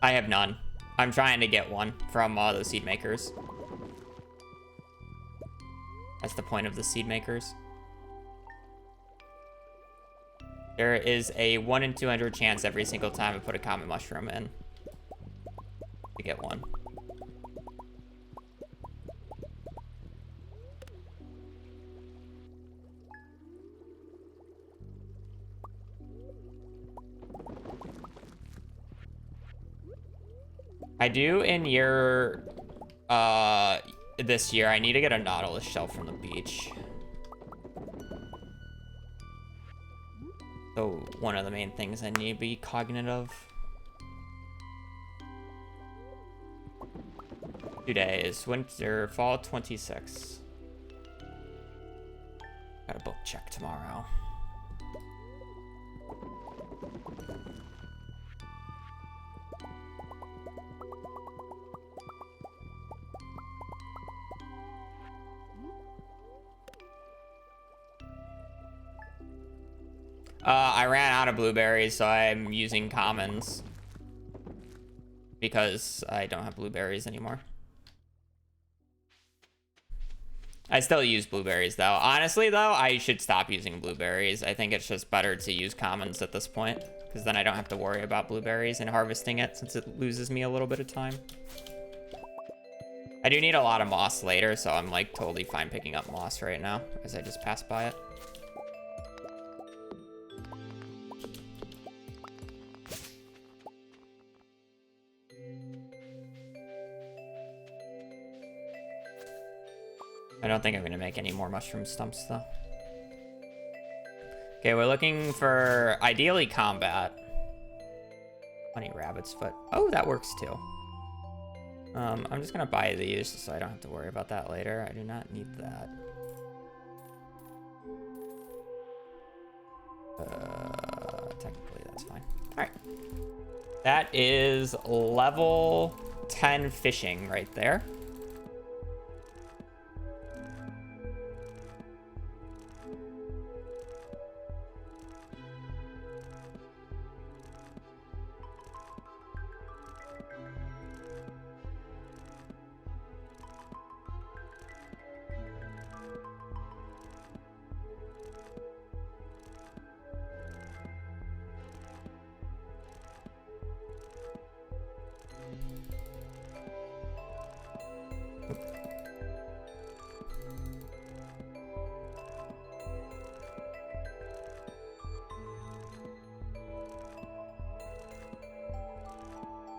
A: I have none. I'm trying to get one from the seed makers. That's the point of the seed makers. There is a 1 in 200 chance every single time I put a common mushroom in to get one. I do in year, this year, I need to get a nautilus shell from the beach. So one of the main things I need to be cognizant of. 2 days, winter, fall 26. Got a book check tomorrow. I ran out of blueberries, so I'm using commons because I don't have blueberries anymore. I still use blueberries though. Honestly though, I should stop using blueberries. I think it's just better to use commons at this point because then I don't have to worry about blueberries and harvesting it since it loses me a little bit of time. I do need a lot of moss later, so I'm like totally fine picking up moss right now as I just pass by it. I don't think I'm gonna make any more mushroom stumps though. Okay, we're looking for ideally combat. Funny rabbit's foot. Oh, that works too. I'm just gonna buy these so I don't have to worry about that later. I do not need that. Technically that's fine. All right. That is level 10 fishing right there.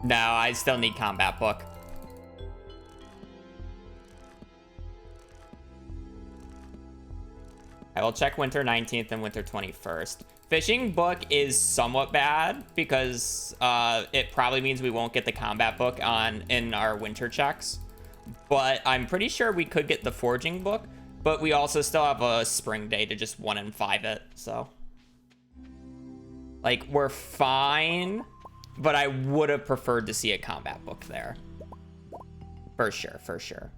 A: No, I still need combat book. I will check winter 19th and winter 21st. Fishing book is somewhat bad because it probably means we won't get the combat book in our winter checks. But I'm pretty sure we could get the forging book, but we also still have a spring day to just 1 in 5 it, so. Like, we're fine. But I would have preferred to see a combat book there. For sure, for sure.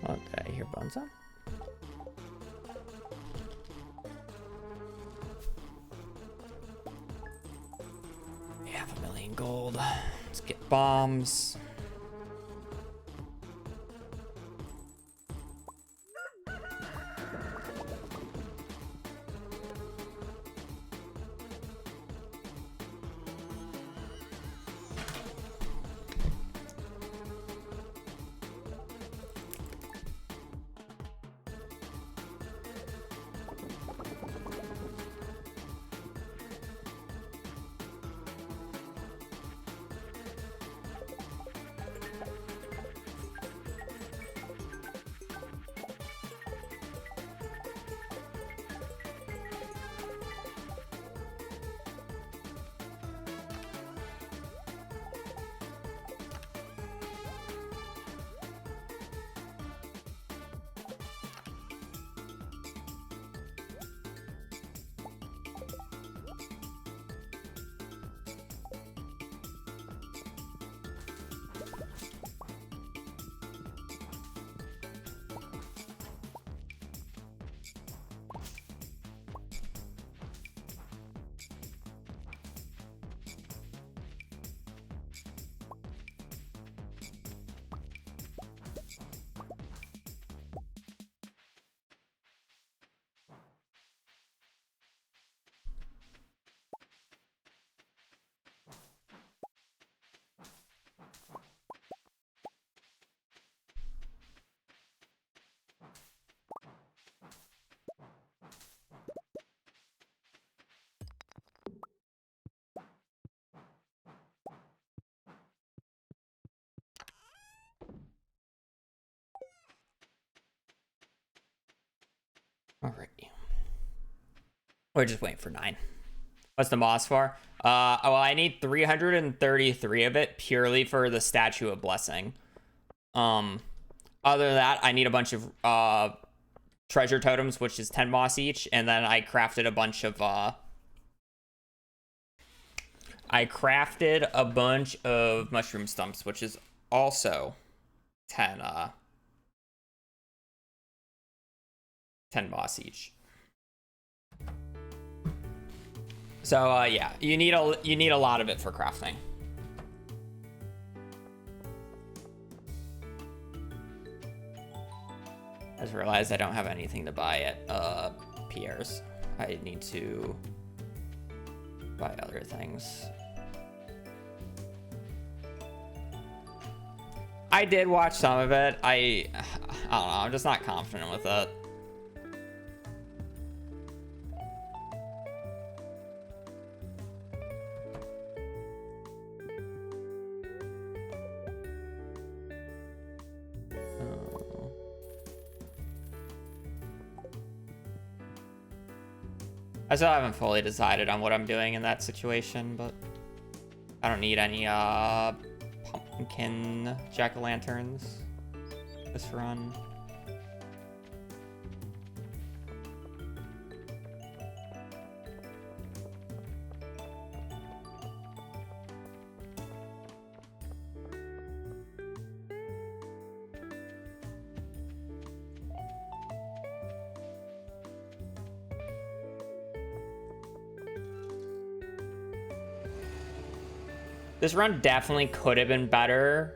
A: Oh, did I hear bones on? gold. Let's get bombs. Alrighty. We're just waiting for 9. What's the moss for? Well, I need 333 of it purely for the Statue of Blessing. Other than that, I need a bunch of treasure totems, which is 10 moss each, and then I crafted a bunch of mushroom stumps, which is also 10 moss each. So yeah, you need a lot of it for crafting. I just realized I don't have anything to buy at Pierre's. I need to buy other things. I did watch some of it. I don't know, I'm just not confident with it. I still haven't fully decided on what I'm doing in that situation, but I don't need any pumpkin jack-o'-lanterns this run. This run definitely could have been better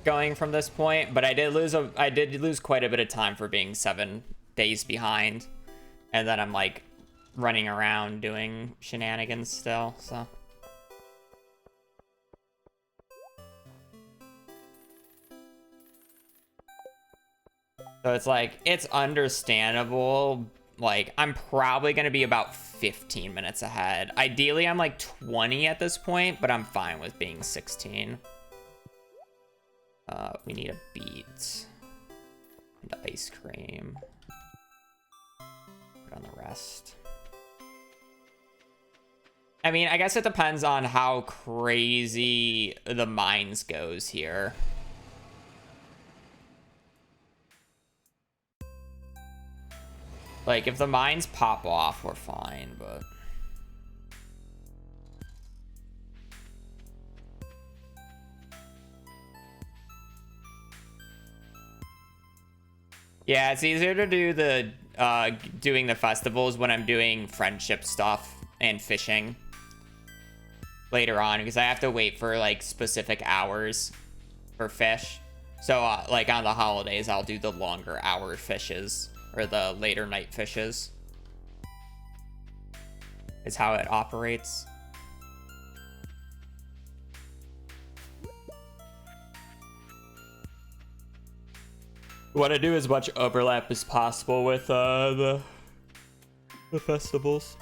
A: going from this point, but I did lose quite a bit of time for being 7 days behind, and then I'm like running around doing shenanigans still. So it's like, it's understandable. Like, I'm probably gonna be about 15 minutes ahead. Ideally, I'm like 20 at this point, but I'm fine with being 16. We need a beet and ice cream. Put on the rest. I mean, I guess it depends on how crazy the mines goes here. Like, if the mines pop off, we're fine, but... yeah, it's easier to do the, doing the festivals when I'm doing friendship stuff and fishing. later on because I have to wait for like specific hours for fish. So like on the holidays, I'll do the longer hour fishes or the later night fishes. Is how it operates. Want to do as much overlap as possible with the festivals.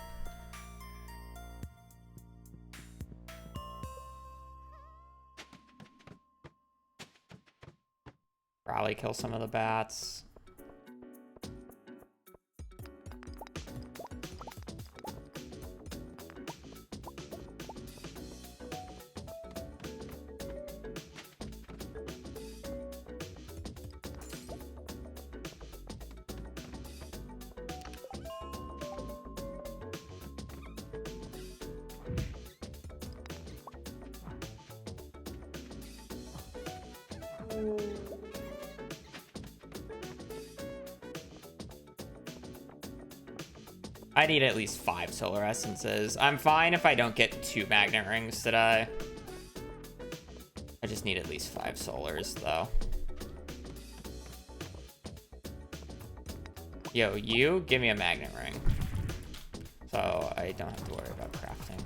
A: Probably kill some of the bats. I need at least 5 solar essences. I'm fine if I don't get 2 magnet rings today. I just need at least 5 solars, though. Yo, you give me a magnet ring. So I don't have to worry about crafting.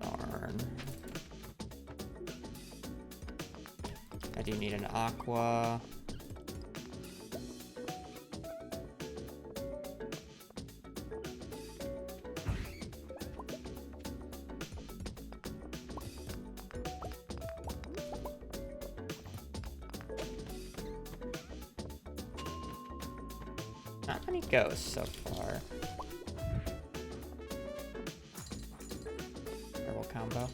A: Darn. I do need an aqua. Not many ghosts so far. Double combo.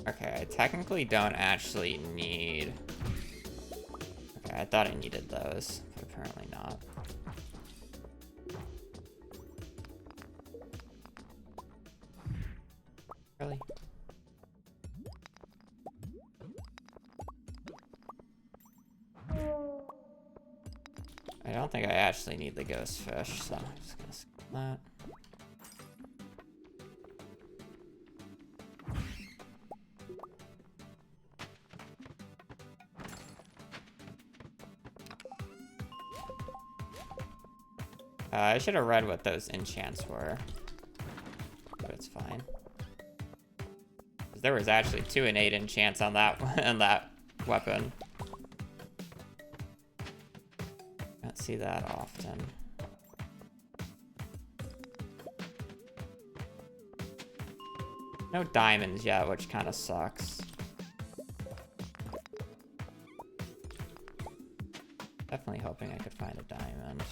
A: Okay, I technically don't actually need... Okay, I thought I needed those, but apparently not. Really? I don't think I actually need the ghost fish, so I'm just gonna skip that. I should have read what those enchants were, but it's fine. 'Cause there was actually 2 innate enchants on that on that weapon. Don't see that often. No diamonds yet, which kind of sucks. Definitely hoping I could find a diamond.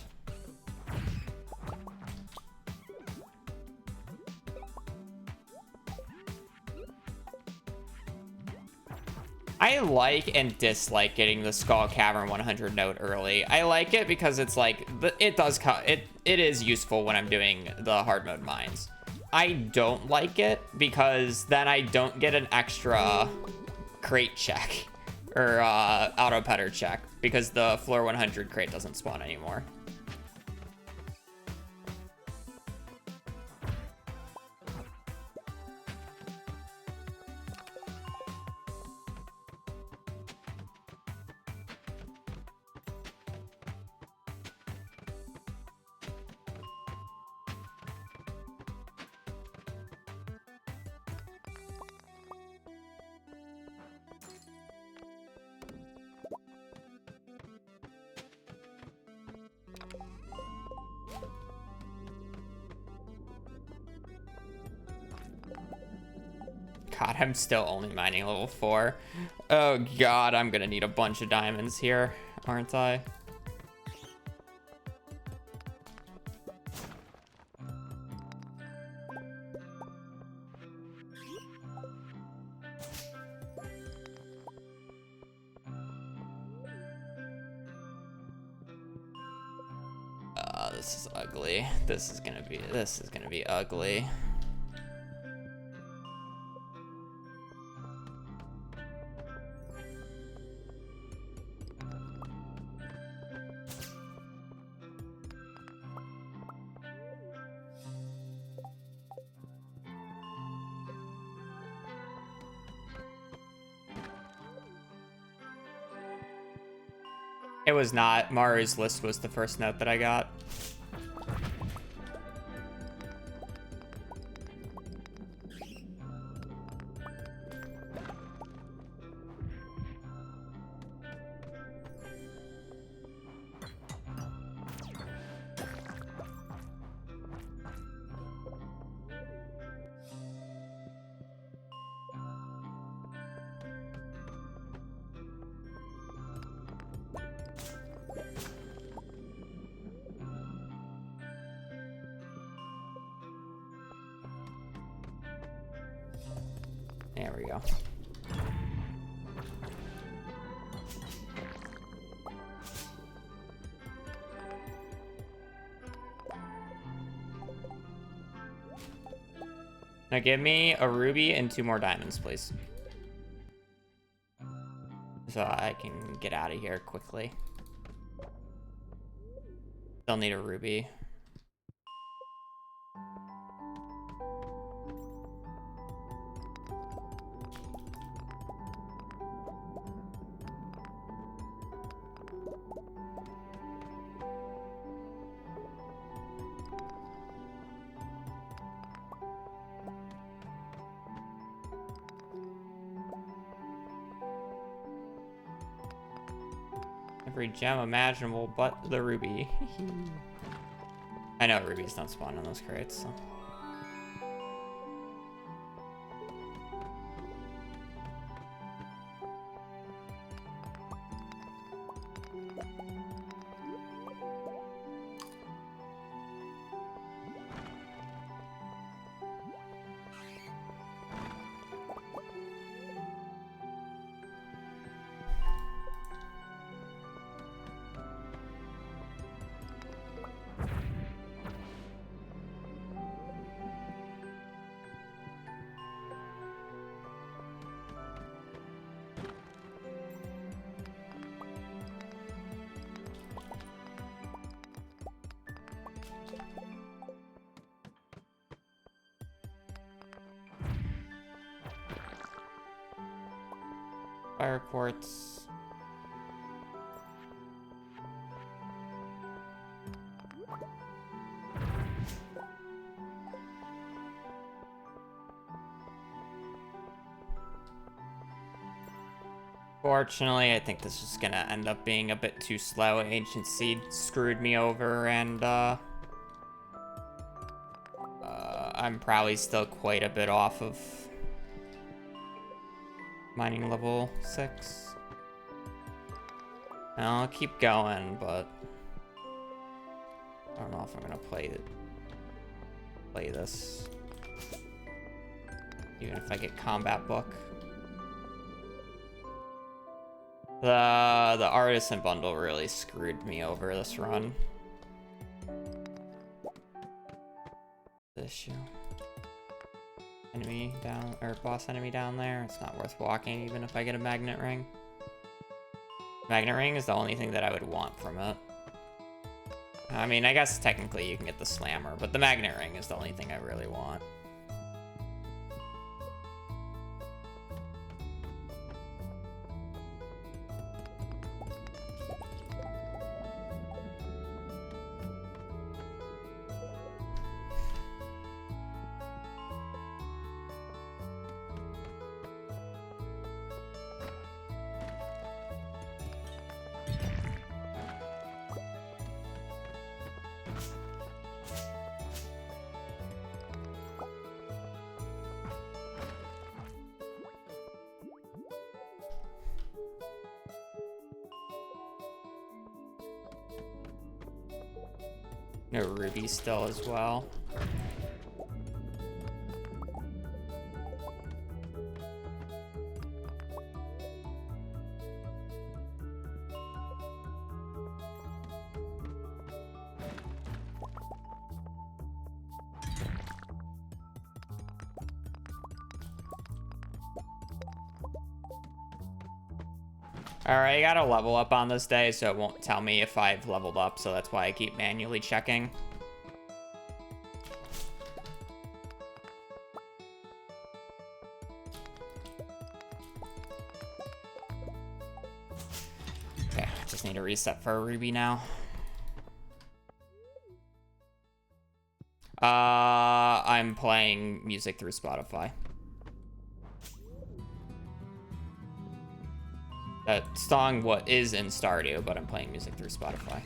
A: I like and dislike getting the Skull Cavern 100 note early. I like it because it's like, it is useful when I'm doing the hard mode mines. I don't like it because then I don't get an extra crate check or auto petter check because the floor 100 crate doesn't spawn anymore. God, I'm still only mining level 4. Oh God, I'm gonna need a bunch of diamonds here, aren't I? This is ugly. This is gonna be ugly. It was not. Maru's List was the first note that I got. There we go. Now give me a ruby and 2 more diamonds, please. So I can get out of here quickly. Still need a ruby. Every gem imaginable but the ruby. I know rubies don't spawn in those crates, so. Fire quartz. Fortunately, I think this is gonna end up being a bit too slow. Ancient Seed screwed me over, and I'm probably still quite a bit off of mining level 6. I'll keep going, but I don't know if I'm gonna play this, even if I get combat book. The artisan bundle really screwed me over this run. Issue. Enemy down, or boss enemy down there. It's not worth walking even if I get a magnet ring. Magnet ring is the only thing that I would want from it. I mean, I guess technically you can get the slammer, but the magnet ring is the only thing I really want. No ruby still as well. Alright, I gotta level up on this day, so it won't tell me if I've leveled up, so that's why I keep manually checking. Okay, just need a reset for a ruby now. I'm playing music through Spotify. That song is in Stardew, but I'm playing music through Spotify.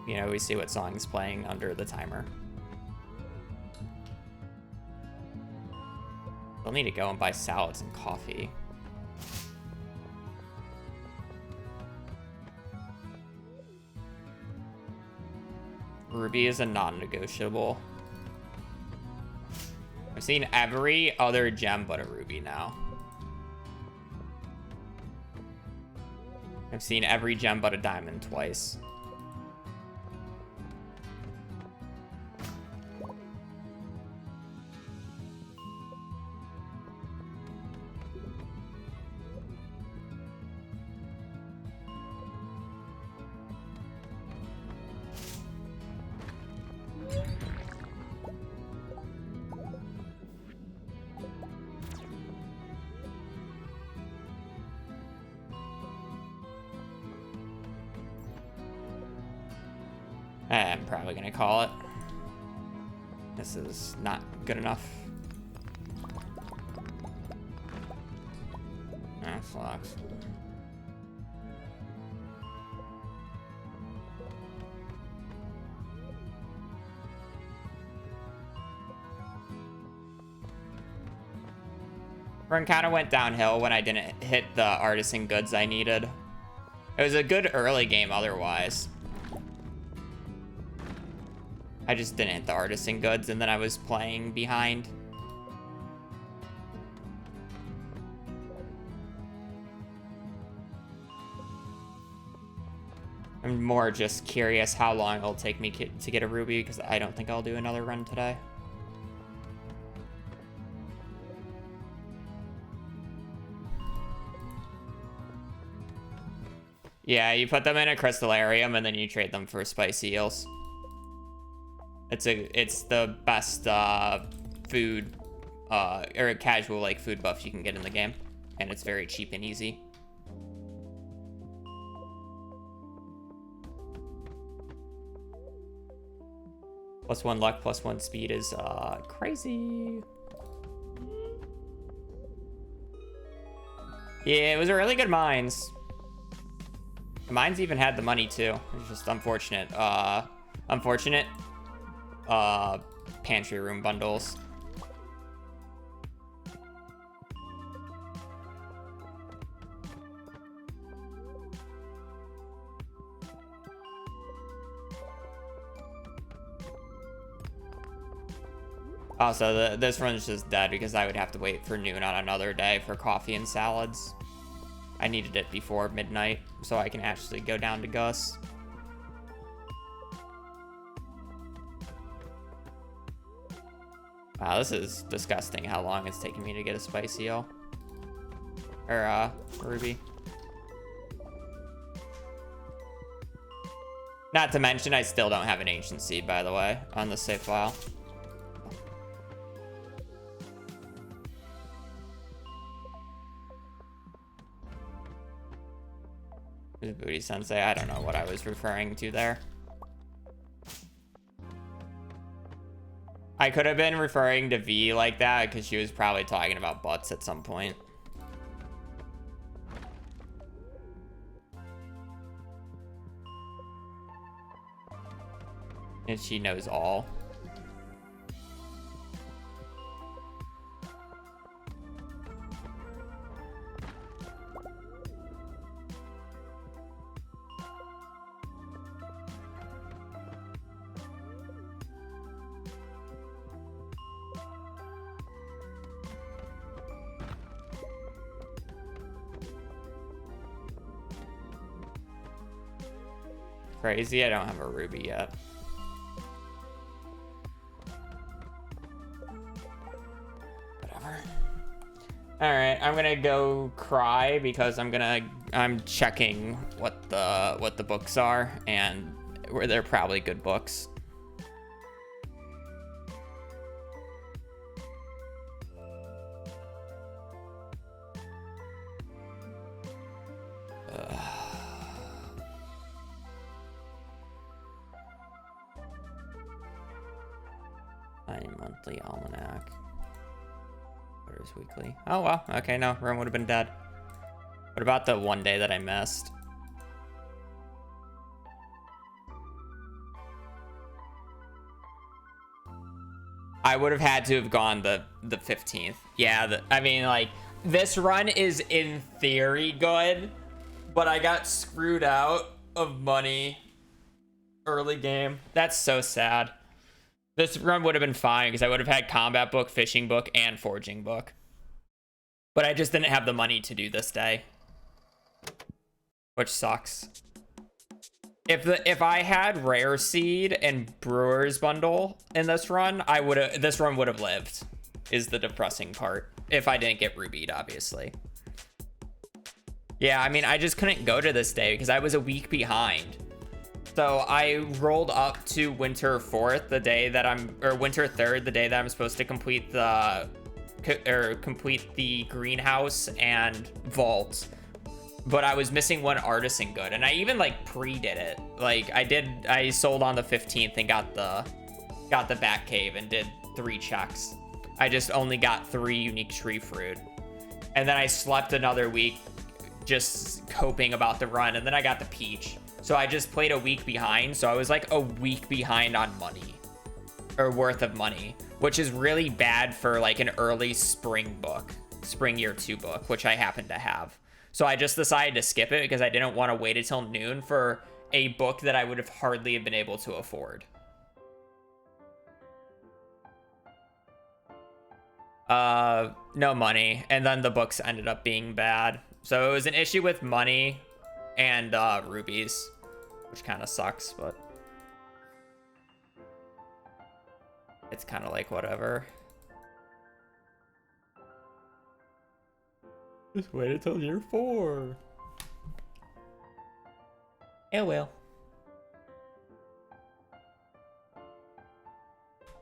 A: You know, we see what song's playing under the timer. I'll need to go and buy salads and coffee. Ruby is a non-negotiable. I've seen every other gem but a ruby now. I've seen every gem but a diamond twice. I'm probably gonna call it. This is not good enough. That sucks. Run kind of went downhill when I didn't hit the artisan goods I needed. It was a good early game otherwise. I just didn't hit the artisan goods, and then I was playing behind. I'm more just curious how long it'll take me to get a ruby, because I don't think I'll do another run today. Yeah, you put them in a crystallarium, and then you trade them for spicy eels. It's the best food or casual like food buff you can get in the game, and it's very cheap and easy. +1 luck, +1 speed is crazy. Yeah, it was a really good mines. The mines even had the money too. It's just unfortunate. Pantry room bundles. Also, this run's just dead because I would have to wait for noon on another day for coffee and salads. I needed it before midnight so I can actually go down to Gus. Wow, this is disgusting how long it's taking me to get a spicy eel. Or, ruby. Not to mention, I still don't have an ancient seed, by the way, on the save file. Booty Sensei, I don't know what I was referring to there. I could have been referring to V like that because she was probably talking about butts at some point. And she knows all. Crazy, I don't have a ruby yet. Whatever. Alright, I'm gonna go cry because I'm checking what the books are, and they're probably good books. Monthly almanac. Orders weekly. Oh, well. Okay, no. Rome would have been dead. What about the one day that I missed? I would have had to have gone the 15th. Yeah, I mean, like, this run is in theory good, but I got screwed out of money early game. That's so sad. This run would have been fine because I would have had combat book, fishing book, and forging book. But I just didn't have the money to do this day, which sucks. If I had rare seed and brewer's bundle in this run, this run would have lived. Is the depressing part. If I didn't get rubied, obviously. Yeah, I mean, I just couldn't go to this day because I was a week behind. So I rolled up to winter 4th, the day that winter 3rd, the day that I'm supposed to complete the greenhouse and vault. But I was missing one artisan good, and I even like pre-did it. Like I sold on the 15th and got the back cave and did 3 checks. I just only got 3 unique tree fruit. And then I slept another week just coping about the run, and then I got the peach. So I just played a week behind, so I was like a week behind on money. Or worth of money, which is really bad for like an early spring year 2 book, which I happen to have. So I just decided to skip it because I didn't want to wait until noon for a book that I would have hardly been able to afford. No money, and then the books ended up being bad. So it was an issue with money and rubies, which kind of sucks, but it's kind of like whatever. Just wait until year 4. Oh well.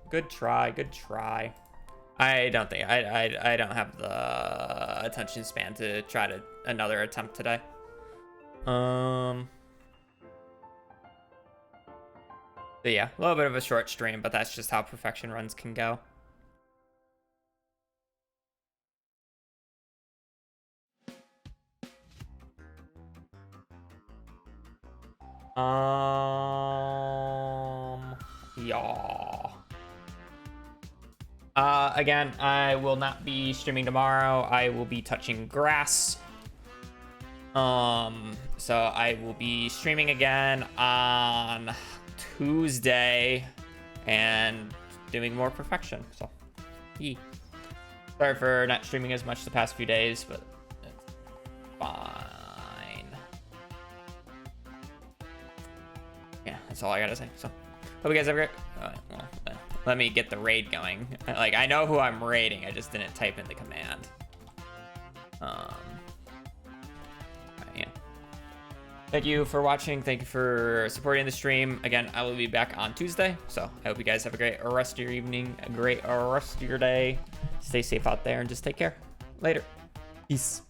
A: Good try, good try. I don't think I don't have the attention span to try to another attempt today. But yeah, a little bit of a short stream, but that's just how perfection runs can go. Yeah. Again, I will not be streaming tomorrow. I will be touching grass. So I will be streaming again on Tuesday and doing more perfection. So, sorry for not streaming as much the past few days, but it's fine. Yeah, that's all I gotta say. So, hope you guys have a great. Let me get the raid going. Like, I know who I'm raiding. I just didn't type in the command. Yeah. Thank you for watching. Thank you for supporting the stream. Again, I will be back on Tuesday. So I hope you guys have a great rest of your evening, a great rest of your day. Stay safe out there and just take care. Later. Peace.